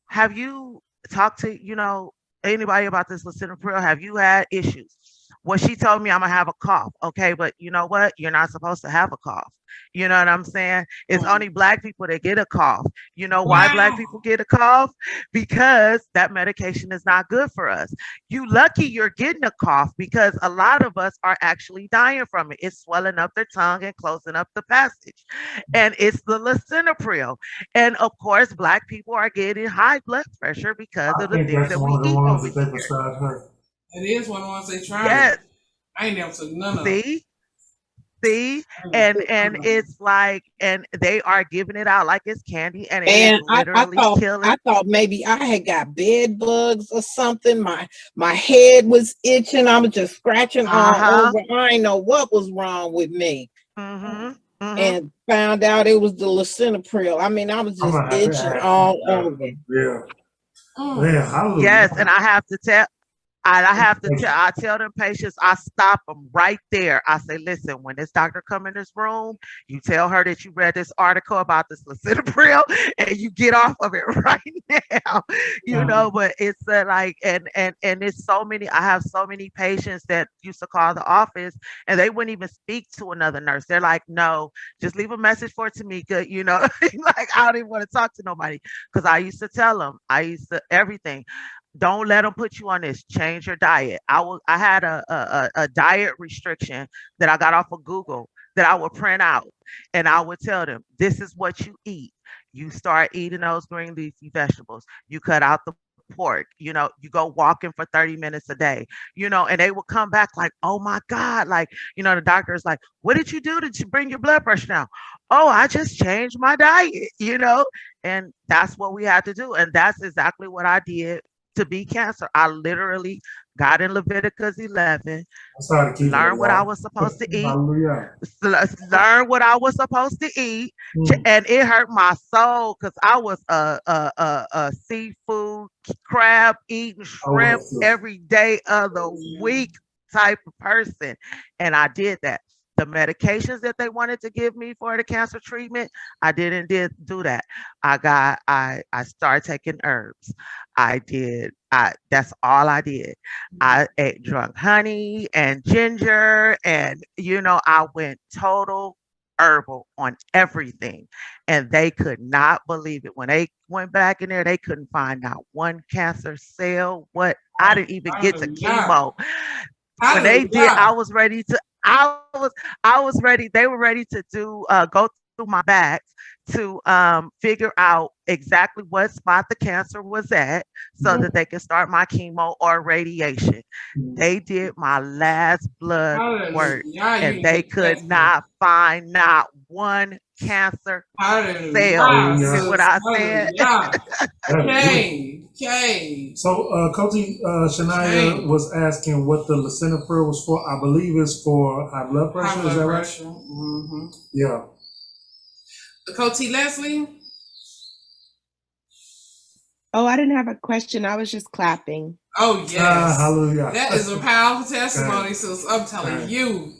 have you talked to, anybody about this lisinopril? Have you had issues? Well, she told me I'm gonna have a cough. Okay, but you know what? You're not supposed to have a cough. You know what I'm saying? It's only black people that get a cough. You know why black people get a cough? Because that medication is not good for us. You lucky you're getting a cough because a lot of us are actually dying from it. It's swelling up their tongue and closing up the passage. And it's the lisinopril. And of course, black people are getting high blood pressure because of the things that we eat over here. It is one of the ones they tried. Yes. I ain't never took none of them. See, and it's like, and they are giving it out like it's candy, and And it's literally killing. I thought maybe I had got bed bugs or something. My head was itching. I was just scratching all over. I didn't know what was wrong with me. And found out it was the lisinopril. I mean, I was just itching all over. Yeah. Yes, and I tell them patients, I stop them right there. I say, listen, when this doctor come in this room, you tell her that you read this article about this lisinopril and you get off of it right now, but it's like, and it's so many, I have so many patients that used to call the office and they wouldn't even speak to another nurse. They're like, no, just leave a message for Tamika, like I don't even want to talk to nobody. Cause I used to tell them, everything. Don't let them put you on this. Change your diet. I had a diet restriction that I got off of Google that I would print out, and I would tell them, this is what you eat. You start eating those green leafy vegetables. You cut out the pork. You go walking for 30 minutes a day. And they will come back like, oh my God, like, the doctor is like, what did you do to bring your blood pressure down? Oh, I just changed my diet. And that's what we had to do, and that's exactly what I did. To beat cancer, I literally got in Leviticus 11, learned what I was supposed to eat, learn what I was supposed to eat, and it hurt my soul because I was a seafood, crab eating, shrimp every day of the week type of person, and I did that. The medications that they wanted to give me for the cancer treatment, I didn't do that. I started taking herbs. That's all I did. I drank honey and ginger and, I went total herbal on everything. And they could not believe it. When they went back in there, they couldn't find not one cancer cell. I didn't even get to chemo. When they did, I was ready to, I was ready. They were ready to go through my back to figure out exactly what spot the cancer was at so that they could start my chemo or radiation. They did my last blood work and they could not find not one cancer cell. See what I said? Okay. So, Coty, Shania was asking what the lisinopril was for. I believe it's for high blood pressure. Is that right? Mm-hmm. Yeah. Coty Leslie? Oh, I didn't have a question. I was just clapping. Oh, yes. Hallelujah. That is a powerful testimony, sis. I'm telling you.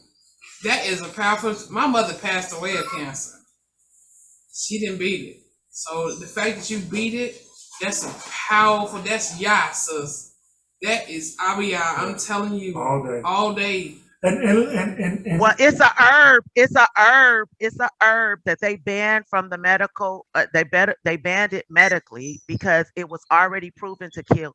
That is a powerful. My mother passed away of cancer. She didn't beat it. So the fact that you beat it, that's a powerful, that's Yah, sis. That is Abiyah. I'm telling you. All day. And well, it's a herb. It's a herb. It's a herb that they banned from the medical. They banned it medically because it was already proven to cure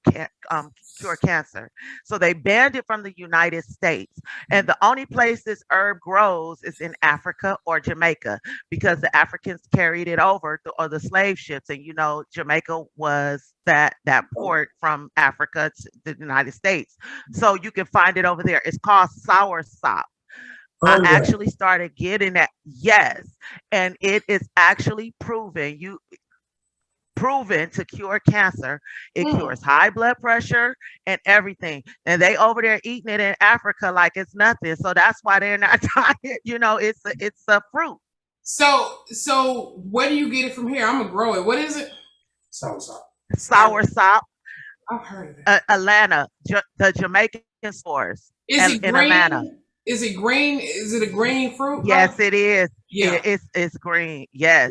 cancer. So they banned it from the United States. And the only place this herb grows is in Africa or Jamaica because the Africans carried it over or the slave ships. And Jamaica was that port from Africa to the United States. So you can find it over there. It's called soursop. I actually started getting that. Yes. And it is actually proven proven to cure cancer. It cures high blood pressure and everything. And they over there eating it in Africa like it's nothing. So that's why they're not tired. You know, it's a fruit. So where do you get it from here? I'm gonna grow it. What is it? Sour sop. I've heard of it. Atlanta, the Jamaican stores. Is it in green? Atlanta. Is it green? Is it a green fruit? Yes, it is. Yeah. It's green. Yes.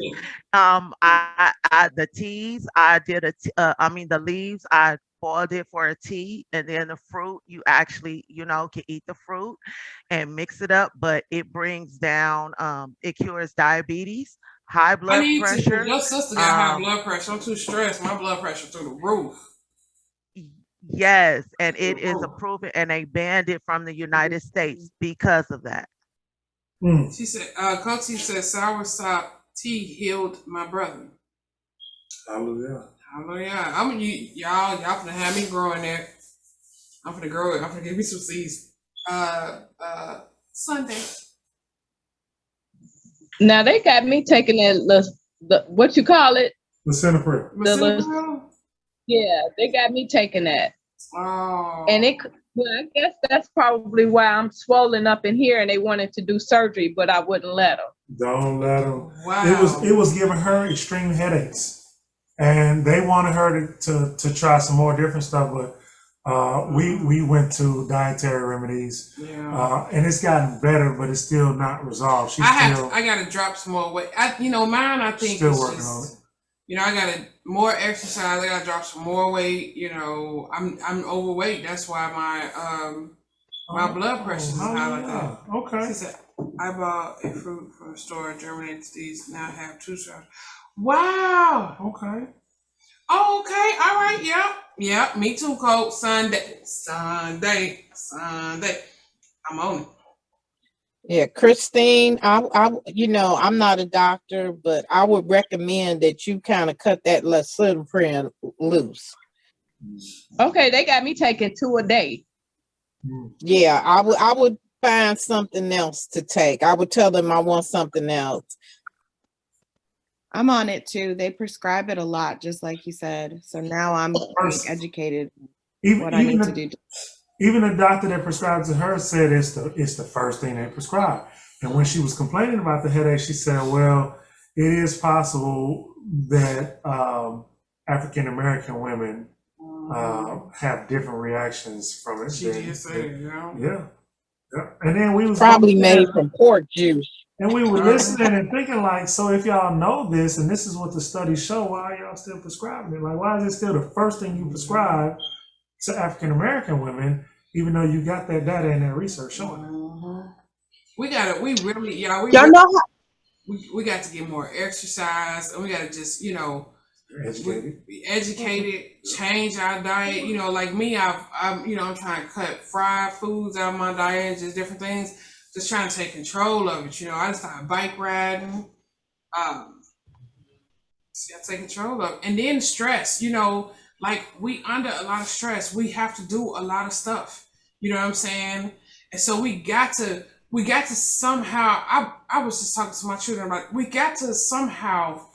I the teas I did the leaves I boiled it for a tea, and then the fruit you actually can eat the fruit and mix it up, but it brings down it cures diabetes, high blood pressure. Your sister got high blood pressure. I'm too stressed. My blood pressure through the roof. Yes, and it is approved, and they banned it from the United States because of that. She said, Coach said sour sop tea healed my brother. Hallelujah. Hallelujah. Y'all finna have me growing that. I'm finna grow it. I'm finna give me some seeds. Sunday. Now they got me taking the what you call it? Lisinopril. Yeah, they got me taking that. Oh. And I guess that's probably why I'm swollen up in here, and they wanted to do surgery, but I wouldn't let them. Don't let them. Wow. It was giving her extreme headaches, and they wanted her to try some more different stuff, but we went to dietary remedies, and it's gotten better, but it's still not resolved. I gotta drop some more weight. Mine. I think still working on it. I gotta more exercise. I gotta drop some more weight. I'm overweight. That's why my blood pressure is high like that. Okay. She said, I bought a fruit from the store. Germinated seeds. Now I have 2 stars. Wow. Okay. Oh, okay. All right. Yep. Me too, Coach. Sunday. I'm on it. Yeah, Christine, I'm not a doctor, but I would recommend that you kind of cut that lisinopril loose. Okay, they got me taking 2 a day. Yeah, I would find something else to take. I would tell them I want something else. I'm on it too. They prescribe it a lot, just like you said. So now I'm being educated what I need to do. Even the doctor that prescribed to her said it's the first thing they prescribe. And when she was complaining about the headache, she said, well, it is possible that African American women have different reactions from it. She did say it, Yeah. And then we was probably made from pork juice. And we were listening and thinking like, so if y'all know this and this is what the studies show, why are y'all still prescribing it? Like, why is it still the first thing you prescribe to African American women, even though you got that data and that research showing it? We got to get more exercise, and we got to just, be educated, change our diet. Like me, I'm trying to cut fried foods out of my diet, just different things, just trying to take control of it. I just started bike riding. I take control of it. And then stress, like we under a lot of stress. We have to do a lot of stuff. You know what I'm saying? And so we got to somehow, I was just talking to my children about, we got to somehow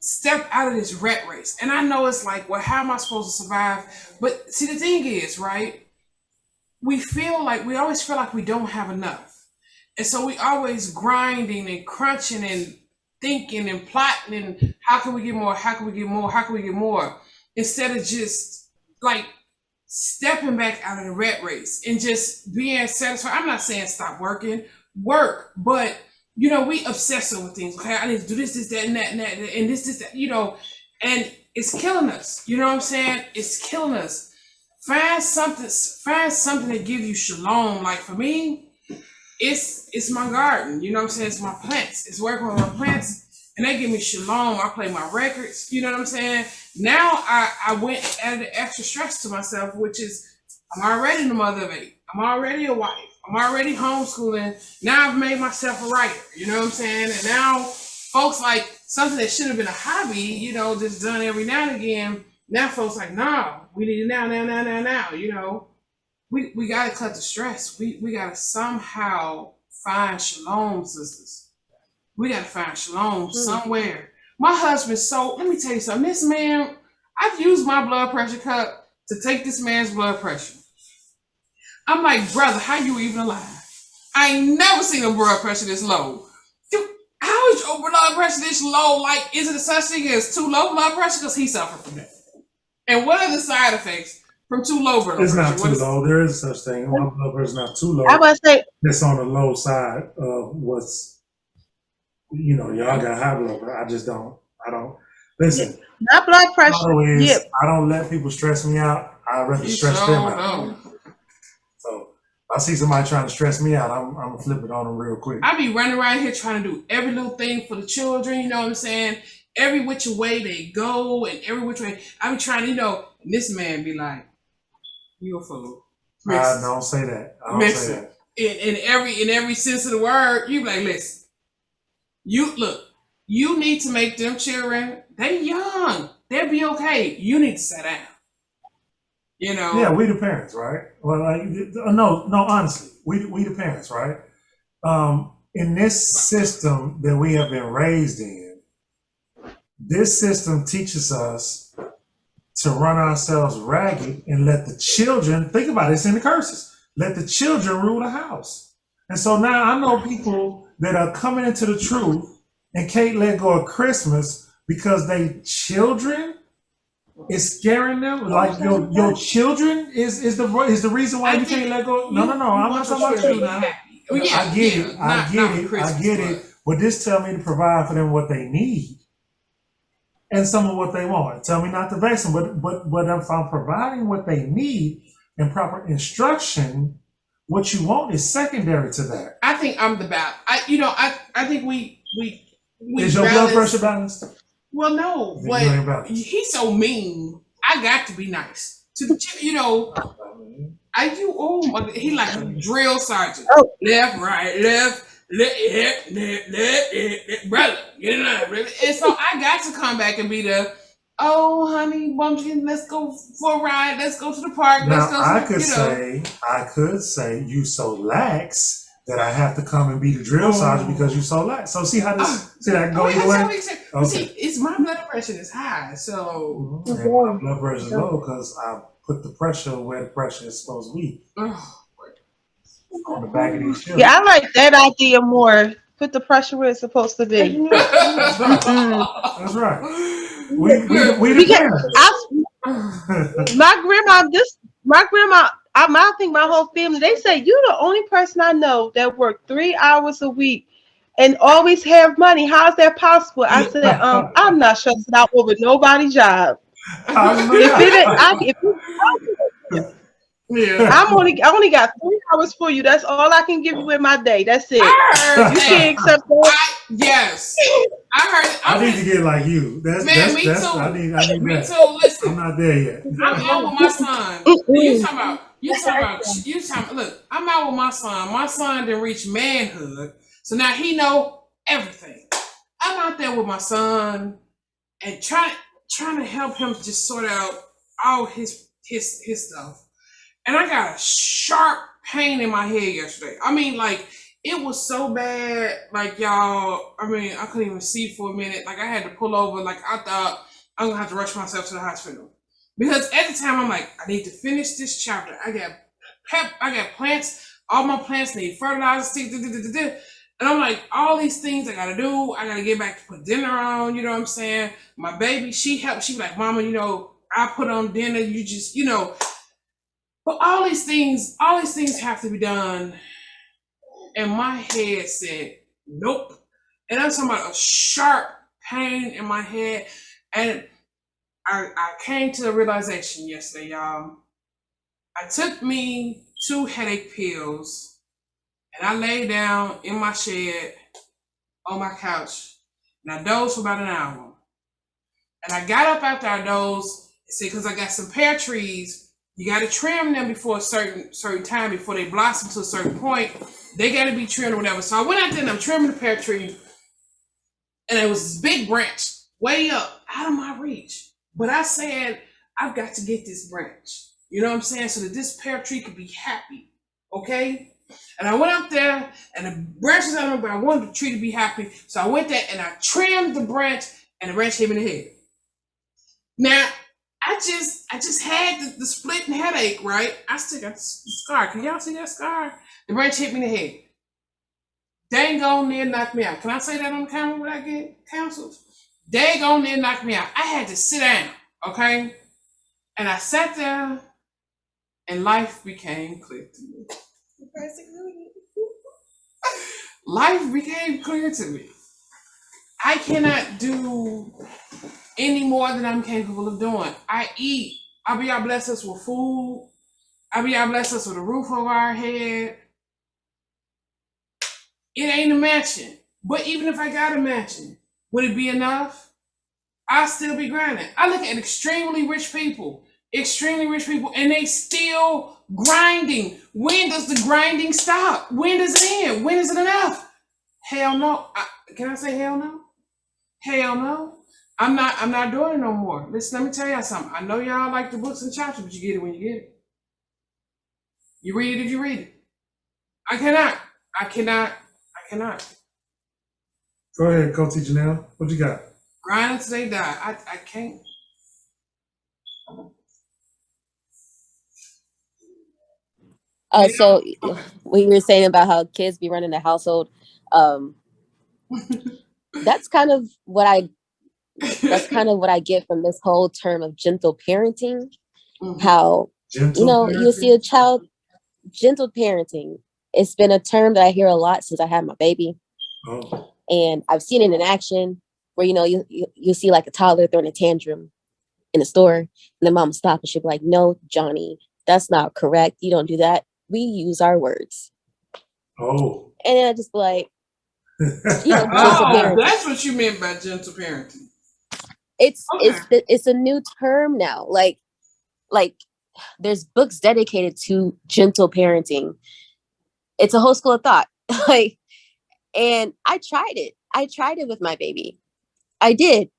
step out of this rat race. And I know it's like, well, how am I supposed to survive? But see, the thing is, right? We always feel like we don't have enough. And so we always grinding and crunching and thinking and plotting and how can we get more? How can we get more? How can we get more? Instead of just like stepping back out of the rat race and just being satisfied. I'm not saying stop working, but we obsess over things. Okay, I need to do this, that, and that, and this, that, and it's killing us. You know what I'm saying? It's killing us. Find something that give you shalom. Like for me, it's my garden. You know what I'm saying? It's my plants. It's working with my plants. And they give me shalom. I play my records. You know what I'm saying? Now I went and added extra stress to myself, which is I'm already the mother of 8. I'm already a wife. I'm already homeschooling. Now I've made myself a writer. You know what I'm saying? And now folks like something that should have been a hobby, just done every now and again. Now folks like, no, we need it now. We got to cut the stress. We got to somehow find shalom, sisters. We got to find shalom somewhere. My husband, so let me tell you something. This man, I've used my blood pressure cup to take this man's blood pressure. I'm like, brother, how you even alive? I ain't never seen a blood pressure this low. Dude, how is your blood pressure this low? Like, is it a such thing as too low blood pressure? Because he suffered from that. And what are the side effects from too low blood pressure? It's not too low. There is such thing. My blood pressure is not too low. I was say it's on the low side of what's, y'all got high blood pressure. I just don't. I don't. Listen. My blood pressure. Yeah. I don't let people stress me out. I'd rather stress them out. So if I see somebody trying to stress me out, I'm gonna flip it on them real quick. I be running around here trying to do every little thing for the children. You know what I'm saying? Every which way they go and every which way. I be trying to, and this man be like, "You're a fool." I don't say that. I don't say that. In every sense of the word, you be like, listen. You need to make them children. They young. They'll be okay. You need to sit down. Yeah, we the parents, right? Well, no, honestly, we the parents, right? In this system that we have been raised in, this system teaches us to run ourselves ragged and let the children, think about it, it's in the curses, let the children rule the house. And so now I know people that are coming into the truth and can't let go of Christmas because they children is scaring them. Like your children is the reason why you can't let go. No. I'm not talking about you now. I get it. But this tell me to provide for them what they need and some of what they want. Tell me not to vex them, but if I'm providing what they need and proper instruction, what you want is secondary to that. I think I'm the bad. I think we is your blood pressure balanced? Well, no, but he's so mean. I got to be nice to he like a drill sergeant. Oh. Left, right, left, brother. And so I got to come back and be the, oh, honey, bumpkin, let's go for a ride. Let's go to the park. Now, I could say you so lax that I have to come and be the drill sergeant because you so lax. So see how that go either way? Okay. See, it's my blood pressure is high, so my blood pressure is low because I put the pressure where the pressure is supposed to be. On the back of these shoes. Yeah, I like that idea more. Put the pressure where it's supposed to be. That's right. We my grandma, I think my whole family, they say you're the only person I know that work 3 hours a week and always have money. How's that possible? I said, I'm not stressing out over nobody's job. I only got 3 hours for you. That's all I can give you in my day. That's it. You can't accept that. Yes. I heard it. I need to get like you. Me too. I need me that. Too. Listen. I'm not there yet. I'm out with my son. You talking about, look, I'm out with my son. My son didn't reach manhood. So now he know everything. I'm out there with my son and trying to help him just sort out all his stuff. And I got a sharp pain in my head yesterday. I mean, like, it was so bad, like, y'all, I mean, I couldn't even see for a minute. Like, I had to pull over. Like, I thought I was going to have to rush myself to the hospital. Because at the time, I'm like, I need to finish this chapter. I got plants. All my plants need fertilizer. And I'm like, all these things I got to do. I got to get back to put dinner on. You know what I'm saying? My baby, she helped. She be like, Mama, I put on dinner. You just, But all these things have to be done. And my head said, nope. And I'm talking about a sharp pain in my head. And I came to the realization yesterday, y'all. I took me 2 headache pills and I lay down in my shed on my couch and I dozed for about an hour. And I got up after I dozed, because I got some pear trees. You got to trim them before a certain time, before they blossom to a certain point. They got to be trimmed or whatever. So I went out there and I'm trimming the pear tree. And it was this big branch way up out of my reach. But I said, I've got to get this branch. You know what I'm saying? So that this pear tree could be happy. Okay? And I went up there and the branch was out of me, but I wanted the tree to be happy. So I went there and I trimmed the branch and the branch hit me in the head. Now, I just had the splitting headache, right? I still got the scar. Can y'all see that scar? The branch hit me in the head. Dang on there knocked me out. Can I say that on the camera when I get counseled? Dang on there knocked me out. I had to sit down, okay? And I sat there, and life became clear to me. Life became clear to me. I cannot do any more than I'm capable of doing. I eat. Abiyah bless us with food. Abiyah bless us with a roof over our head. It ain't a mansion. But even if I got a mansion, would it be enough? I'll still be grinding. I look at extremely rich people, and they still grinding. When does the grinding stop? When does it end? When is it enough? Hell no. Can I say hell no? Hell no. I'm not doing it no more. Listen, let me tell y'all something. I know y'all like the books and chapters, but you get it when you get it. You read it if you read it. I cannot. Go ahead, Coach Janelle. What you got? Grind until they die. I can't. So when you were saying about how kids be running the household, that's kind of what I get from this whole term of gentle parenting. How you see a child, gentle parenting. It's been a term that I hear a lot since I had my baby. Oh. And I've seen it in action where, you see like a toddler throwing a tantrum in a store, and the mom will stop and she'll be like, "No, Johnny, that's not correct. You don't do that. We use our words." Oh. And then I just be like, oh, that's what you meant by gentle parenting. It's a new term now. Like there's books dedicated to gentle parenting. It's a whole school of thought. And I tried it. I tried it with my baby. I did.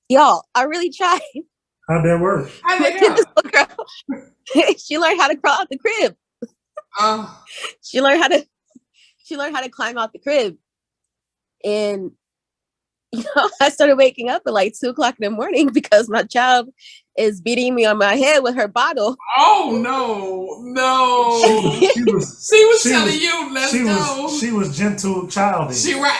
Y'all, I really tried. How'd that work? She learned how to crawl out the crib. Oh. She learned how to climb out the crib. And I started waking up at like 2:00 in the morning because my child is beating me on my head with her bottle. Oh no! She was telling you, let's go. She was gentle childish. She right.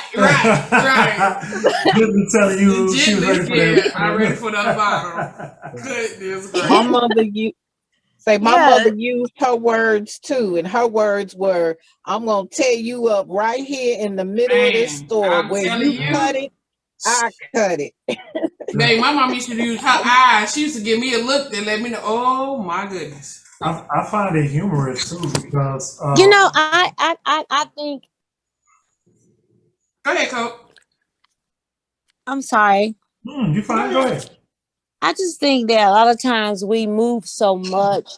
Gently telling you she was ready for that. I'm ready for that bottle. Goodness gracious. My mother used her words too, and her words were, "I'm gonna tear you up right here in the middle of this store where you cut it. I cut it." Dang, my mom used to use her eyes. She used to give me a look that let me know. Oh my goodness. I find it humorous too because I think. Go ahead, Coach. I'm sorry. You fine? Go ahead. I just think that a lot of times we move so much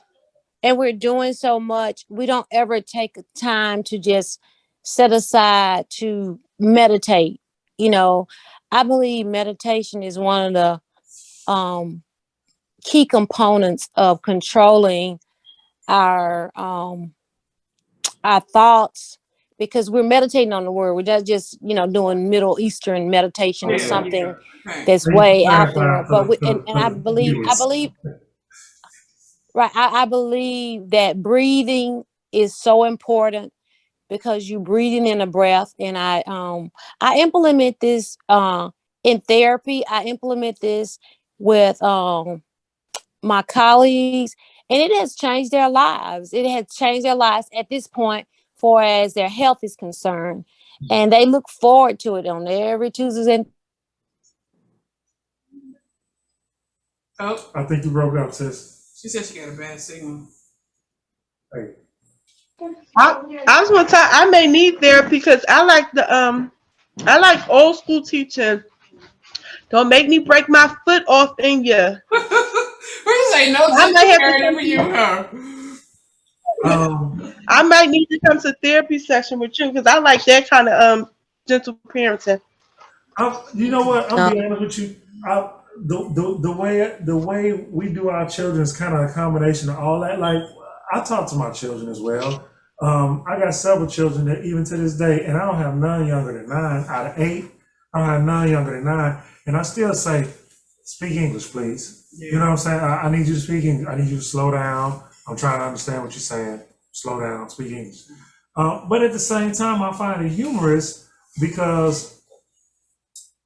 and we're doing so much, we don't ever take time to just set aside to meditate. I believe meditation is one of the key components of controlling our thoughts, because we're meditating on the word. We're not just doing Middle Eastern meditation or something that's way out there. But I believe right. I believe that breathing is so important, because you're breathing in a breath. And I implement this in therapy. I implement this with my colleagues, and it has changed their lives. It has changed their lives at this point, for as their health is concerned, and they look forward to it on every Tuesday. Oh, I think you broke up, sis. She said she got a bad signal. Hey. I was gonna tell, I may need therapy because I like old school teaching. Don't make me break my foot off in you. We say no to for you, huh? I might need to come to therapy session with you because I like that kind of gentle parenting. You know what? I'll be honest with you. The way we do our children is kind of a combination of all that. Like, I talk to my children as well. I got several children that even to this day, and I don't have none younger than 9 out of 8. I have none younger than 9, and I still say, speak English, please. Yeah. You know what I'm saying? I need you to speak English. I need you to slow down. I'm trying to understand what you're saying. Slow down, speak English. But at the same time, I find it humorous because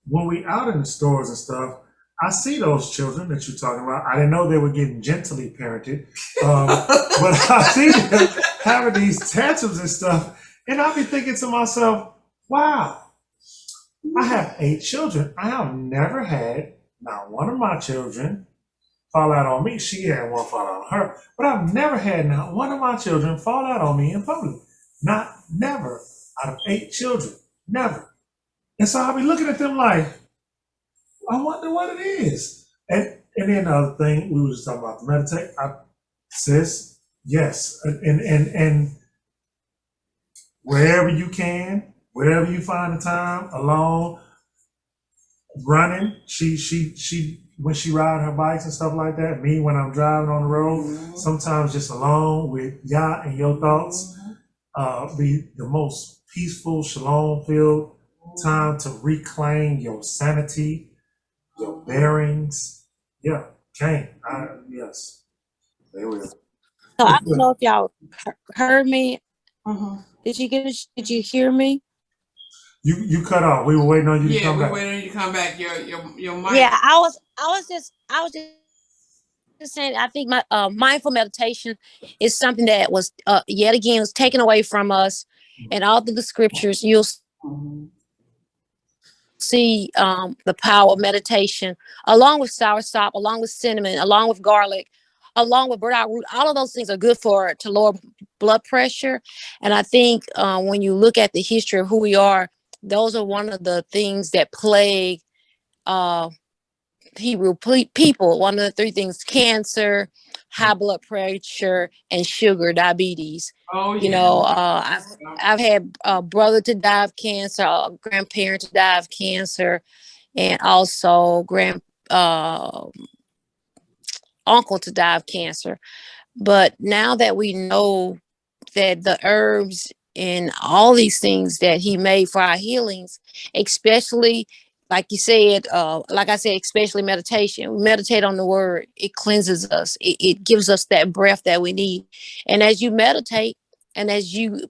when we out in the stores and stuff, I see those children that you're talking about. I didn't know they were getting gently parented, but I see them having these tantrums and stuff, and I be thinking to myself, wow, I have 8 children. I have never had not one of my children fall out on me. She had one fall out on her, but I've never had not one of my children fall out on me in public. Never. Out of 8 children, never. And so I'll be looking at them like, I wonder what it is. And then the other thing, we were just talking about the meditate. Sis, yes. And wherever you can, wherever you find the time, alone, running, she when she ride her bikes and stuff like that, me when I'm driving on the road, sometimes just alone with Yah and your thoughts, be the most peaceful, shalom-filled time to reclaim your sanity, your bearings. Yeah, yes. There we go. So I don't know if y'all heard me. Did you hear me? You cut off. We were waiting on you to come back. Yeah, we were waiting on you to come back. Your mic. Yeah, I was just saying, I think my mindful meditation is something that was yet again was taken away from us, and all through the scriptures you'll see the power of meditation, along with soursop, along with cinnamon, along with garlic, along with burdock root. All of those things are good to lower blood pressure. And I think when you look at the history of who we are, those are one of the things that plague Hebrew people. One of the 3 things: cancer, high blood pressure, and sugar, diabetes. Oh, yeah. You know, I've had a brother to die of cancer, a grandparent to die of cancer, and also uncle to die of cancer. But now that we know that the herbs and all these things that he made for our healings, especially like you said, like I said, especially meditation. We meditate on the word. It cleanses us. It gives us that breath that we need. And as you meditate and as you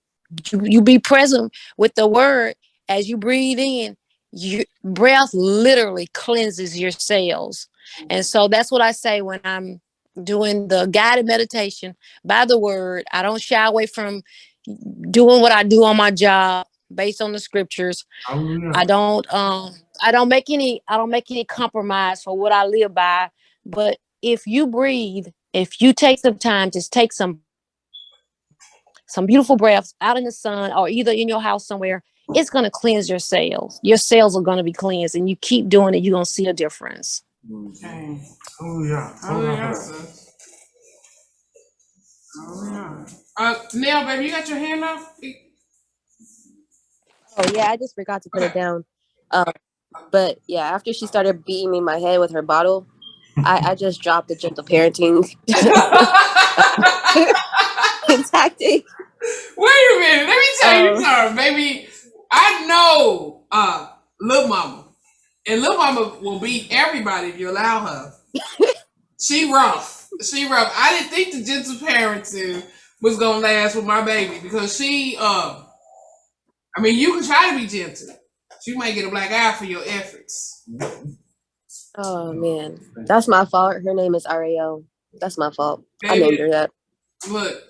be present with the word, as you breathe in, your breath literally cleanses your cells. And so that's what I say when I'm doing the guided meditation by the word. I don't shy away from doing what I do on my job based on the scriptures. I don't make any compromise for what I live by. But if you breathe, if you take some time, just take some beautiful breaths out in the sun or either in your house somewhere, it's going to cleanse your cells. Your cells are going to be cleansed, and you keep doing it, you're going to see a difference. Okay. Oh yeah. Nell, baby, you got your hand up? Oh yeah, I just forgot to put it down. But yeah, after she started beating me in my head with her bottle, I just dropped the gentle parenting tactic. Wait a minute, let me tell you something, baby. I know Lil Mama. And Lil Mama will beat everybody if you allow her. She rough. I didn't think the gentle parenting was gonna last with my baby because she I mean, you can try to be gentle. She might get a black eye for your efforts. Oh man, that's my fault. Her name is Ariel. That's my fault. Baby, I named her that. Look,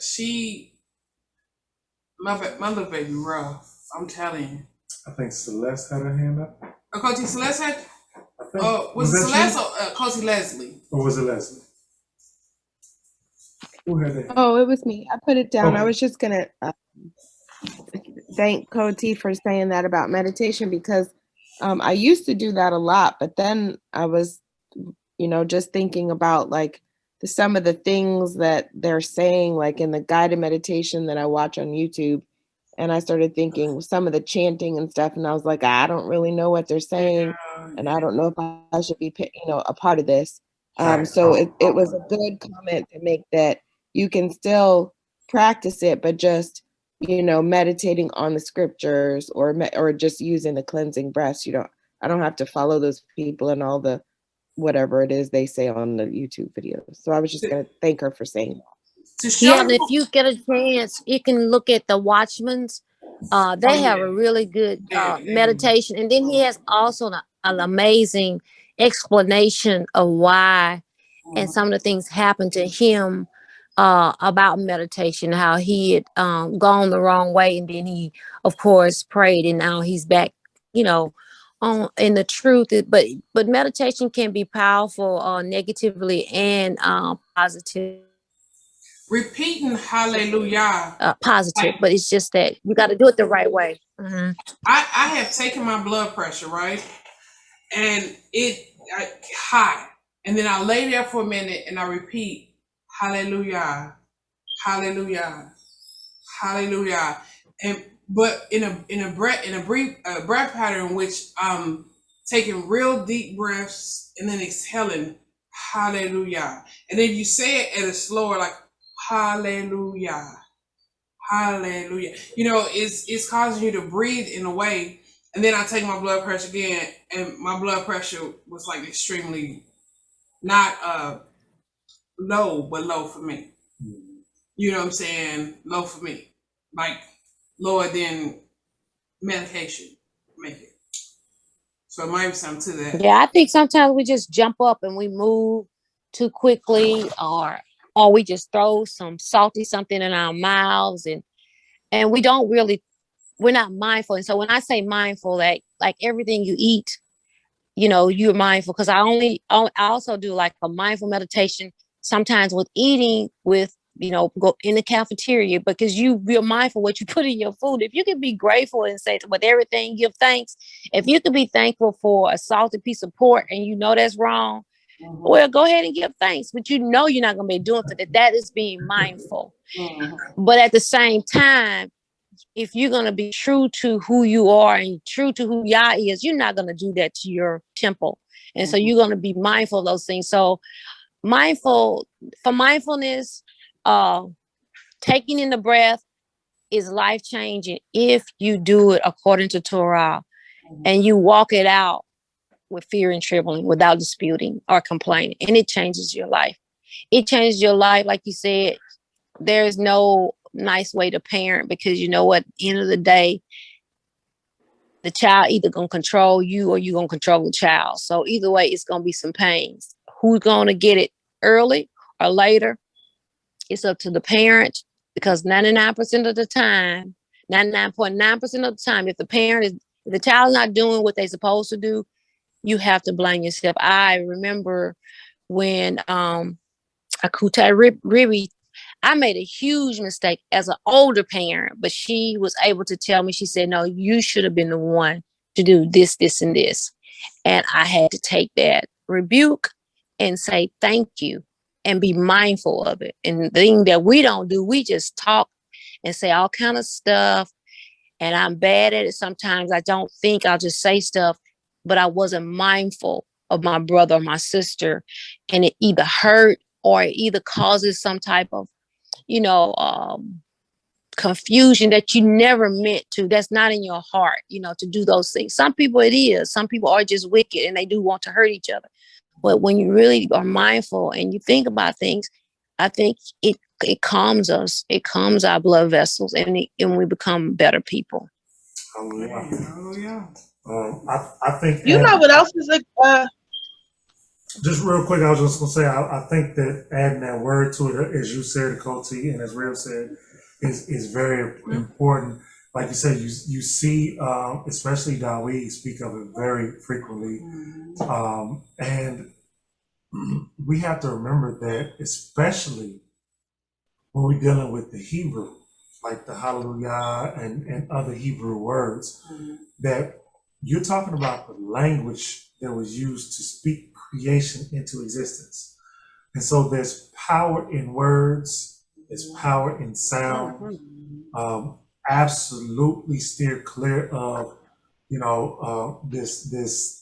my little baby rough. I'm telling you. I think Celeste had her hand up. Coach Celeste had. Was it Celeste or Coach Leslie? Or was it Leslie? Who had that? Oh, it was me. I put it down. I was just gonna thank Cody for saying that about meditation because I used to do that a lot, but then I was, just thinking about like some of the things that they're saying, like in the guided meditation that I watch on YouTube. And I started thinking some of the chanting and stuff. And I was like, I don't really know what they're saying. And I don't know if I should be, a part of this. So it was a good comment to make that you can still practice it, but just, meditating on the scriptures or just using the cleansing breaths. I don't have to follow those people and all the whatever it is they say on the YouTube videos. So I was just gonna thank her for saying that. Yeah, and if you get a chance, you can look at the Watchmen's. They have a really good meditation, and then he has also an amazing explanation of why and some of the things happened to him about meditation, how he had gone the wrong way, and then he, of course, prayed, and now he's back, you know, on in the truth. But meditation can be powerful negatively and positive. Repeating hallelujah. Positive, but it's just that you got to do it the right way. I have taken my blood pressure, right? And high. And then I lay there for a minute and I repeat, hallelujah, hallelujah, hallelujah. But in a brief breath pattern in which I'm taking real deep breaths and then exhaling, hallelujah. And then you say it at a slower, like hallelujah, hallelujah. You know, it's causing you to breathe in a way. And then I take my blood pressure again, and my blood pressure was like extremely not low, but low for me. You know what I'm saying? Low for me, like lower than medication make it. So it might be something to that. Yeah, I think sometimes we just jump up and we move too quickly, or we just throw some salty something in our mouths, and we don't really, we're not mindful. And so when I say mindful, like everything you eat, you know, you're mindful. Because I also do like a mindful meditation sometimes with eating, with, you know, go in the cafeteria, because you're mindful what you put in your food. If you can be grateful and say with everything, give thanks. If you can be thankful for a salted piece of pork and you know that's wrong, well, go ahead and give thanks. But you know you're not going to be doing for that. That is being mindful. But at the same time, if you're going to be true to who you are and true to who Yah is, you're not going to do that to your temple. And so you're going to be mindful of those things. So mindfulness, taking in the breath is life-changing if you do it according to Torah and you walk it out with fear and trembling without disputing or complaining. And it changes your life. It changes your life. Like you said, there's no nice way to parent, because you know what, at the end of the day, the child either gonna control you or you gonna control the child. So either way, it's gonna be some pains. Who's gonna get it early or later? It's up to the parent, because 99% of the time, 99.9% of the time, if the child is not doing what they're supposed to do, you have to blame yourself. I remember when Akuta Ribi, I made a huge mistake as an older parent, but she was able to tell me, she said, no, you should have been the one to do this, this, and this. And I had to take that rebuke and say, thank you, and be mindful of it. And the thing that we don't do, we just talk and say all kind of stuff. And I'm bad at it. Sometimes I don't think, I'll just say stuff, but I wasn't mindful of my brother or my sister. And it either hurt or it either causes some type of, you know, confusion that you never meant to. That's not in your heart, you know, to do those things. Some people it is. Some people are just wicked and they do want to hurt each other. But when you really are mindful and you think about things, I think it calms us. It calms our blood vessels, and we become better people. Oh yeah. I think you know what else is just real quick, I was just gonna say I think that adding that word to it, as you said, Koti, and as Real said, is very important. Like you said, you see, especially Dawid speak of it very frequently, and we have to remember that, especially when we're dealing with the Hebrew, like the Hallelujah and other Hebrew words, that you're talking about the language that was used to speak creation into existence. And so there's power in words, there's power in sound. Absolutely steer clear of, you know, this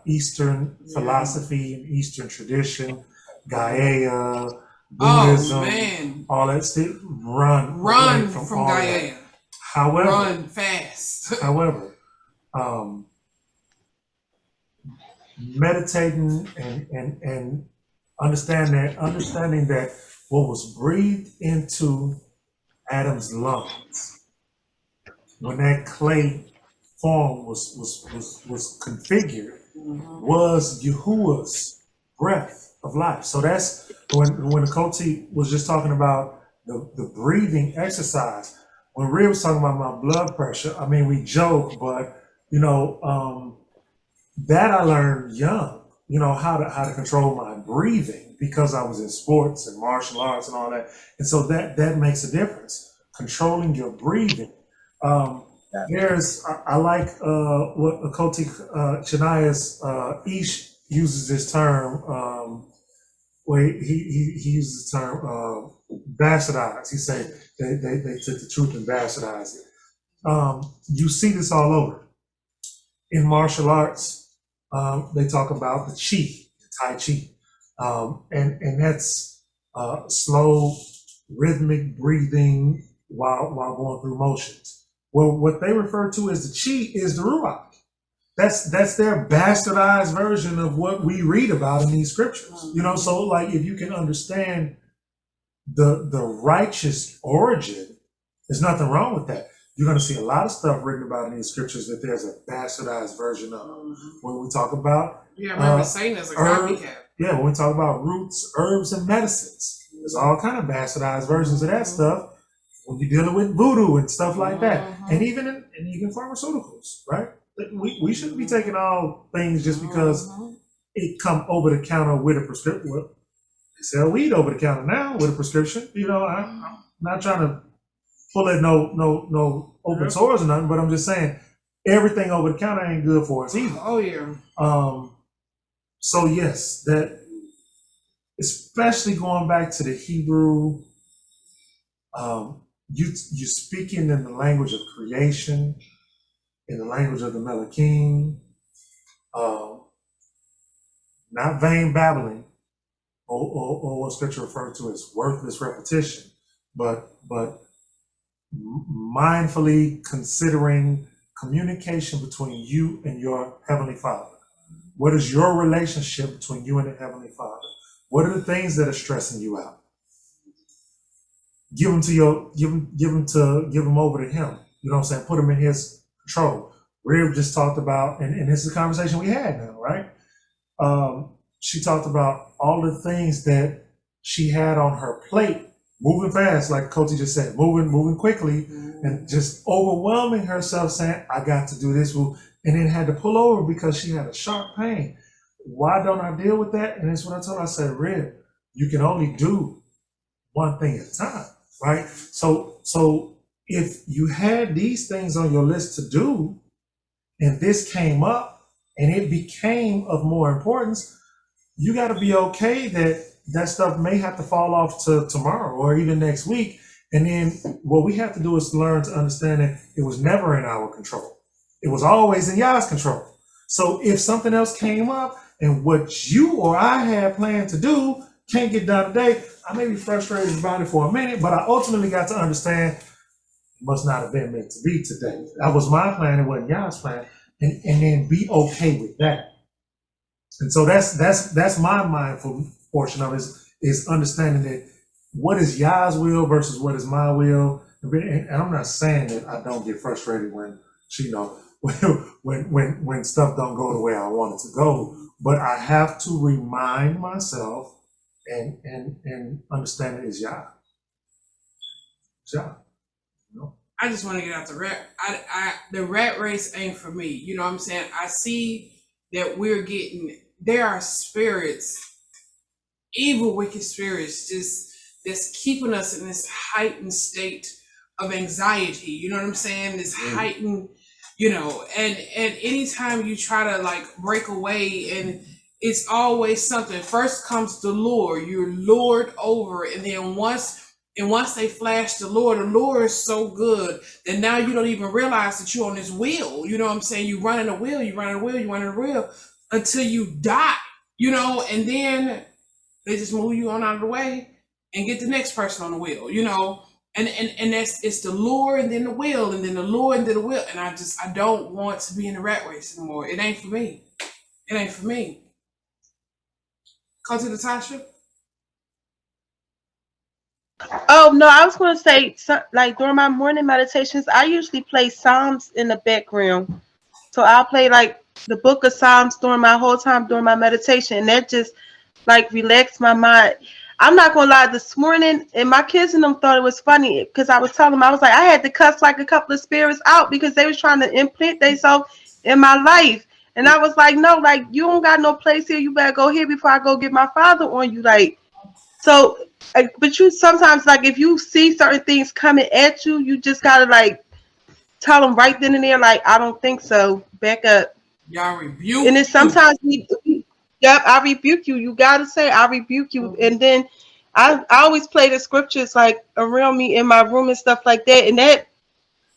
Eastern philosophy and Eastern tradition, Gaia, Buddhism, all that stuff. Run from Gaia. However, run fast. However, meditating and understanding that what was breathed into Adam's lungs when that clay form was configured was Yahuwah's breath of life. So that's when Koti was just talking about the breathing exercise. When Rhea was talking about my blood pressure, I mean, we joke, but that I learned young, how to control my breathing because I was in sports and martial arts and all that. And so that makes a difference, controlling your breathing. I like what Akoti Chanaya's Ish uses this term, where he uses the term bastardize. He said they took the truth and bastardized it. You see this all over. In martial arts, they talk about the chi, Tai Chi, and that's slow, rhythmic breathing while going through motions. Well, what they refer to as the chi is the ruach. That's their bastardized version of what we read about in these scriptures. So like if you can understand the righteous origin, there's nothing wrong with that. You're going to see a lot of stuff written about in these scriptures that there's a bastardized version of. When we talk about I remember saying there's a copycat. Yeah, when we talk about roots, herbs, and medicines, there's all kind of bastardized versions of that stuff. When you're dealing with voodoo and stuff like that, and even pharmaceuticals, right? We shouldn't be taking all things just because it come over the counter with a prescription. Well, they sell weed over the counter now with a prescription. I'm not trying to pull at no open source or nothing, but I'm just saying everything over the counter ain't good for us either. Oh yeah. So yes, that especially going back to the Hebrew. You speaking in the language of creation, in the language of the Melachim, not vain babbling, or what scripture referred to as worthless repetition, but mindfully considering communication between you and your Heavenly Father. What is your relationship between you and the Heavenly Father? What are the things that are stressing you out? Give them over to him. You know what I'm saying? Put them in his control. Rib just talked about, and this is a conversation we had now, right? She talked about all the things that she had on her plate, moving fast, like Koti just said, moving quickly, and just overwhelming herself, saying, I got to do this, and then had to pull over because she had a sharp pain. Why don't I deal with that? And that's what I told her. I said, Rib, you can only do one thing at a time. Right? So if you had these things on your list to do, and this came up and it became of more importance, you got to be okay that stuff may have to fall off to tomorrow or even next week. And then what we have to do is learn to understand that it was never in our control. It was always in Yah's control. So if something else came up and what you or I had planned to do can't get done today, I may be frustrated about it for a minute, but I ultimately got to understand it must not have been meant to be today. That was my plan, it wasn't Yah's plan, and then be okay with that. And so that's my mindful portion of it is understanding that what is Yah's will versus what is my will. And I'm not saying that I don't get frustrated when when stuff don't go the way I want it to go, but I have to remind myself and understand it is Yah. Yah. I just want to get out the rat. The rat race ain't for me. You know what I'm saying? I see that there are spirits, evil, wicked spirits, that's keeping us in this heightened state of anxiety. You know what I'm saying? This heightened, and anytime you try to like break away, and it's always something. First comes the lure. You're lured over, and then once they flash the lure is so good that now you don't even realize that you're on this wheel. You know what I'm saying? You running a wheel, until you die. And then they just move you on out of the way and get the next person on the wheel. And it's the lure and then the wheel and then the lure and then the wheel. And I don't want to be in the rat race anymore. It ain't for me. It ain't for me. Come to Natasha. Oh no, I was gonna say, like during my morning meditations, I usually play Psalms in the background. So I'll play like the book of Psalms during my whole time during my meditation, and that just like relaxed my mind. I'm not gonna lie, this morning, and my kids and them thought it was funny because I was telling them, I was like, I had to cuss like a couple of spirits out because they was trying to implant themselves in my life. And I was like, no, like you don't got no place here. You better go here before I go get my father on you. Like, so, but you sometimes, like, if you see certain things coming at you, you just gotta like tell them right then and there, like, I don't think so. Back up. Y'all rebuke. And then sometimes yep, I rebuke you. You gotta say, I rebuke you. And then I always play the scriptures like around me in my room and stuff like that. And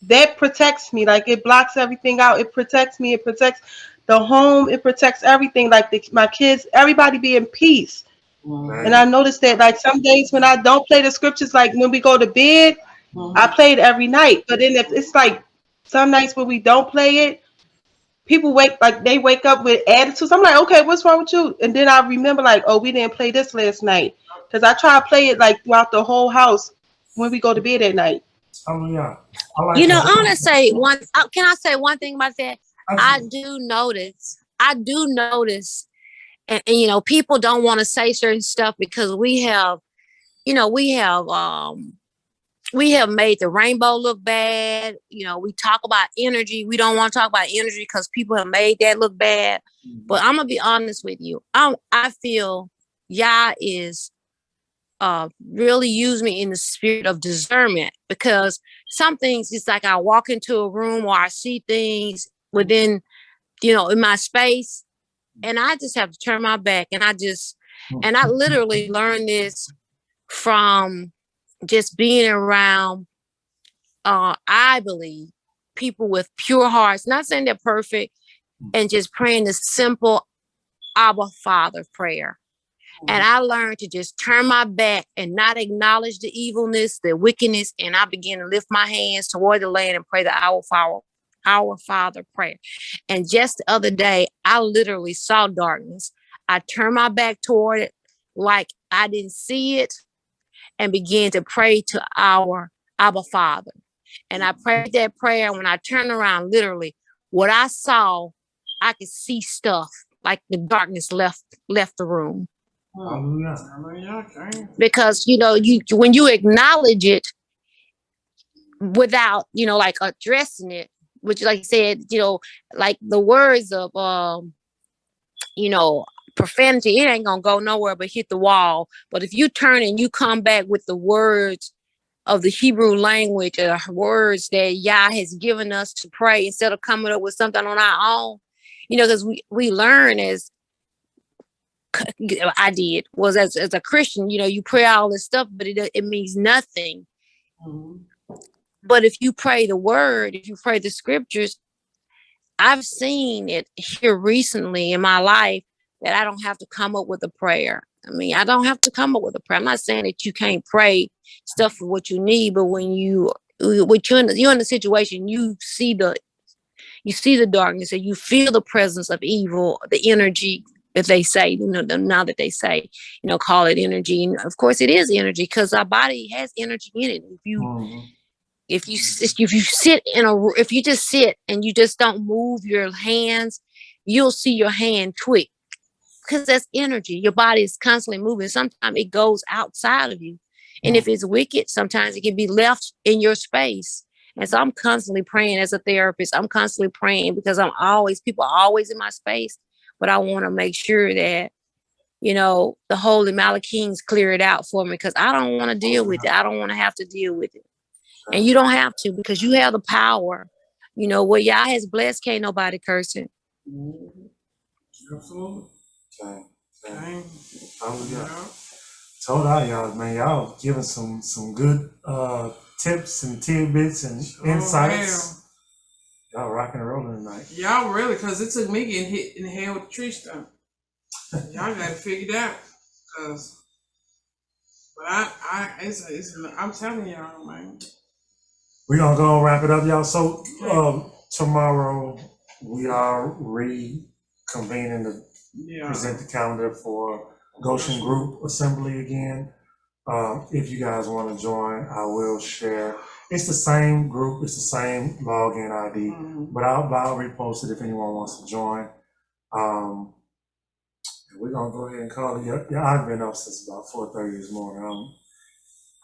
that protects me. Like it blocks everything out. It protects me. It protects the home. It protects everything. Like my kids, everybody be in peace. And I noticed that like some days when I don't play the scriptures, like when we go to bed, I play it every night. But then if it's like some nights when we don't play it, people wake up with attitudes. I'm like, okay, what's wrong with you? And then I remember like, oh, we didn't play this last night. Because I try to play it like throughout the whole house when we go to bed at night. Oh yeah. I like You know, I want to say one. Can I say one thing about that? I do notice, and you know, people don't want to say certain stuff because we have made the rainbow look bad. You know, we talk about energy. We don't want to talk about energy because people have made that look bad. But I'm gonna be honest with you. I feel Yah is really use me in the spirit of discernment, because some things it's like I walk into a room or I see things within, in my space, and I just have to turn my back, and I literally learned this from just being around, I believe, people with pure hearts, not saying they're perfect, and just praying the simple Abba Father prayer. And I learned to just turn my back and not acknowledge the evilness, the wickedness, and I began to lift my hands toward the land and pray the Our Father prayer. And just the other day, I literally saw darkness. I turned my back toward it like I didn't see it and began to pray to our Abba Father. And I prayed that prayer. When I turned around, literally, what I saw, I could see stuff like the darkness left the room. Because when you acknowledge it without like addressing it, which like I said, like the words of profanity, it ain't gonna go nowhere but hit the wall. But if you turn and you come back with the words of the Hebrew language, words that Yah has given us to pray, instead of coming up with something on our own, because we learn as I did was as a Christian, you pray all this stuff, but it means nothing. But if you pray the word, if you pray the scriptures, I've seen it here recently in my life that I don't have to come up with a prayer. I mean, I don't have to come up with a prayer. I'm not saying that you can't pray stuff for what you need, but when you're in the situation, you see the darkness and you feel the presence of evil, the energy that they say, now that they say, call it energy. And of course it is energy because our body has energy in it. If you just sit and you just don't move your hands, you'll see your hand twitch because that's energy. Your body is constantly moving. Sometimes it goes outside of you. And if it's wicked, sometimes it can be left in your space. And so I'm constantly praying as a therapist. I'm constantly praying because people are always in my space, but I want to make sure that, the Holy Malachim's clear it out for me because I don't want to deal with it. I don't want to have to deal with it. And you don't have to because you have the power. What Yah has blessed, can't nobody curse it. Absolutely. Dang. Told out y'all, man, y'all giving some good tips and tidbits and insights. Y'all rocking and rolling tonight. Y'all really, because it took me getting hit in the head with a tree stump. Y'all got to figure it out. I'm telling y'all, man. We're going to go and wrap it up, y'all. So tomorrow we are convening to present the calendar for Goshen Group Assembly again. If you guys want to join, I will share. It's the same group, it's the same login ID, but I'll repost it if anyone wants to join. We're gonna go ahead and call it. Yeah, I've been up since about 4:30 this morning.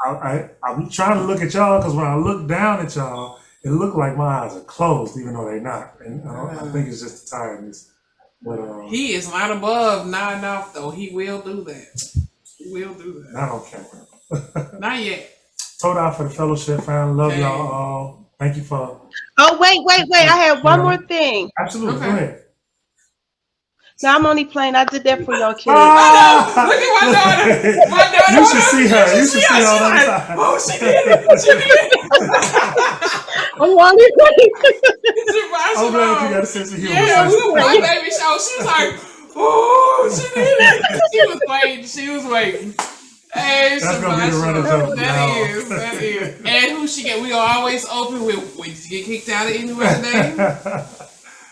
I'm trying to look at y'all because when I look down at y'all, it looked like my eyes are closed, even though they're not. And I think it's just the tiredness. But he is not above nodding off, though. He will do that. He will do that. Not on camera. Not yet. Torah for the fellowship, fam. Love y'all all. Thank you for. Oh, wait. I have one more thing. Absolutely. Go ahead. No, I'm only playing. I did that for your kids. Look at my daughter. My daughter. You should see her. You should see her all the time. Oh, she did it. She did it. I'm wondering. I'm glad you got a sense of humor. Yeah, we were my baby show. She was like, oh, she did it. She was waiting. Hey, that's gonna be the running joke. That is. And who she get? We are always open with. Did you get kicked out of anywhere today?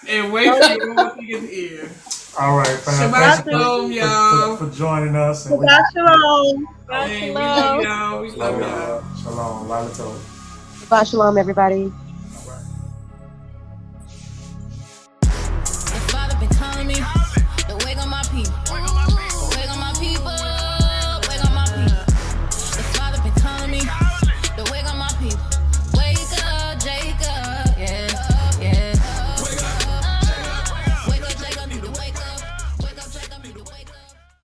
And wait for you to get the ear. All right, fam. Shabbat shalom, y'all. For joining us. Shabbat shalom. We love y'all. We love y'all. Shalom. Lila Tov. Shabbat shalom, everybody.